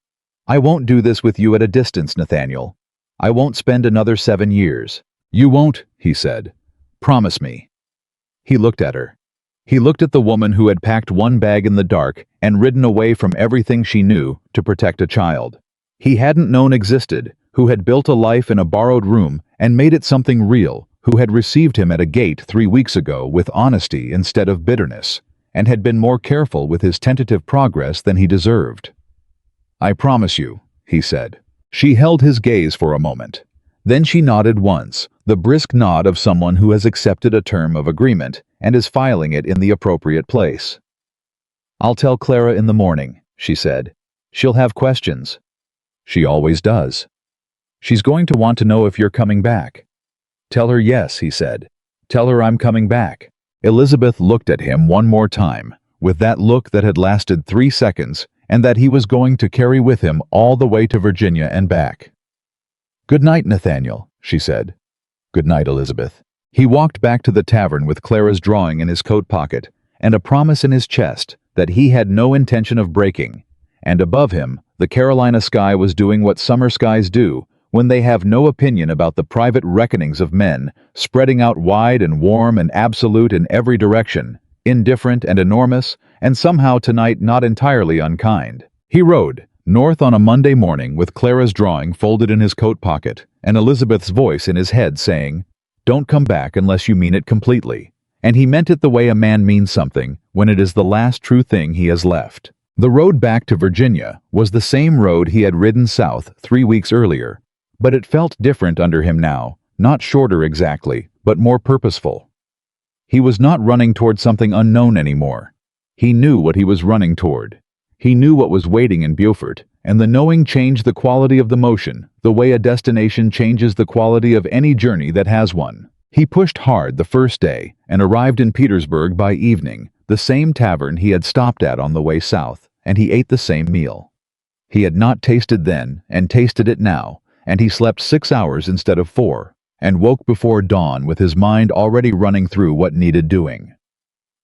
I won't do this with you at a distance, Nathaniel. I won't spend another 7 years. "You won't," he said. "Promise me." He looked at her. He looked at the woman who had packed one bag in the dark and ridden away from everything she knew to protect a child he hadn't known existed, who had built a life in a borrowed room and made it something real, who had received him at a gate 3 weeks ago with honesty instead of bitterness, and had been more careful with his tentative progress than he deserved. "I promise you," he said. She held his gaze for a moment. Then she nodded once, the brisk nod of someone who has accepted a term of agreement and is filing it in the appropriate place. "I'll tell Clara in the morning," she said. "She'll have questions." "She always does." "She's going to want to know if you're coming back." "Tell her yes," he said. "Tell her I'm coming back." Elizabeth looked at him one more time, with that look that had lasted 3 seconds and that he was going to carry with him all the way to Virginia and back. "Good night, Nathaniel," she said. "Good night, Elizabeth." He walked back to the tavern with Clara's drawing in his coat pocket and a promise in his chest that he had no intention of breaking, and above him, the Carolina sky was doing what summer skies do when they have no opinion about the private reckonings of men, spreading out wide and warm and absolute in every direction, indifferent and enormous, and somehow tonight not entirely unkind. He rode north on a Monday morning with Clara's drawing folded in his coat pocket and Elizabeth's voice in his head saying, "Don't come back unless you mean it completely." And he meant it the way a man means something when it is the last true thing he has left. The road back to Virginia was the same road he had ridden south 3 weeks earlier, but it felt different under him now, not shorter exactly, but more purposeful. He was not running toward something unknown anymore. He knew what he was running toward. He knew what was waiting in Beaufort, and the knowing changed the quality of the motion, the way a destination changes the quality of any journey that has one. He pushed hard the first day and arrived in Petersburg by evening, the same tavern he had stopped at on the way south, and he ate the same meal. He had not tasted then and tasted it now, and he slept 6 hours instead of 4, and woke before dawn with his mind already running through what needed doing.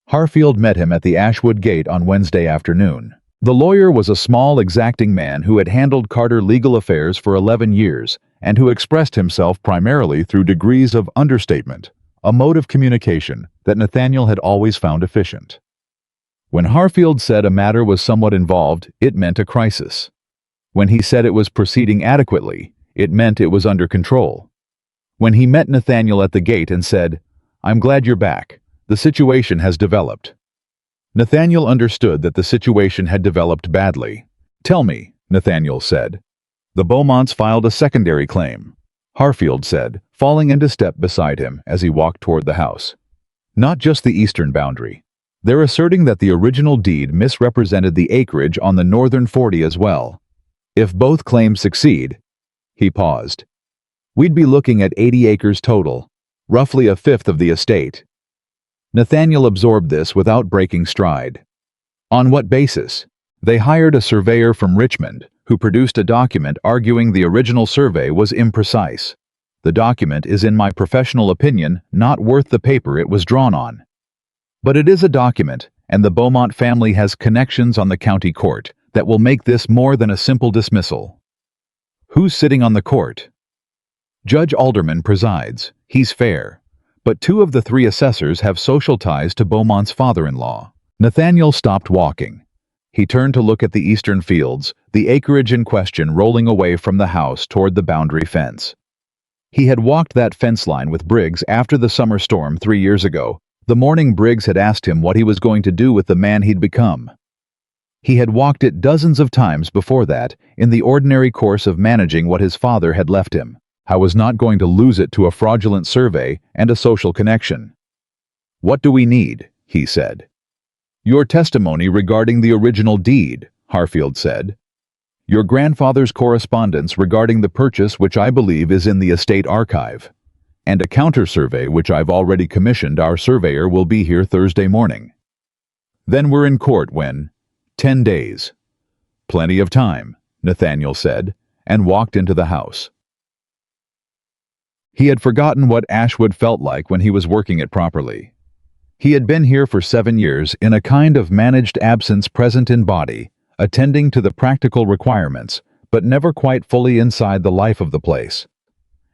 Harfield met him at the Ashwood gate on Wednesday afternoon. The lawyer was a small, exacting man who had handled Carter legal affairs for 11 years and who expressed himself primarily through degrees of understatement, a mode of communication that Nathaniel had always found efficient. When Harfield said a matter was somewhat involved, it meant a crisis. When he said it was proceeding adequately, it meant it was under control. When he met Nathaniel at the gate and said, "I'm glad you're back. The situation has developed." Nathaniel understood that the situation had developed badly. "Tell me," Nathaniel said. "The Beaumonts filed a secondary claim," Harfield said, falling into step beside him as he walked toward the house. "Not just the eastern boundary. They're asserting that the original deed misrepresented the acreage on the northern 40 as well. If both claims succeed," he paused, "we'd be looking at 80 acres total, roughly a fifth of the estate." Nathaniel absorbed this without breaking stride. On what basis? They hired a surveyor from Richmond, who produced a document arguing the original survey was imprecise. The document is, in my professional opinion, not worth the paper it was drawn on. But it is a document, and the Beaumont family has connections on the county court that will make this more than a simple dismissal. Who's sitting on the court? Judge Alderman presides. He's fair. But 2 of the 3 assessors have social ties to Beaumont's father-in-law. Nathaniel stopped walking. He turned to look at the eastern fields, the acreage in question rolling away from the house toward the boundary fence. He had walked that fence line with Briggs after the summer storm 3 years ago, the morning Briggs had asked him what he was going to do with the man he'd become. He had walked it dozens of times before that, in the ordinary course of managing what his father had left him. I was not going to lose it to a fraudulent survey and a social connection. "What do we need?" he said. "Your testimony regarding the original deed," Harfield said. "Your grandfather's correspondence regarding the purchase, which I believe is in the estate archive. And a counter-survey which I've already commissioned. Our surveyor will be here Thursday morning. Then we're in court when? 10 days. "Plenty of time," Nathaniel said, and walked into the house. He had forgotten what Ashwood felt like when he was working it properly. He had been here for 7 years in a kind of managed absence, present in body, attending to the practical requirements, but never quite fully inside the life of the place.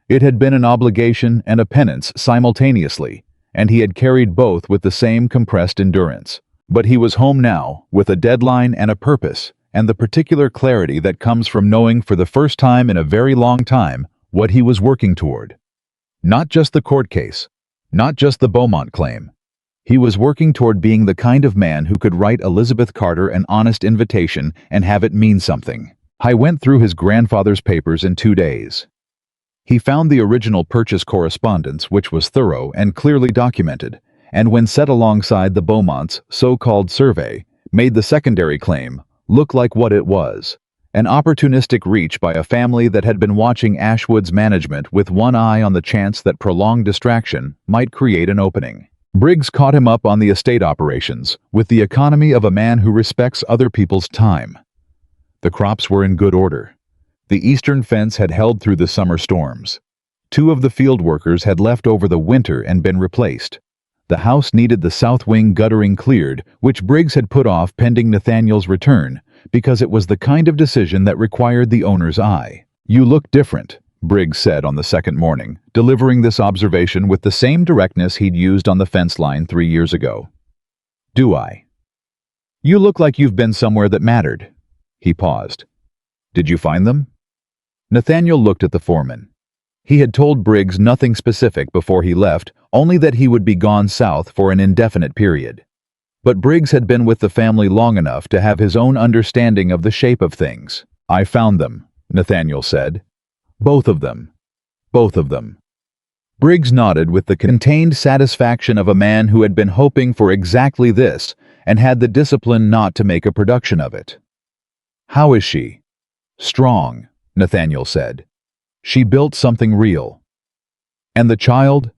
It had been an obligation and a penance simultaneously, and he had carried both with the same compressed endurance. But he was home now, with a deadline and a purpose, and the particular clarity that comes from knowing for the first time in a very long time what he was working toward. Not just the court case, not just the Beaumont claim. He was working toward being the kind of man who could write Elizabeth Carter an honest invitation and have it mean something. I went through his grandfather's papers in 2 days. He found the original purchase correspondence, which was thorough and clearly documented, and when set alongside the Beaumont's so-called survey, made the secondary claim look like what it was. An opportunistic reach by a family that had been watching Ashwood's management with one eye on the chance that prolonged distraction might create an opening. Briggs caught him up on the estate operations, with the economy of a man who respects other people's time. The crops were in good order. The eastern fence had held through the summer storms. 2 of the field workers had left over the winter and been replaced. The house needed the south wing guttering cleared, which Briggs had put off pending Nathaniel's return, because it was the kind of decision that required the owner's eye. "You look different," Briggs said on the second morning, delivering this observation with the same directness he'd used on the fence line 3 years ago. "Do I?" "You look like you've been somewhere that mattered." He paused. "Did you find them?" Nathaniel looked at the foreman. He had told Briggs nothing specific before he left, only that he would be gone south for an indefinite period. But Briggs had been with the family long enough to have his own understanding of the shape of things. "I found them," Nathaniel said. "Both of them. Both of them." Briggs nodded with the contained satisfaction of a man who had been hoping for exactly this and had the discipline not to make a production of it. "How is she?" "Strong," Nathaniel said. "She built something real." "And the child?"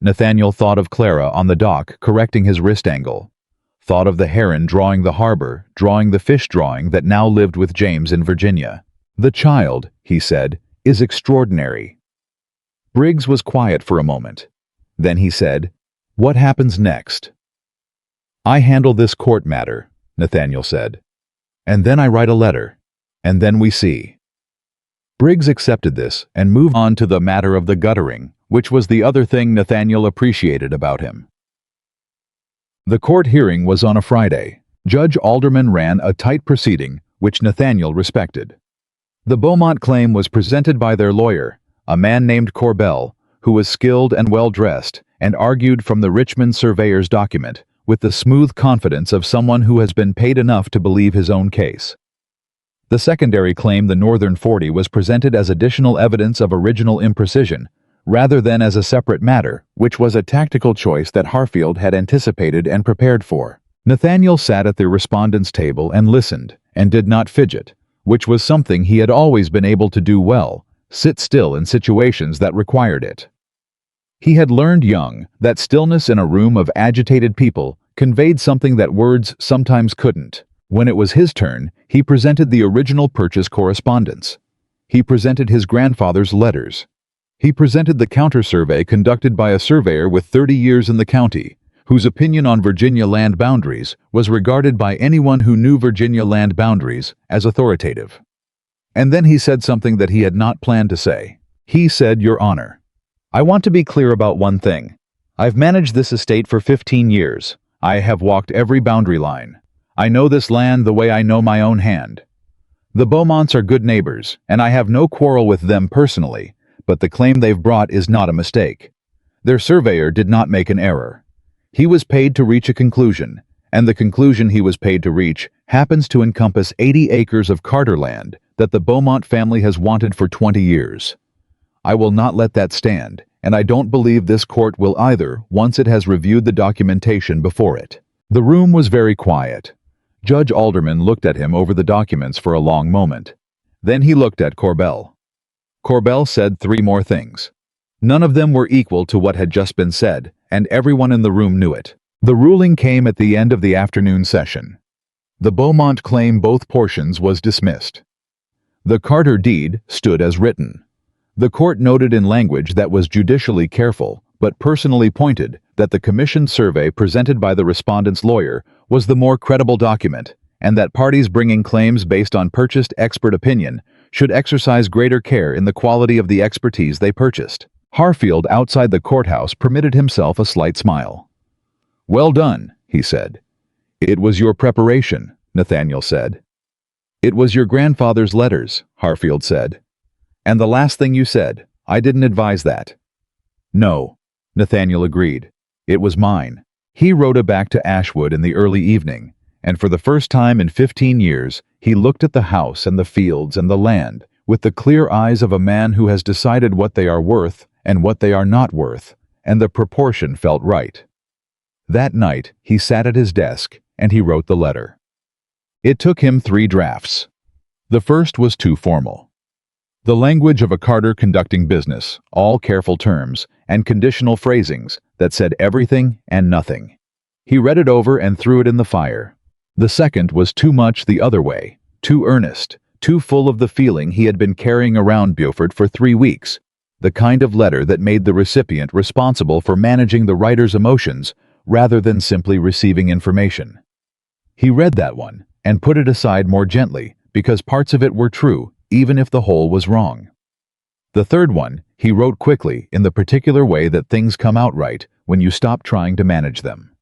Nathaniel thought of Clara on the dock correcting his wrist angle. Thought of the heron drawing the harbor, drawing the fish drawing that now lived with James in Virginia. "The child," he said, "is extraordinary." Briggs was quiet for a moment. Then he said, "What happens next?" "I handle this court matter," Nathaniel said. "And then I write a letter. And then we see." Briggs accepted this and moved on to the matter of the guttering, which was the other thing Nathaniel appreciated about him. The court hearing was on a Friday. Judge Alderman ran a tight proceeding, which Nathaniel respected. The Beaumont claim was presented by their lawyer, a man named Corbell, who was skilled and well-dressed, and argued from the Richmond surveyor's document, with the smooth confidence of someone who has been paid enough to believe his own case. The secondary claim, the Northern 40, was presented as additional evidence of original imprecision, rather than as a separate matter, which was a tactical choice that Harfield had anticipated and prepared for. Nathaniel sat at the respondent's table and listened, and did not fidget, which was something he had always been able to do well, sit still in situations that required it. He had learned young that stillness in a room of agitated people conveyed something that words sometimes couldn't. When it was his turn, he presented the original purchase correspondence. He presented his grandfather's letters. He presented the counter-survey conducted by a surveyor with 30 years in the county, whose opinion on Virginia land boundaries was regarded by anyone who knew Virginia land boundaries as authoritative. And then he said something that he had not planned to say. He said, "Your Honor, I want to be clear about one thing. I've managed this estate for 15 years. I have walked every boundary line. I know this land the way I know my own hand. The Beaumonts are good neighbors, and I have no quarrel with them personally, but the claim they've brought is not a mistake. Their surveyor did not make an error. He was paid to reach a conclusion, and the conclusion he was paid to reach happens to encompass 80 acres of Carter land that the Beaumont family has wanted for 20 years. I will not let that stand, and I don't believe this court will either once it has reviewed the documentation before it." The room was very quiet. Judge Alderman looked at him over the documents for a long moment. Then he looked at Corbell. Corbell said 3 more things. None of them were equal to what had just been said, and everyone in the room knew it. The ruling came at the end of the afternoon session. The Beaumont claim, both portions, was dismissed. The Carter deed stood as written. The court noted in language that was judicially careful, but personally pointed, that the commissioned survey presented by the respondent's lawyer was the more credible document, and that parties bringing claims based on purchased expert opinion should exercise greater care in the quality of the expertise they purchased. Harfield outside the courthouse permitted himself a slight smile. "Well done," he said. "It was your preparation," Nathaniel said. "It was your grandfather's letters," Harfield said. "And the last thing you said, I didn't advise that." "No," Nathaniel agreed. "It was mine. He rode it back to Ashwood in the early evening, and for the first time in 15 years, he looked at the house and the fields and the land with the clear eyes of a man who has decided what they are worth and what they are not worth, and the proportion felt right. That night, he sat at his desk and he wrote the letter. It took him 3 drafts. The first was too formal. The language of a Carter conducting business, all careful terms and conditional phrasings that said everything and nothing. He read it over and threw it in the fire. The second was too much the other way, too earnest, too full of the feeling he had been carrying around Beaufort for 3 weeks, the kind of letter that made the recipient responsible for managing the writer's emotions rather than simply receiving information. He read that one and put it aside more gently because parts of it were true, even if the whole was wrong. The third one, he wrote quickly in the particular way that things come out right when you stop trying to manage them.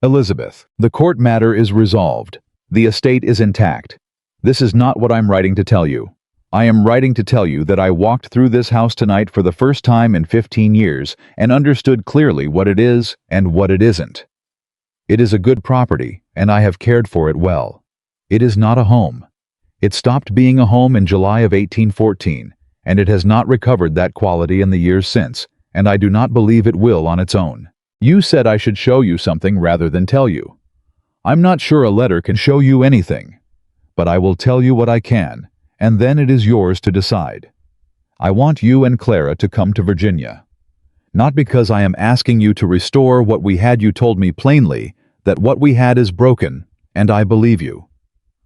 Elizabeth, the court matter is resolved. The estate is intact. This is not what I'm writing to tell you. I am writing to tell you that I walked through this house tonight for the first time in 15 years and understood clearly what it is and what it isn't. It is a good property, and I have cared for it well. It is not a home. It stopped being a home in July of 1814, and it has not recovered that quality in the years since, and I do not believe it will on its own. You said I should show you something rather than tell you. I'm not sure a letter can show you anything, but I will tell you what I can, and then it is yours to decide. I want you and Clara to come to Virginia. Not because I am asking you to restore what we had. You told me plainly that what we had is broken, and I believe you.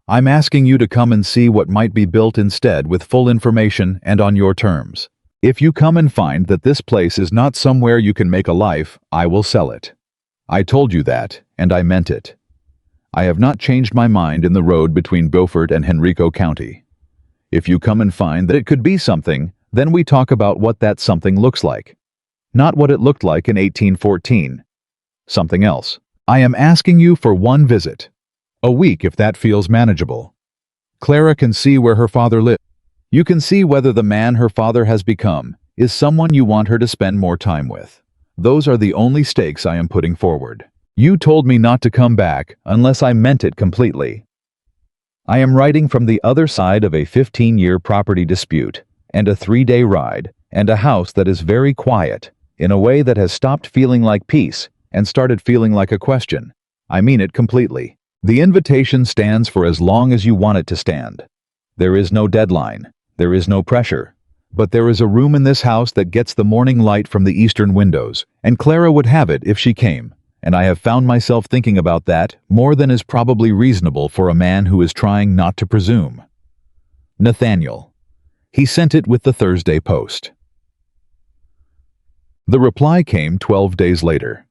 I'm asking you to come and see what might be built instead with full information and on your terms. If you come and find that this place is not somewhere you can make a life, I will sell it. I told you that, and I meant it. I have not changed my mind in the road between Beaufort and Henrico County. If you come and find that it could be something, then we talk about what that something looks like. Not what it looked like in 1814. Something else. I am asking you for one visit. A week if that feels manageable. Clara can see where her father lives. You can see whether the man her father has become is someone you want her to spend more time with. Those are the only stakes I am putting forward. You told me not to come back unless I meant it completely. I am writing from the other side of a 15-year property dispute and a 3-day ride and a house that is very quiet in a way that has stopped feeling like peace and started feeling like a question. I mean it completely. The invitation stands for as long as you want it to stand. There is no deadline. There is no pressure. But there is a room in this house that gets the morning light from the eastern windows, and Clara would have it if she came, and I have found myself thinking about that more than is probably reasonable for a man who is trying not to presume. Nathaniel. He sent it with the Thursday post. The reply came 12 days later.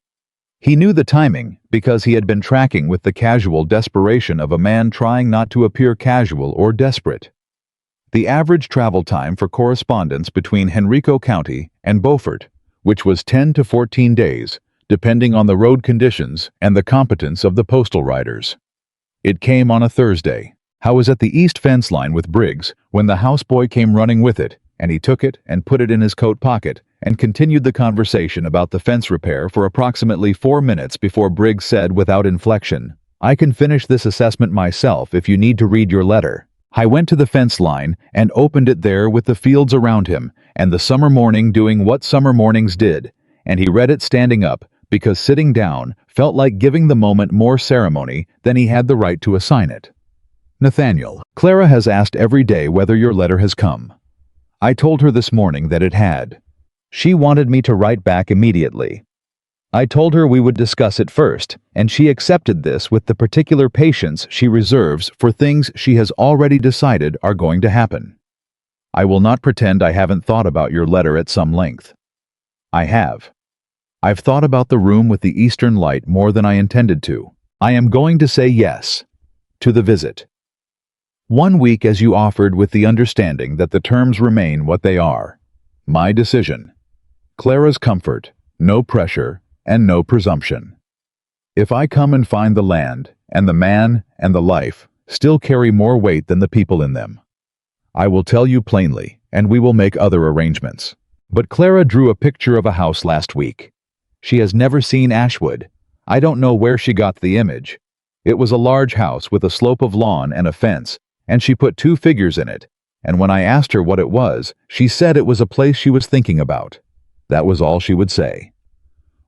He knew the timing because he had been tracking with the casual desperation of a man trying not to appear casual or desperate. The average travel time for correspondence between Henrico County and Beaufort, which was 10 to 14 days, depending on the road conditions and the competence of the postal riders. It came on a Thursday. I was at the east fence line with Briggs when the houseboy came running with it, and he took it and put it in his coat pocket and continued the conversation about the fence repair for approximately 4 minutes before Briggs said without inflection, "I can finish this assessment myself if you need to read your letter." I went to the fence line and opened it there with the fields around him and the summer morning doing what summer mornings did, and he read it standing up because sitting down felt like giving the moment more ceremony than he had the right to assign it. Nathaniel, Clara has asked every day whether your letter has come. I told her this morning that it had. She wanted me to write back immediately. I told her we would discuss it first, and she accepted this with the particular patience she reserves for things she has already decided are going to happen. I will not pretend I haven't thought about your letter at some length. I have. I've thought about the room with the eastern light more than I intended to. I am going to say yes to the visit. 1 week as you offered with the understanding that the terms remain what they are. My decision. Clara's comfort, no pressure, and no presumption. If I come and find the land, and the man, and the life, still carry more weight than the people in them, I will tell you plainly, and we will make other arrangements. But Clara drew a picture of a house last week. She has never seen Ashwood. I don't know where she got the image. It was a large house with a slope of lawn and a fence, and she put 2 figures in it, and when I asked her what it was, she said it was a place she was thinking about. That was all she would say.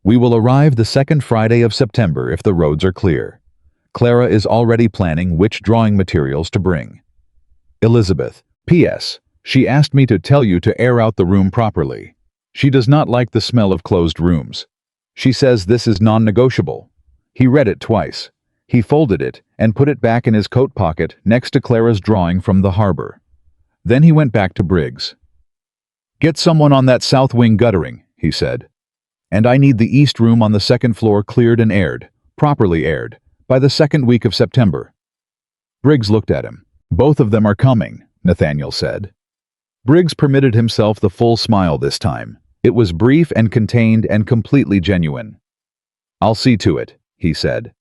We will arrive the second Friday of September if the roads are clear. Clara is already planning which drawing materials to bring. Elizabeth, P.S. She asked me to tell you to air out the room properly. She does not like the smell of closed rooms. She says this is non-negotiable. He read it twice. He folded it and put it back in his coat pocket next to Clara's drawing from the harbor. Then he went back to Briggs. "Get someone on that south wing guttering," he said. "And I need the east room on the second floor cleared and aired, properly aired, by the second week of September." Briggs looked at him. "Both of them are coming," Nathaniel said. Briggs permitted himself the full smile this time. It was brief and contained and completely genuine. "I'll see to it," he said.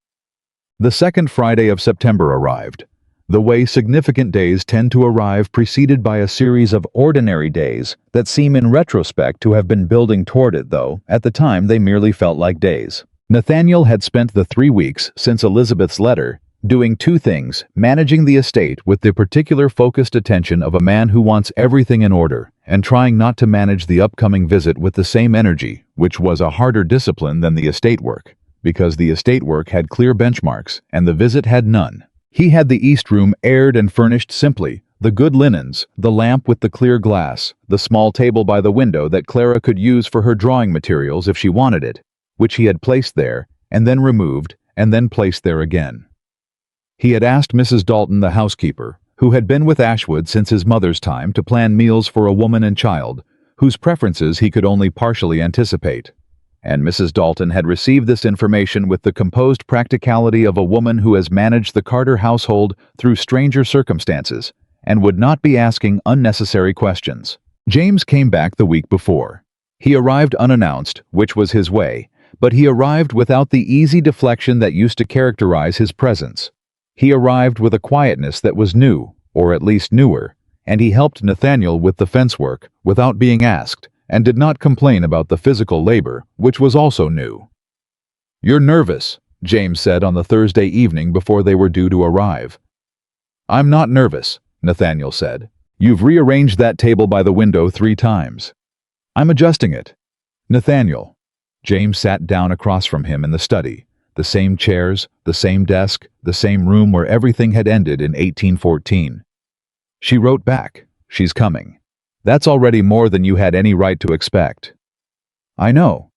The second Friday of September arrived. The way significant days tend to arrive preceded by a series of ordinary days that seem in retrospect to have been building toward it, though at the time they merely felt like days. Nathaniel had spent the 3 weeks since Elizabeth's letter doing 2 things: managing the estate with the particular focused attention of a man who wants everything in order, and trying not to manage the upcoming visit with the same energy, which was a harder discipline than the estate work, because the estate work had clear benchmarks and the visit had none. He had the east room aired and furnished simply, the good linens, the lamp with the clear glass, the small table by the window that Clara could use for her drawing materials if she wanted it, which he had placed there, and then removed, and then placed there again. He had asked Mrs. Dalton, the housekeeper, who had been with Ashwood since his mother's time, to plan meals for a woman and child, whose preferences he could only partially anticipate. And Mrs. Dalton had received this information with the composed practicality of a woman who has managed the Carter household through stranger circumstances and would not be asking unnecessary questions. James came back the week before. He arrived unannounced, which was his way, but he arrived without the easy deflection that used to characterize his presence. He arrived with a quietness that was new, or at least newer, and he helped Nathaniel with the fence work without being asked, and did not complain about the physical labor, which was also new. "You're nervous," James said on the Thursday evening before they were due to arrive. "I'm not nervous," Nathaniel said. "You've rearranged that table by the window 3 times. I'm adjusting it." "Nathaniel." James sat down across from him in the study. The same chairs, the same desk, the same room where everything had ended in 1814. She wrote back, "She's coming." That's already more than you had any right to expect. "I know.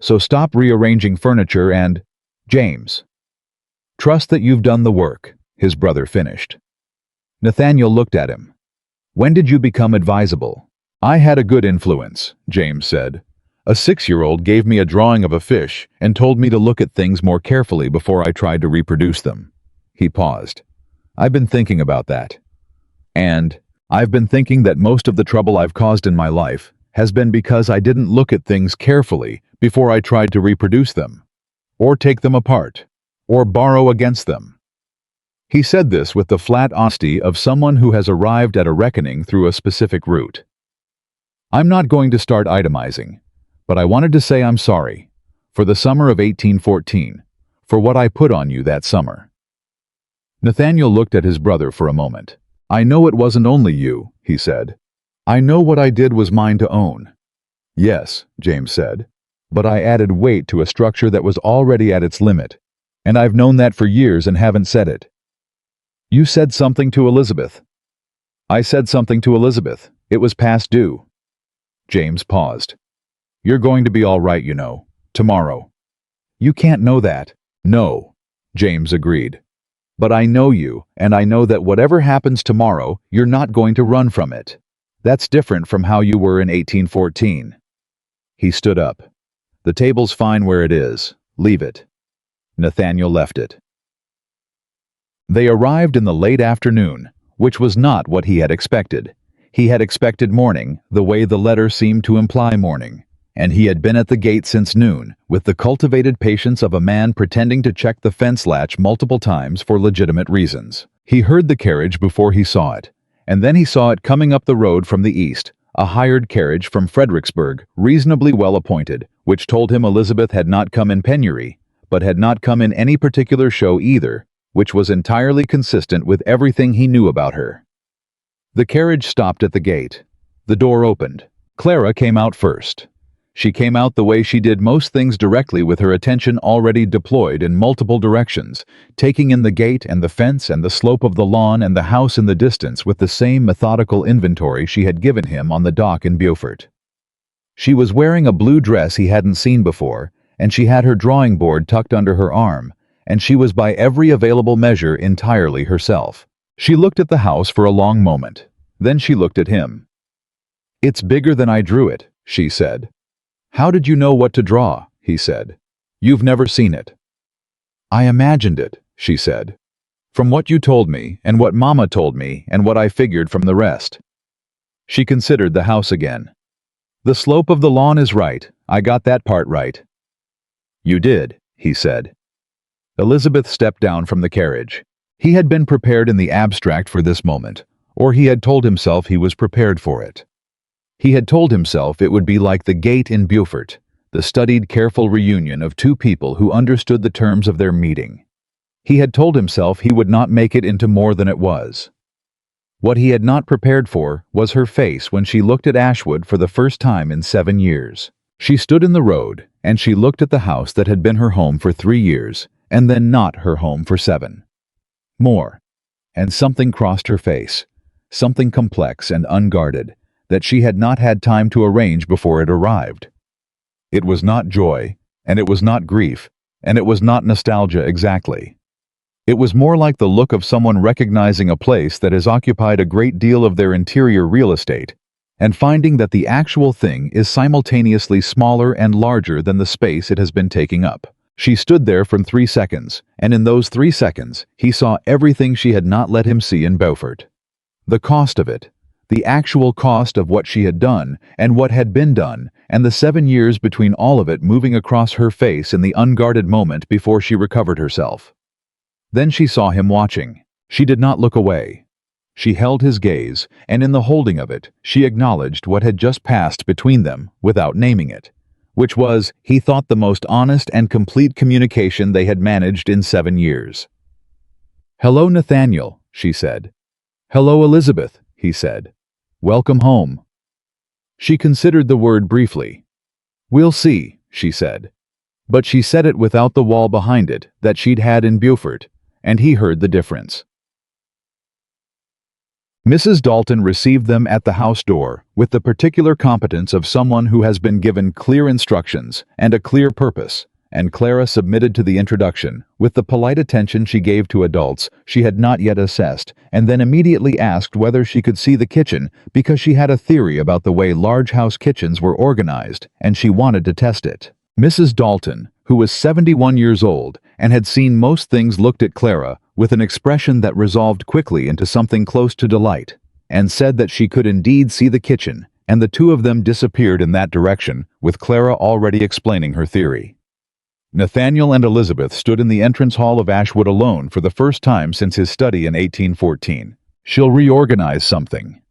So stop rearranging furniture and—" "James." "Trust that you've done the work," his brother finished. Nathaniel looked at him. "When did you become advisable?" "I had a good influence," James said. "A 6-year-old gave me a drawing of a fish and told me to look at things more carefully before I tried to reproduce them." He paused. "I've been thinking about that." "And I've been thinking that most of the trouble I've caused in my life has been because I didn't look at things carefully before I tried to reproduce them, or take them apart, or borrow against them. He said this with the flat honesty of someone who has arrived at a reckoning through a specific route. I'm not going to start itemizing, but I wanted to say I'm sorry, for the summer of 1814, for what I put on you that summer. Nathaniel looked at his brother for a moment. I know it wasn't only you, he said. I know what I did was mine to own. Yes, James said, but I added weight to a structure that was already at its limit, and I've known that for years and haven't said it. You said something to Elizabeth. I said something to Elizabeth. It was past due. James paused. You're going to be all right, you know, tomorrow. You can't know that. No, James agreed. But I know you, and I know that whatever happens tomorrow, you're not going to run from it. That's different from how you were in 1814. He stood up. The table's fine where it is. Leave it. Nathaniel left it. They arrived in the late afternoon, which was not what he had expected. He had expected morning, the way the letter seemed to imply morning, and he had been at the gate since noon, with the cultivated patience of a man pretending to check the fence latch multiple times for legitimate reasons. He heard the carriage before he saw it, and then he saw it coming up the road from the east, a hired carriage from Fredericksburg, reasonably well appointed, which told him Elizabeth had not come in penury, but had not come in any particular show either, which was entirely consistent with everything he knew about her. The carriage stopped at the gate. The door opened. Clara came out first. She came out the way she did most things, directly, with her attention already deployed in multiple directions, taking in the gate and the fence and the slope of the lawn and the house in the distance with the same methodical inventory she had given him on the dock in Beaufort. She was wearing a blue dress he hadn't seen before, and she had her drawing board tucked under her arm, and she was by every available measure entirely herself. She looked at the house for a long moment. Then she looked at him. It's bigger than I drew it, she said. How did you know what to draw? He said. You've never seen it. I imagined it, she said. From what you told me, and what Mama told me, and what I figured from the rest. She considered the house again. The slope of the lawn is right. I got that part right. You did, he said. Elizabeth stepped down from the carriage. He had been prepared in the abstract for this moment, or he had told himself he was prepared for it. He had told himself it would be like the gate in Beaufort, the studied, careful reunion of two people who understood the terms of their meeting. He had told himself he would not make it into more than it was. What he had not prepared for was her face when she looked at Ashwood for the first time in 7 years. She stood in the road, and she looked at the house that had been her home for 3 years, and then not her home for 7. More. And something crossed her face, something complex and unguarded, that she had not had time to arrange before it arrived. It was not joy, and it was not grief, and it was not nostalgia exactly. It was more like the look of someone recognizing a place that has occupied a great deal of their interior real estate, and finding that the actual thing is simultaneously smaller and larger than the space it has been taking up. She stood there for 3 seconds, and in those 3 seconds, he saw everything she had not let him see in Beaufort. The cost of it, the actual cost of what she had done and what had been done, and the 7 years between all of it moving across her face in the unguarded moment before she recovered herself. Then she saw him watching. She did not look away. She held his gaze, and in the holding of it, she acknowledged what had just passed between them without naming it, which was, he thought, the most honest and complete communication they had managed in 7 years. Hello, Nathaniel, she said. Hello, Elizabeth, he said. Welcome home. She considered the word briefly. We'll see, she said. But she said it without the wall behind it that she'd had in Beaufort, and he heard the difference. Mrs. Dalton received them at the house door with the particular competence of someone who has been given clear instructions and a clear purpose, and Clara submitted to the introduction with the polite attention she gave to adults she had not yet assessed, and then immediately asked whether she could see the kitchen because she had a theory about the way large house kitchens were organized, and she wanted to test it. Mrs. Dalton, who was 71 years old and had seen most things, looked at Clara with an expression that resolved quickly into something close to delight. and said that she could indeed see the kitchen, and the two of them disappeared in that direction, with Clara already explaining her theory. Nathaniel and Elizabeth stood in the entrance hall of Ashwood alone for the first time since his study in 1814. "She'll reorganize something,"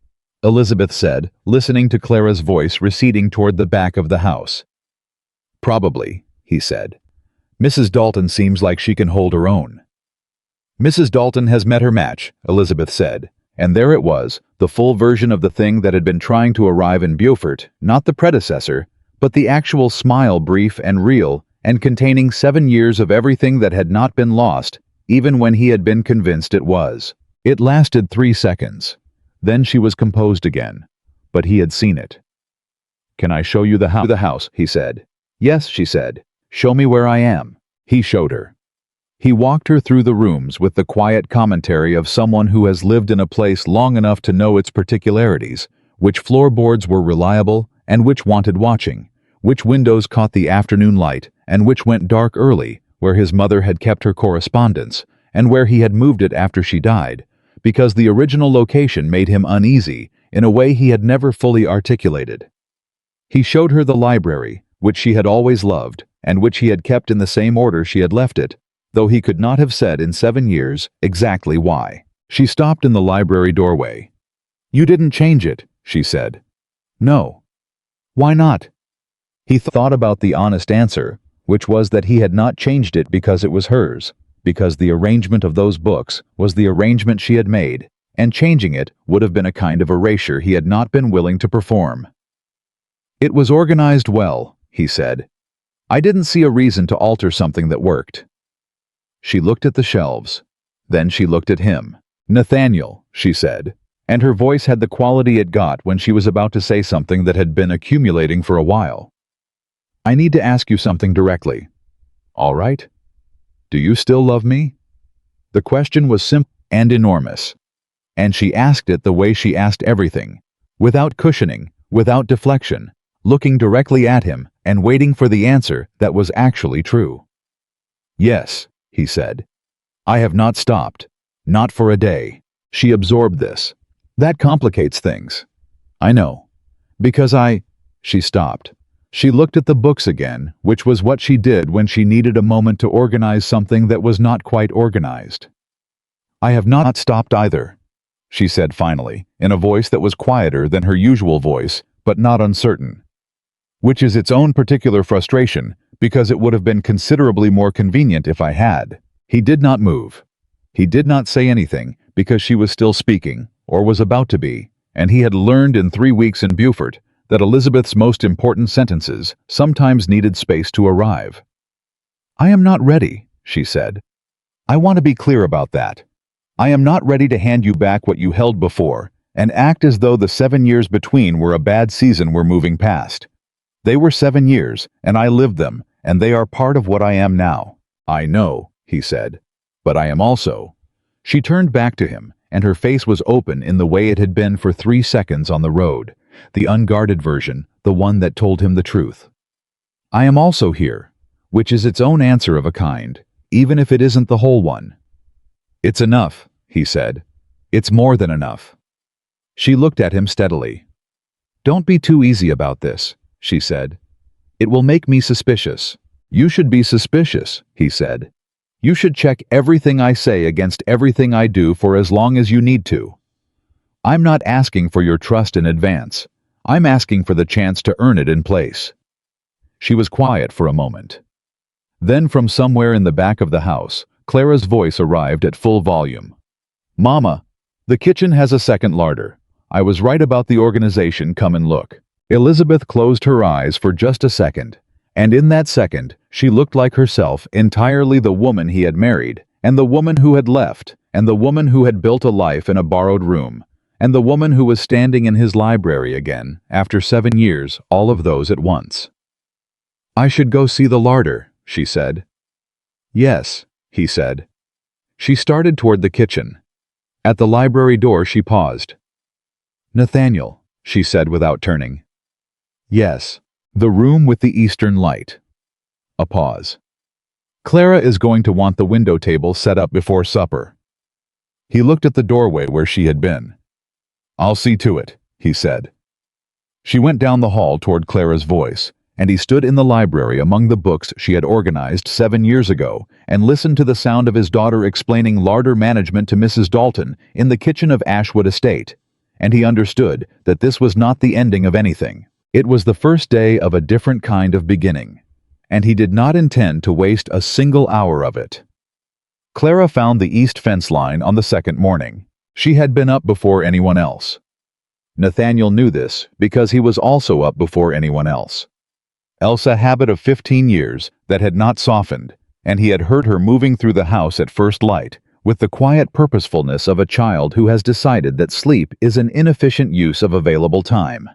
Elizabeth said, listening to Clara's voice receding toward the back of the house. "Probably," he said. "Mrs. Dalton seems like she can hold her own." "Mrs. Dalton has met her match," Elizabeth said, and there it was, the full version of the thing that had been trying to arrive in Beaufort, not the predecessor, but the actual smile, brief and real, and containing 7 years of everything that had not been lost, even when he had been convinced it was. It lasted 3 seconds. Then she was composed again, but he had seen it. "Can I show you the house?" he said. "Yes," she said. "Show me where I am." He showed her. He walked her through the rooms with the quiet commentary of someone who has lived in a place long enough to know its particularities, which floorboards were reliable and which wanted watching, which windows caught the afternoon light and which went dark early, where his mother had kept her correspondence, and where he had moved it after she died, because the original location made him uneasy in a way he had never fully articulated. He showed her the library, which she had always loved, and which he had kept in the same order she had left it, though he could not have said in 7 years exactly why. She stopped in the library doorway. "You didn't change it," she said. "No." "Why not?" He thought about the honest answer, which was that he had not changed it because it was hers, because the arrangement of those books was the arrangement she had made, and changing it would have been a kind of erasure he had not been willing to perform. "It was organized well," he said. "I didn't see a reason to alter something that worked." She looked at the shelves. Then she looked at him. "Nathaniel," she said, and her voice had the quality it got when she was about to say something that had been accumulating for a while. "I need to ask you something directly." "All right. Do you still love me?" The question was simple and enormous, and she asked it the way she asked everything, without cushioning, without deflection, looking directly at him and waiting for the answer that was actually true. "Yes," he said. "I have not stopped. Not for a day." She absorbed this. "That complicates things." "I know. Because She stopped. She looked at the books again, which was what she did when she needed a moment to organize something that was not quite organized. "I have not stopped either," she said finally, in a voice that was quieter than her usual voice, but not uncertain. Which is its own particular frustration, because it would have been considerably more convenient if I had. He did not move. He did not say anything, because she was still speaking, or was about to be, and he had learned in 3 weeks in Beaufort that Elizabeth's most important sentences sometimes needed space to arrive. "I am not ready," she said. "I want to be clear about that. I am not ready to hand you back what you held before, and act as though the 7 years between were a bad season we're moving past. They were 7 years, and I lived them, and they are part of what I am now." "I know," he said, "but I am also." She turned back to him, and her face was open in the way it had been for 3 seconds on the road, the unguarded version, the one that told him the truth. "I am also here," which is its own answer of a kind, even if it isn't the whole one. "It's enough," he said. "It's more than enough." She looked at him steadily. "Don't be too easy about this," she said. "It will make me suspicious." "You should be suspicious," he said. "You should check everything I say against everything I do for as long as you need to. I'm not asking for your trust in advance. I'm asking for the chance to earn it in place." She was quiet for a moment. Then from somewhere in the back of the house, Clara's voice arrived at full volume. "Mama, the kitchen has a second larder. I was right about the organization, come and look." Elizabeth closed her eyes for just a second, and in that second, she looked like herself, entirely the woman he had married, and the woman who had left, and the woman who had built a life in a borrowed room, and the woman who was standing in his library again, after 7 years, all of those at once. "I should go see the larder," she said. "Yes," he said. She started toward the kitchen. At the library door she paused. "Nathaniel," she said without turning. "Yes." "The room with the eastern light." A pause. "Clara is going to want the window table set up before supper." He looked at the doorway where she had been. "I'll see to it," he said. She went down the hall toward Clara's voice, and he stood in the library among the books she had organized 7 years ago and listened to the sound of his daughter explaining larder management to Mrs. Dalton in the kitchen of Ashwood Estate, and he understood that this was not the ending of anything. It was the first day of a different kind of beginning, and he did not intend to waste a single hour of it. Clara found the east fence line on the second morning. She had been up before anyone else. Nathaniel knew this because he was also up before anyone else. Else a habit of 15 years that had not softened, and he had heard her moving through the house at first light with the quiet purposefulness of a child who has decided that sleep is an inefficient use of available time.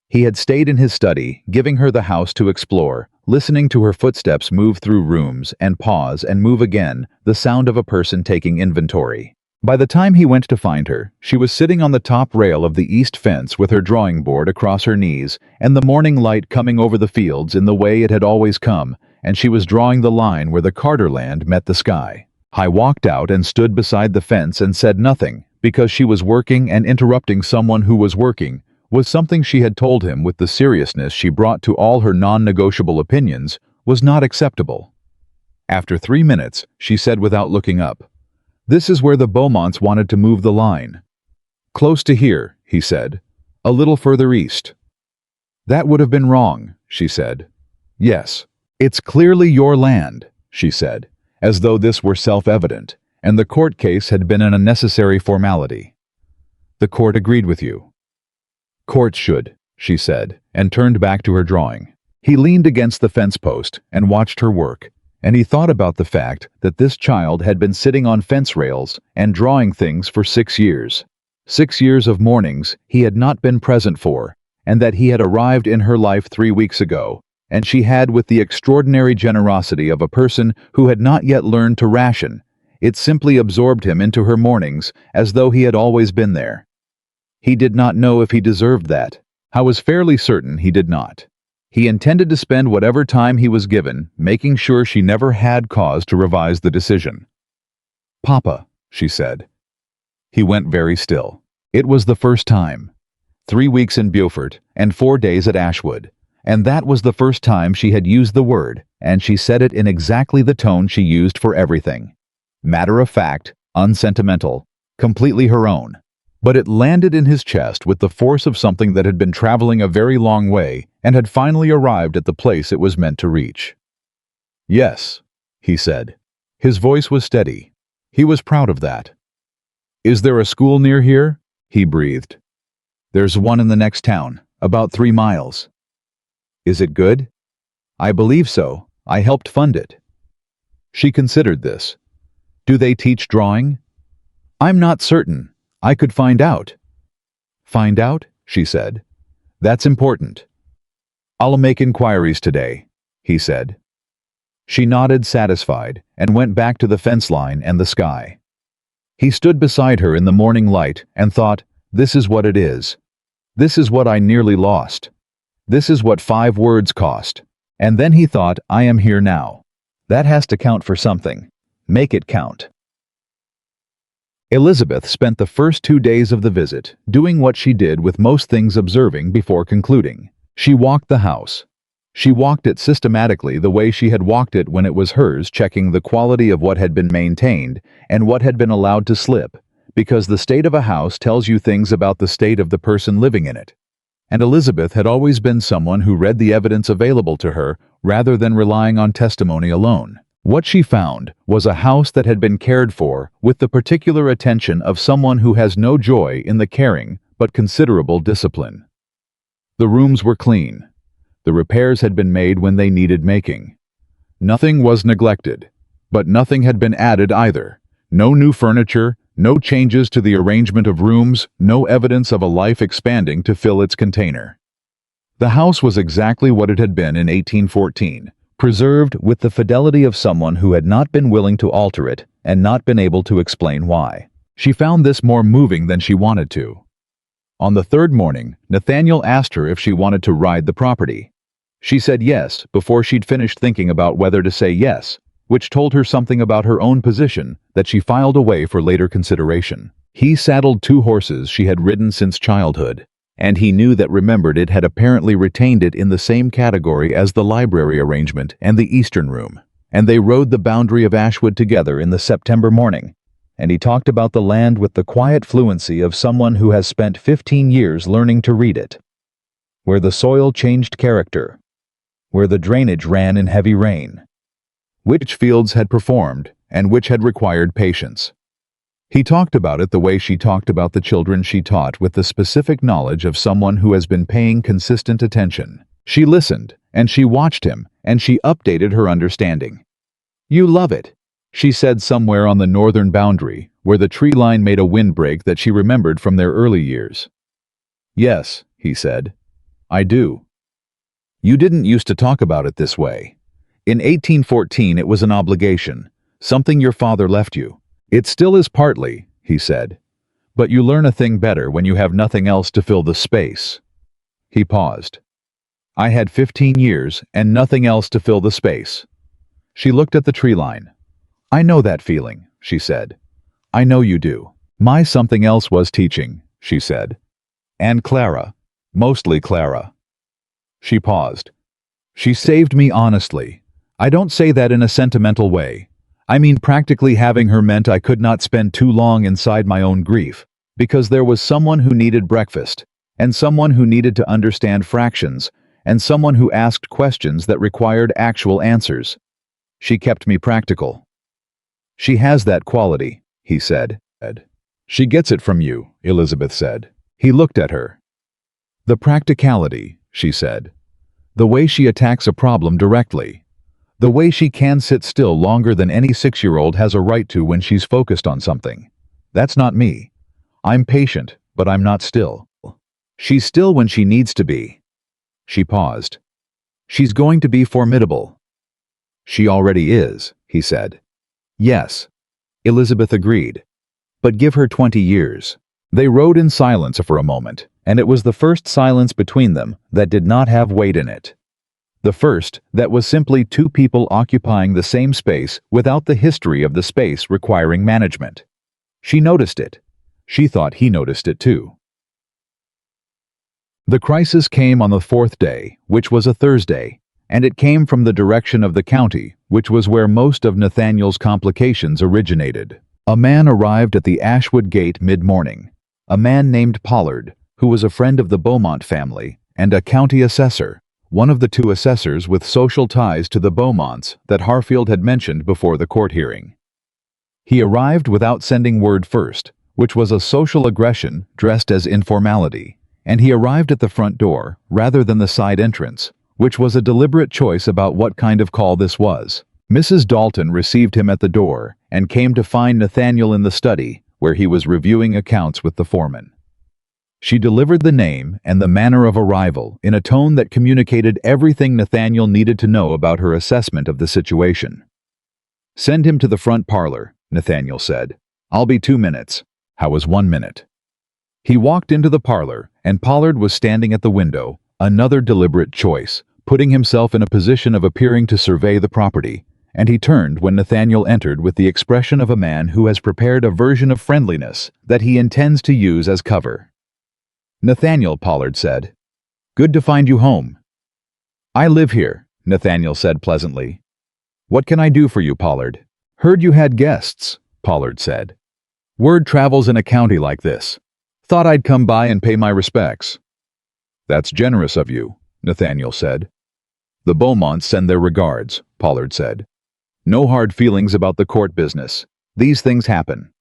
He had stayed in his study, giving her the house to explore, listening to her footsteps move through rooms and pause and move again, the sound of a person taking inventory. By the time he went to find her, she was sitting on the top rail of the east fence with her drawing board across her knees and the morning light coming over the fields in the way it had always come, and she was drawing the line where the Carter land met the sky. I walked out and stood beside the fence and said nothing, because she was working, and interrupting someone who was working was something she had told him with the seriousness she brought to all her non-negotiable opinions was not acceptable. After 3 minutes, she said without looking up, "This is where the Beaumonts wanted to move the line." "Close to here," he said. "A little further east." "That would have been wrong," she said. "Yes. It's clearly your land," she said, as though this were self-evident, and the court case had been an unnecessary formality. "The court agreed with you." "Courts should," she said, and turned back to her drawing. He leaned against the fence post and watched her work, and he thought about the fact that this child had been sitting on fence rails and drawing things for 6 years. 6 years of mornings he had not been present for, and that he had arrived in her life 3 weeks ago, and she had, with the extraordinary generosity of a person who had not yet learned to ration, it simply absorbed him into her mornings as though he had always been there. He did not know if he deserved that. I was fairly certain he did not. He intended to spend whatever time he was given making sure she never had cause to revise the decision. "Papa," she said. He went very still. It was the first time. 3 weeks in Beaufort and 4 days at Ashwood, and that was the first time she had used the word, and she said it in exactly the tone she used for everything. Matter-of-fact, unsentimental, completely her own. But it landed in his chest with the force of something that had been traveling a very long way and had finally arrived at the place it was meant to reach. "Yes," he said. His voice was steady. He was proud of that. "Is there a school near here?" he breathed. "There's one in the next town, about 3 miles. "Is it good?" "I believe so. I helped fund it." She considered this. "Do they teach drawing?" "I'm not certain. I could find out." "Find out?" she said. "That's important." "I'll make inquiries today," he said. She nodded, satisfied, and went back to the fence line and the sky. He stood beside her in the morning light and thought, "This is what it is. This is what I nearly lost. This is what 5 words cost." And then he thought, "I am here now. That has to count for something. Make it count." Elizabeth spent the first 2 days of the visit doing what she did with most things, observing before concluding. She walked the house. She walked it systematically the way she had walked it when it was hers, checking the quality of what had been maintained and what had been allowed to slip, because the state of a house tells you things about the state of the person living in it. And Elizabeth had always been someone who read the evidence available to her rather than relying on testimony alone. What she found was a house that had been cared for with the particular attention of someone who has no joy in the caring but considerable discipline. The rooms were clean. The repairs had been made when they needed making. Nothing was neglected, but nothing had been added either. No new furniture, no changes to the arrangement of rooms, no evidence of a life expanding to fill its container. The house was exactly what it had been in 1814. Preserved with the fidelity of someone who had not been willing to alter it and not been able to explain why. She found this more moving than she wanted to. On the 3rd morning, Nathaniel asked her if she wanted to ride the property. She said yes before she'd finished thinking about whether to say yes, which told her something about her own position that she filed away for later consideration. He saddled 2 horses she had ridden since childhood, and he knew that remembered it had apparently retained it in the same category as the library arrangement and the Eastern Room. And they rode the boundary of Ashwood together in the September morning, and he talked about the land with the quiet fluency of someone who has spent 15 years learning to read it. Where the soil changed character, where the drainage ran in heavy rain, which fields had performed and which had required patience. He talked about it the way she talked about the children she taught, with the specific knowledge of someone who has been paying consistent attention. She listened, and she watched him, and she updated her understanding. "You love it," she said somewhere on the northern boundary, where the tree line made a windbreak that she remembered from their early years. "Yes," he said. "I do." "You didn't used to talk about it this way. In 1814 it was an obligation, something your father left you. It still is partly," he said. "But you learn a thing better when you have nothing else to fill the space." He paused. "I had 15 years and nothing else to fill the space." She looked at the tree line. "I know that feeling," she said. "I know you do." "My something else was teaching," she said. "And Clara. Mostly Clara." She paused. "She saved me honestly. I don't say that in a sentimental way. I mean practically having her meant I could not spend too long inside my own grief, because there was someone who needed breakfast, and someone who needed to understand fractions, and someone who asked questions that required actual answers. She kept me practical." "She has that quality," he said. "She gets it from you," Elizabeth said. He looked at her. "The practicality," she said. "The way she attacks a problem directly. The way she can sit still longer than any 6-year-old has a right to when she's focused on something. That's not me. I'm patient, but I'm not still. She's still when she needs to be." She paused. "She's going to be formidable." "She already is," he said. "Yes," Elizabeth agreed. "But give her 20 years. They rode in silence for a moment, and it was the first silence between them that did not have weight in it. The first that was simply 2 people occupying the same space without the history of the space requiring management. She noticed it. She thought he noticed it too. The crisis came on the 4th day, which was a Thursday, and it came from the direction of the county, which was where most of Nathaniel's complications originated. A man arrived at the Ashwood gate mid-morning. A man named Pollard, who was a friend of the Beaumont family, and a county assessor, one of the 2 assessors with social ties to the Beaumonts that Harfield had mentioned before the court hearing. He arrived without sending word first, which was a social aggression dressed as informality, and he arrived at the front door rather than the side entrance, which was a deliberate choice about what kind of call this was. Mrs. Dalton received him at the door and came to find Nathaniel in the study, where he was reviewing accounts with the foreman. She delivered the name and the manner of arrival in a tone that communicated everything Nathaniel needed to know about her assessment of the situation. "Send him to the front parlor," Nathaniel said. "I'll be 2 minutes." "How was 1 minute?" He walked into the parlor, and Pollard was standing at the window, another deliberate choice, putting himself in a position of appearing to survey the property, and he turned when Nathaniel entered with the expression of a man who has prepared a version of friendliness that he intends to use as cover. "Nathaniel," Pollard said. "Good to find you home." "I live here," Nathaniel said pleasantly. "What can I do for you, Pollard?" "Heard you had guests," Pollard said. "Word travels in a county like this. Thought I'd come by and pay my respects." "That's generous of you," Nathaniel said. "The Beaumonts send their regards," Pollard said. "No hard feelings about the court business. These things happen."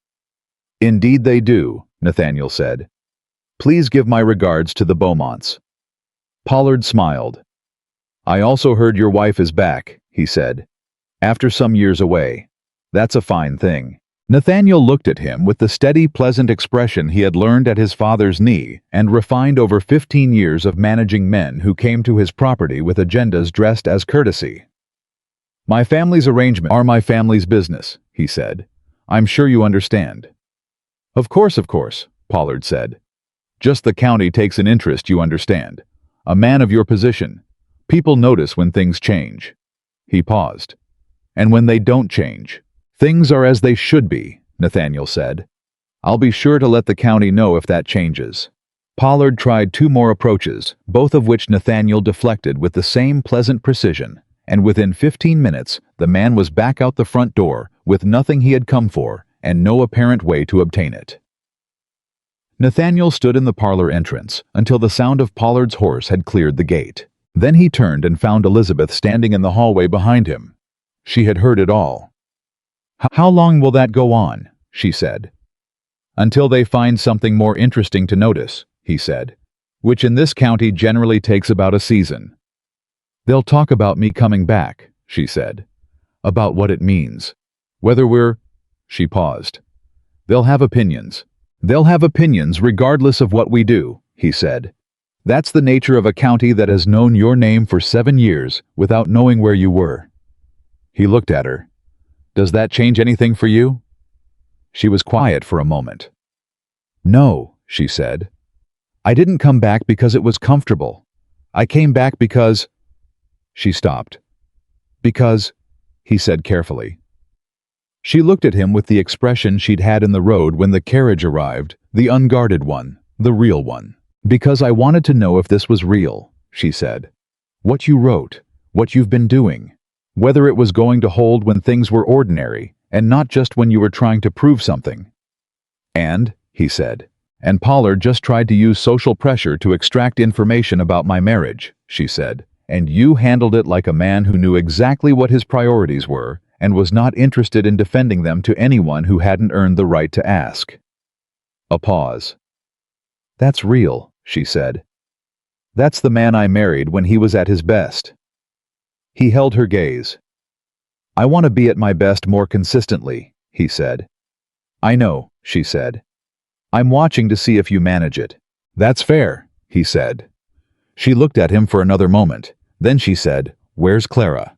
"Indeed they do," Nathaniel said. "Please give my regards to the Beaumonts." Pollard smiled. "I also heard your wife is back," he said. "After some years away. That's a fine thing." Nathaniel looked at him with the steady, pleasant expression he had learned at his father's knee and refined over 15 years of managing men who came to his property with agendas dressed as courtesy. "My family's arrangements are my family's business," he said. "I'm sure you understand." Of course," Pollard said. "Just the county takes an interest, you understand. A man of your position. People notice when things change." He paused. "And when they don't change. Things are as they should be," Nathaniel said. I'll be sure to let the county know if that changes." Pollard tried 2 more approaches, both of which Nathaniel deflected with the same pleasant precision, and within 15 minutes, the man was back out the front door, with nothing he had come for, and no apparent way to obtain it. Nathaniel stood in the parlor entrance until the sound of Pollard's horse had cleared the gate. Then he turned and found Elizabeth standing in the hallway behind him. She had heard it all. "How long will that go on?" she said. "Until they find something more interesting to notice," he said, "which in this county generally takes about a season." "They'll talk about me coming back," she said. "About what it means. Whether we're—" She paused. "They'll have opinions. They'll have opinions regardless of what we do," he said. "That's the nature of a county that has known your name for 7 years without knowing where you were." He looked at her. "Does that change anything for you?" She was quiet for a moment. "No," she said. "I didn't come back because it was comfortable. I came back because—" She stopped. "Because," he said carefully. She looked at him with the expression she'd had in the road when the carriage arrived, the unguarded one, the real one. "Because I wanted to know if this was real," she said. "What you wrote, what you've been doing, whether it was going to hold when things were ordinary, and not just when you were trying to prove something." "And," he said, "and Pollard just tried to use social pressure to extract information about my marriage," she said, "and you handled it like a man who knew exactly what his priorities were and was not interested in defending them to anyone who hadn't earned the right to ask." A pause. "That's real," she said. "That's the man I married when he was at his best." He held her gaze. "I want to be at my best more consistently," he said. "I know," she said. "I'm watching to see if you manage it." "That's fair," he said. She looked at him for another moment. Then she said, "Where's Clara?"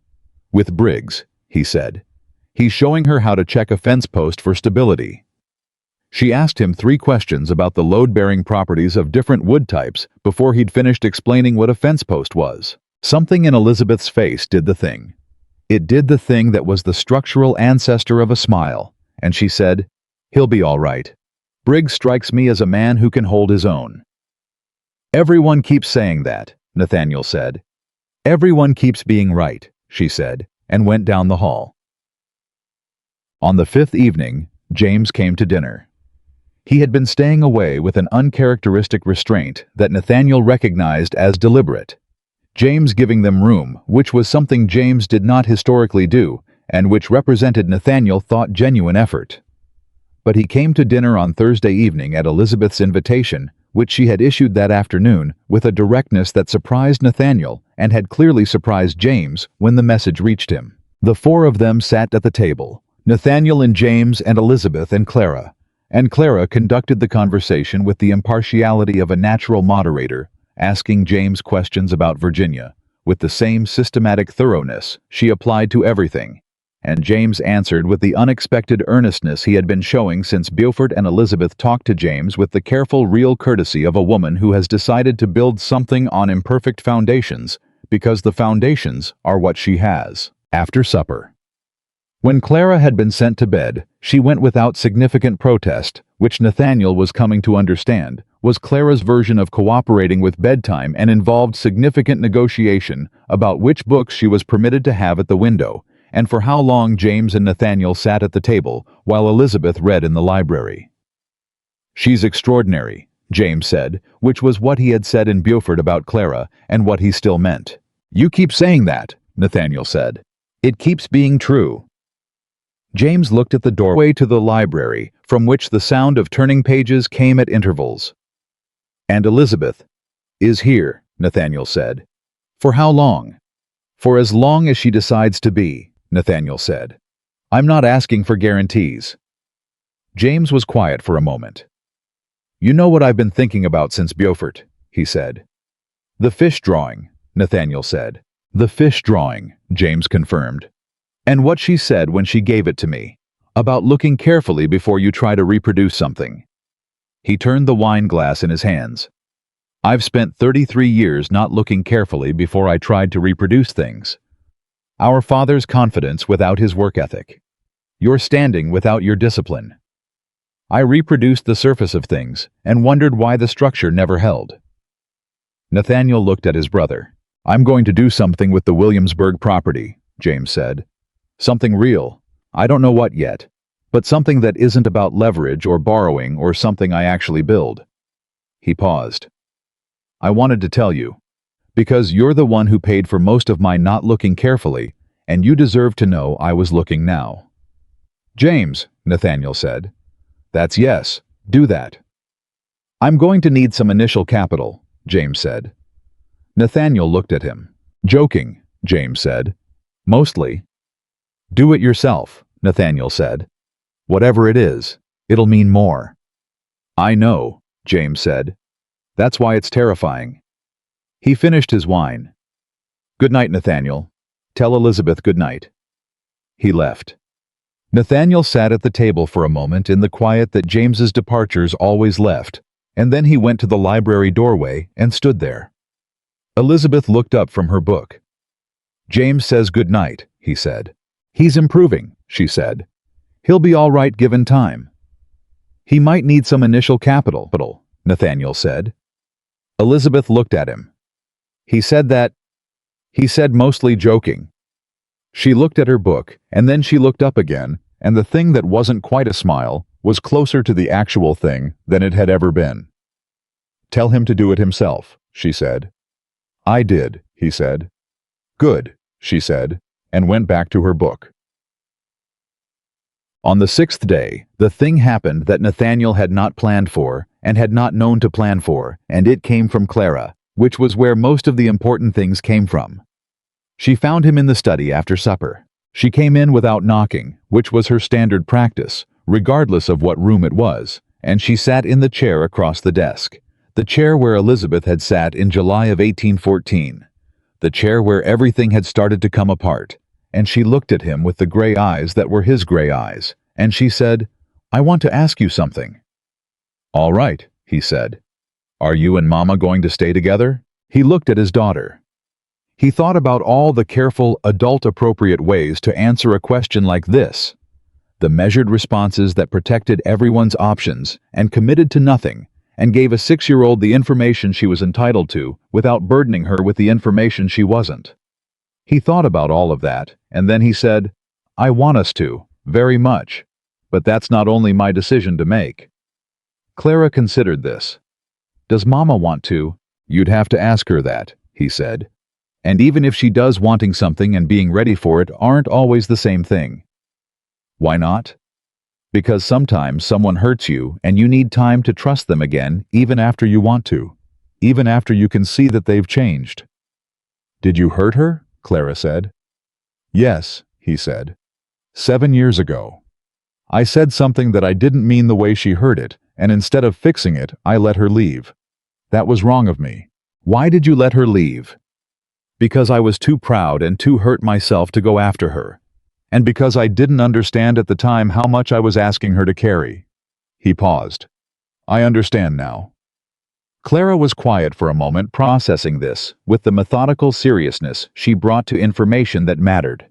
"With Briggs," he said. "He's showing her how to check a fence post for stability." She asked him 3 questions about the load-bearing properties of different wood types before he'd finished explaining what a fence post was. Something in Elizabeth's face did the thing. It did the thing that was the structural ancestor of a smile, and she said, "He'll be all right. Briggs strikes me as a man who can hold his own." "Everyone keeps saying that," Nathaniel said. "Everyone keeps being right," she said, and went down the hall. On the 5th evening, James came to dinner. He had been staying away with an uncharacteristic restraint that Nathaniel recognized as deliberate. James giving them room, which was something James did not historically do, and which represented Nathaniel thought genuine effort. But he came to dinner on Thursday evening at Elizabeth's invitation, which she had issued that afternoon, with a directness that surprised Nathaniel and had clearly surprised James when the message reached him. The 4 of them sat at the table, Nathaniel and James and Elizabeth and Clara conducted the conversation with the impartiality of a natural moderator, asking James questions about Virginia, with the same systematic thoroughness she applied to everything, and James answered with the unexpected earnestness he had been showing since Beaufort and Elizabeth talked to James with the careful, real courtesy of a woman who has decided to build something on imperfect foundations, because the foundations are what she has. After supper, when Clara had been sent to bed, she went without significant protest, which Nathaniel was coming to understand was Clara's version of cooperating with bedtime and involved significant negotiation about which books she was permitted to have at the window, and for how long James and Nathaniel sat at the table while Elizabeth read in the library. "She's extraordinary," James said, which was what he had said in Beaufort about Clara and what he still meant. "You keep saying that," Nathaniel said. "It keeps being true." James looked at the doorway to the library, from which the sound of turning pages came at intervals. "And Elizabeth is here," Nathaniel said. "For how long?" "For as long as she decides to be," Nathaniel said. "I'm not asking for guarantees." James was quiet for a moment. "You know what I've been thinking about since Beaufort," he said. "The fish drawing," Nathaniel said. "The fish drawing," James confirmed. "And what she said when she gave it to me, about looking carefully before you try to reproduce something." He turned the wine glass in his hands. "I've spent 33 years not looking carefully before I tried to reproduce things. Our father's confidence without his work ethic. Your standing without your discipline. I reproduced the surface of things and wondered why the structure never held. Nathaniel looked at his brother. I'm going to do something with the Williamsburg property, James said. Something real. I don't know what yet, but something that isn't about leverage or borrowing or something I actually build. He paused. I wanted to tell you, because you're the one who paid for most of my not looking carefully, and you deserve to know I was looking now. James, Nathaniel said. That's yes, do that. I'm going to need some initial capital, James said. Nathaniel looked at him. Joking, James said. Mostly. Do it yourself, Nathaniel said. Whatever it is, it'll mean more. I know, James said. That's why it's terrifying. He finished his wine. Good night, Nathaniel. Tell Elizabeth good night. He left. Nathaniel sat at the table for a moment in the quiet that James's departures always left, and then he went to the library doorway and stood there. Elizabeth looked up from her book. James says good night, he said. He's improving, she said. He'll be all right given time. He might need some initial capital, Nathaniel said. Elizabeth looked at him. He said mostly joking. She looked at her book, and then she looked up again, and the thing that wasn't quite a smile was closer to the actual thing than it had ever been. Tell him to do it himself, she said. I did, he said. Good, she said, and went back to her book. On the 6th day, the thing happened that Nathaniel had not planned for and had not known to plan for, and it came from Clara, which was where most of the important things came from. She found him in the study after supper. She came in without knocking, which was her standard practice, regardless of what room it was, and she sat in the chair across the desk, the chair where Elizabeth had sat in July of 1814, the chair where everything had started to come apart, and she looked at him with the gray eyes that were his gray eyes, and she said, I want to ask you something. All right, he said. Are you and Mama going to stay together? He looked at his daughter. He thought about all the careful, adult-appropriate ways to answer a question like this, the measured responses that protected everyone's options and committed to nothing, and gave a 6-year-old the information she was entitled to without burdening her with the information she wasn't. He thought about all of that, and then he said, I want us to, very much, but that's not only my decision to make. Clara considered this. Does Mama want to? You'd have to ask her that, he said. And even if she does, wanting something and being ready for it aren't always the same thing. Why not? Because sometimes someone hurts you and you need time to trust them again even after you want to, even after you can see that they've changed. Did you hurt her? Clara said. Yes, he said. 7 years ago. I said something that I didn't mean the way she heard it, and instead of fixing it, I let her leave. That was wrong of me. Why did you let her leave? Because I was too proud and too hurt myself to go after her, and because I didn't understand at the time how much I was asking her to carry. He paused. I understand now. Clara was quiet for a moment, processing this with the methodical seriousness she brought to information that mattered.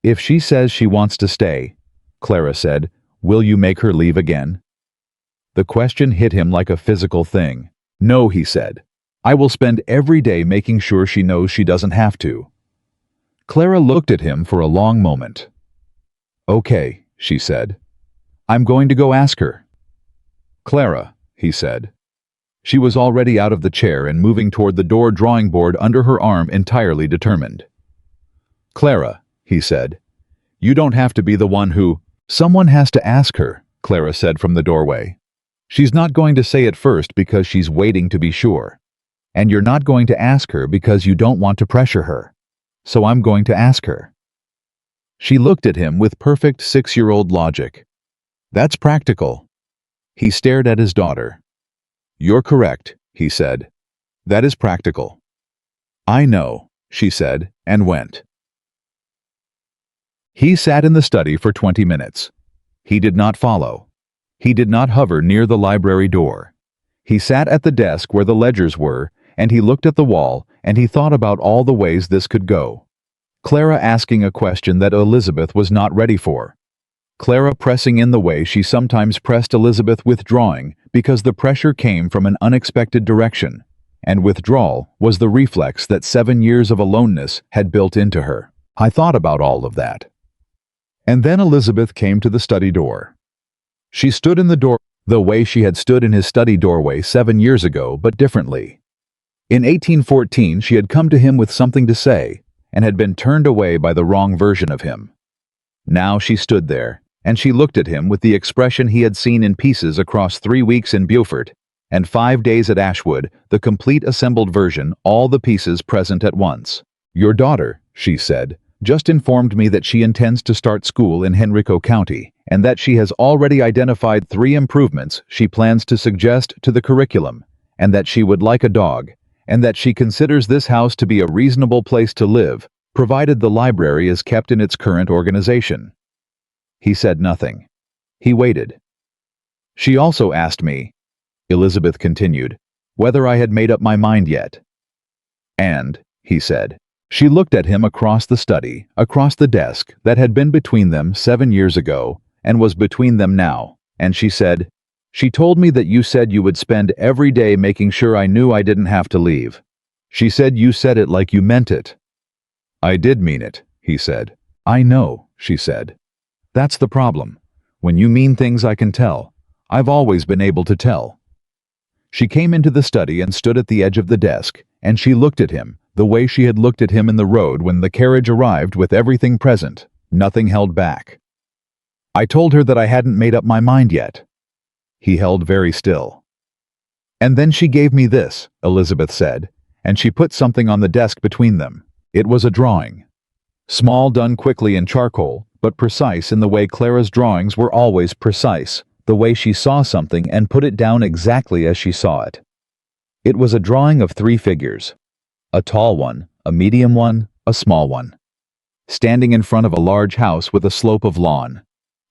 If she says she wants to stay, Clara said, will you make her leave again? The question hit him like a physical thing. No, he said. I will spend every day making sure she knows she doesn't have to. Clara looked at him for a long moment. Okay, she said. I'm going to go ask her. Clara, he said. She was already out of the chair and moving toward the door, drawing board under her arm, entirely determined. Clara, he said. You don't have to be the one who... Someone has to ask her, Clara said from the doorway. She's not going to say it first because she's waiting to be sure. And you're not going to ask her because you don't want to pressure her. So I'm going to ask her. She looked at him with perfect 6-year-old logic. That's practical. He stared at his daughter. You're correct, he said. That is practical. I know, she said, and went. He sat in the study for 20 minutes. He did not follow. He did not hover near the library door. He sat at the desk where the ledgers were, and he looked at the wall, and he thought about all the ways this could go. Clara asking a question that Elizabeth was not ready for. Clara pressing in the way she sometimes pressed, Elizabeth withdrawing because the pressure came from an unexpected direction, and withdrawal was the reflex that 7 years of aloneness had built into her. I thought about all of that. And then Elizabeth came to the study door. She stood in the door the way she had stood in his study doorway 7 years ago, but differently. In 1814, she had come to him with something to say, and had been turned away by the wrong version of him. Now she stood there, and she looked at him with the expression he had seen in pieces across 3 weeks in Beaufort, and 5 days at Ashwood, the complete assembled version, all the pieces present at once. "Your daughter," she said, "just informed me that she intends to start school in Henrico County, and that she has already identified 3 improvements she plans to suggest to the curriculum, and that she would like a dog, and that she considers this house to be a reasonable place to live, provided the library is kept in its current organization." He said nothing. He waited. "She also asked me," Elizabeth continued, "whether I had made up my mind yet." "And," he said. She looked at him across the study, across the desk that had been between them 7 years ago, and was between them now, and she said, "She told me that you said you would spend every day making sure I knew I didn't have to leave. She said you said it like you meant it." "I did mean it," he said. "I know," she said. "That's the problem. When you mean things I can tell. I've always been able to tell." She came into the study and stood at the edge of the desk, and she looked at him, the way she had looked at him in the road when the carriage arrived with everything present, nothing held back. "I told her that I hadn't made up my mind yet." He held very still. "And then she gave me this," Elizabeth said, and she put something on the desk between them. It was a drawing. Small, done quickly in charcoal, but precise in the way Clara's drawings were always precise, the way she saw something and put it down exactly as she saw it. It was a drawing of 3 figures. A tall one, a medium one, a small one. Standing in front of a large house with a slope of lawn.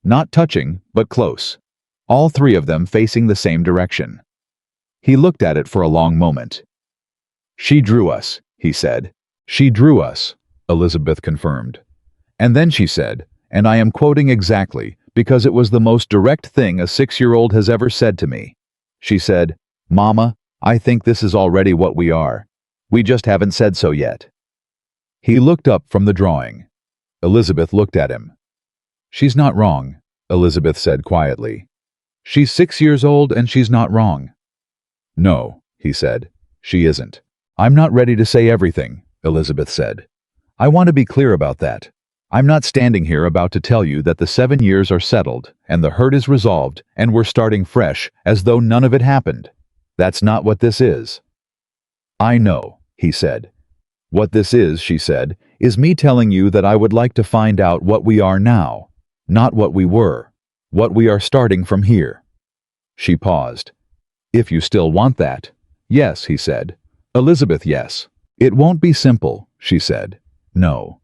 Not touching, but close. All 3 of them facing the same direction. He looked at it for a long moment. "She drew us," he said. "She drew us," Elizabeth confirmed. And then she said, and I am quoting exactly, because it was the most direct thing a 6-year-old has ever said to me. She said, "Mama, I think this is already what we are. We just haven't said so yet." He looked up from the drawing. Elizabeth looked at him. "She's not wrong," Elizabeth said quietly. "She's 6 years old and she's not wrong." "No," he said, "she isn't." "I'm not ready to say everything," Elizabeth said. "I want to be clear about that. I'm not standing here about to tell you that the 7 years are settled and the hurt is resolved and we're starting fresh as though none of it happened. That's not what this is." "I know," he said. "What this is," she said, "is me telling you that I would like to find out what we are now, not what we were, what we are starting from here." She paused. "If you still want that." "Yes," he said. "Elizabeth, yes." "It won't be simple," she said. "No.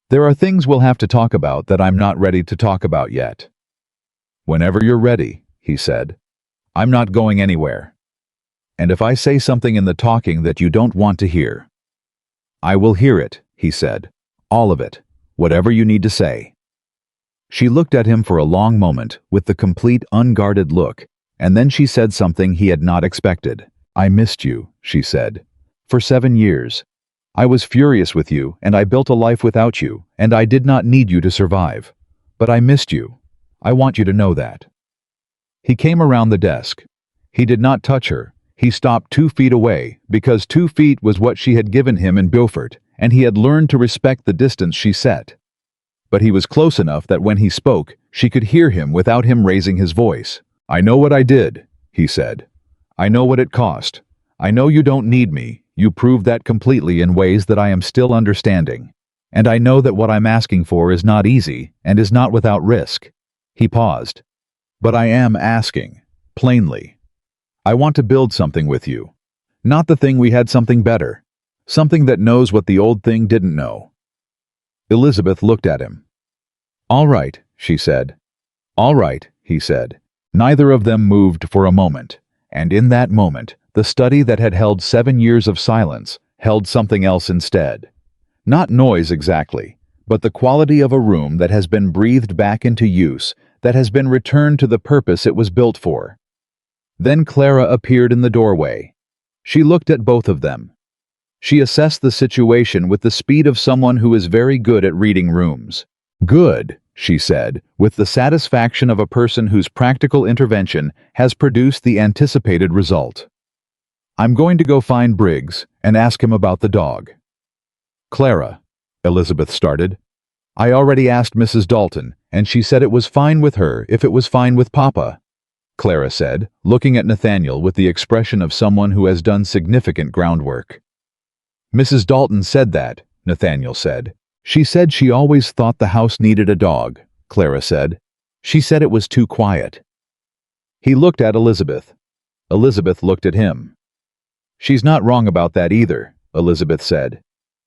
There are things we'll have to talk about that I'm not ready to talk about yet." "Whenever you're ready," he said. "I'm not going anywhere. And if I say something in the talking that you don't want to hear, I will hear it," he said. "All of it, whatever you need to say." She looked at him for a long moment with the complete unguarded look, and then she said something he had not expected. "I missed you," she said. "For 7 years. I was furious with you, and I built a life without you, and I did not need you to survive. But I missed you. I want you to know that." He came around the desk. He did not touch her. He stopped 2 feet away, because 2 feet was what she had given him in Beaufort, and he had learned to respect the distance she set. But he was close enough that when he spoke, she could hear him without him raising his voice. "I know what I did," he said. "I know what it cost. I know you don't need me. You proved that completely in ways that I am still understanding. And I know that what I'm asking for is not easy and is not without risk." He paused. "But I am asking, plainly. I want to build something with you. Not the thing we had, something better. Something that knows what the old thing didn't know." Elizabeth looked at him. "All right," she said. "All right," he said. Neither of them moved for a moment, and in that moment, the study that had held 7 years of silence held something else instead. Not noise exactly, but the quality of a room that has been breathed back into use, that has been returned to the purpose it was built for. Then Clara appeared in the doorway. She looked at both of them. She assessed the situation with the speed of someone who is very good at reading rooms. "Good," she said, with the satisfaction of a person whose practical intervention has produced the anticipated result. "I'm going to go find Briggs and ask him about the dog." "Clara," Elizabeth started. "I already asked Mrs. Dalton, and she said it was fine with her if it was fine with Papa," Clara said, looking at Nathaniel with the expression of someone who has done significant groundwork. "Mrs. Dalton said that," Nathaniel said. "She said she always thought the house needed a dog," Clara said. "She said it was too quiet." He looked at Elizabeth. Elizabeth looked at him. "She's not wrong about that either," Elizabeth said.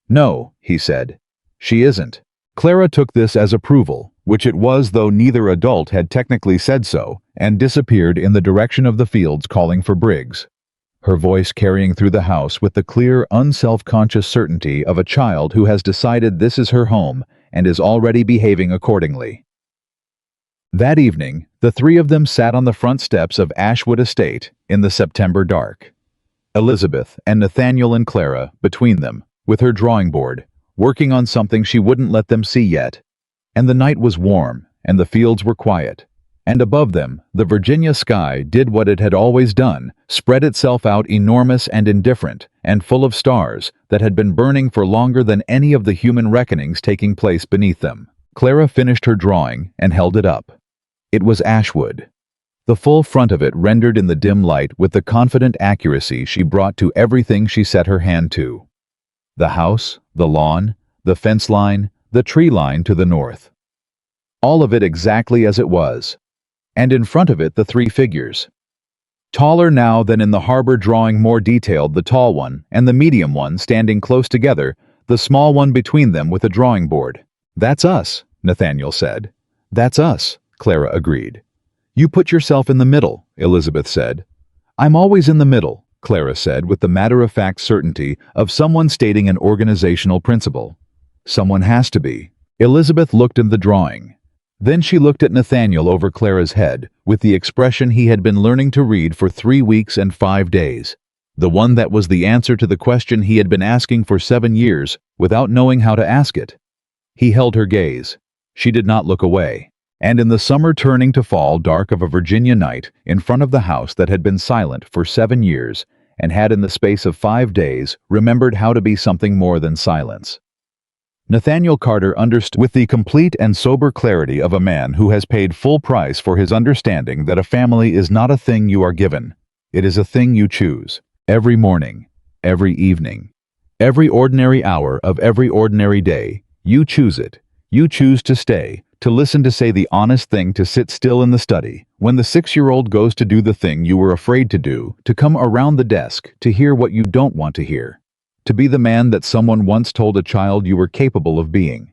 "No," he said. "She isn't." Clara took this as approval, which it was though neither adult had technically said so, and disappeared in the direction of the fields calling for Briggs, her voice carrying through the house with the clear, unself-conscious certainty of a child who has decided this is her home and is already behaving accordingly. That evening, the three of them sat on the front steps of Ashwood Estate in the September dark. Elizabeth and Nathaniel and Clara between them, with her drawing board, working on something she wouldn't let them see yet. And the night was warm, and the fields were quiet. And above them, the Virginia sky did what it had always done, spread itself out enormous and indifferent, and full of stars that had been burning for longer than any of the human reckonings taking place beneath them. Clara finished her drawing and held it up. It was Ashwood. The full front of it rendered in the dim light with the confident accuracy she brought to everything she set her hand to. The house, the lawn, the fence line, the tree line to the north. All of it exactly as it was. And in front of it the three figures. Taller now than in the harbor drawing, more detailed, the tall one and the medium one standing close together, the small one between them with a drawing board. "That's us," Nathaniel said. "That's us," Clara agreed. "You put yourself in the middle," Elizabeth said. "I'm always in the middle," Clara said with the matter-of-fact certainty of someone stating an organizational principle. "Someone has to be." Elizabeth looked at the drawing. Then she looked at Nathaniel over Clara's head with the expression he had been learning to read for 3 weeks and 5 days. The one that was the answer to the question he had been asking for 7 years without knowing how to ask it. He held her gaze. She did not look away. And in the summer turning to fall dark of a Virginia night, in front of the house that had been silent for 7 years, and had in the space of 5 days remembered how to be something more than silence. Nathaniel Carter understood with the complete and sober clarity of a man who has paid full price for his understanding that a family is not a thing you are given. It is a thing you choose. Every morning, every evening, every ordinary hour of every ordinary day, you choose it. You choose to stay, to listen, to say the honest thing, to sit still in the study, when the 6-year-old goes to do the thing you were afraid to do, to come around the desk, to hear what you don't want to hear, to be the man that someone once told a child you were capable of being.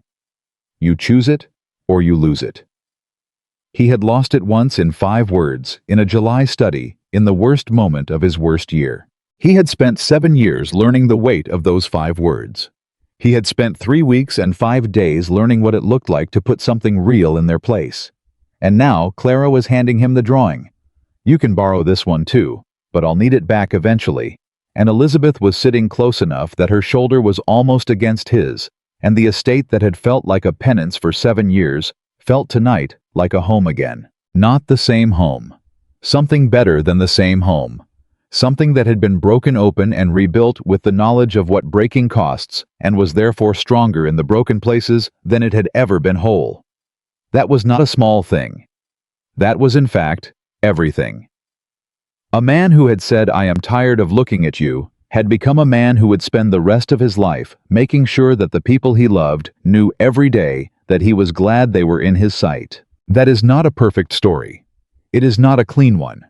You choose it, or you lose it. He had lost it once in 5 words, in a July study, in the worst moment of his worst year. He had spent 7 years learning the weight of those 5 words. He had spent 3 weeks and 5 days learning what it looked like to put something real in their place. And now Clara was handing him the drawing. "You can borrow this one too, but I'll need it back eventually." And Elizabeth was sitting close enough that her shoulder was almost against his, and the estate that had felt like a penance for 7 years felt tonight like a home again. Not the same home. Something better than the same home. Something that had been broken open and rebuilt with the knowledge of what breaking costs, and was therefore stronger in the broken places than it had ever been whole. That was not a small thing. That was, in fact, everything. A man who had said, "I am tired of looking at you," had become a man who would spend the rest of his life making sure that the people he loved knew every day that he was glad they were in his sight. That is not a perfect story. It is not a clean one.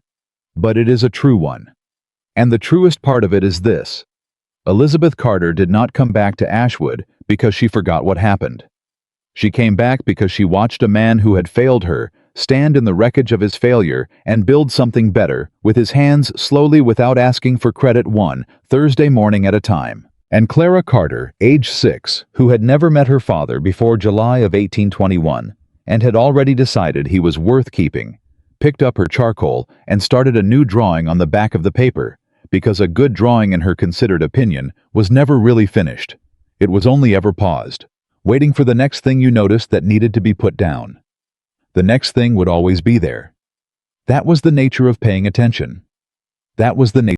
But it is a true one. And the truest part of it is this. Elizabeth Carter did not come back to Ashwood because she forgot what happened. She came back because she watched a man who had failed her stand in the wreckage of his failure and build something better with his hands slowly, without asking for credit, one Thursday morning at a time. And Clara Carter, age 6, who had never met her father before July of 1821, and had already decided he was worth keeping, picked up her charcoal and started a new drawing on the back of the paper, because a good drawing in her considered opinion was never really finished. It was only ever paused, waiting for the next thing you noticed that needed to be put down. The next thing would always be there. That was the nature of paying attention. That was the nature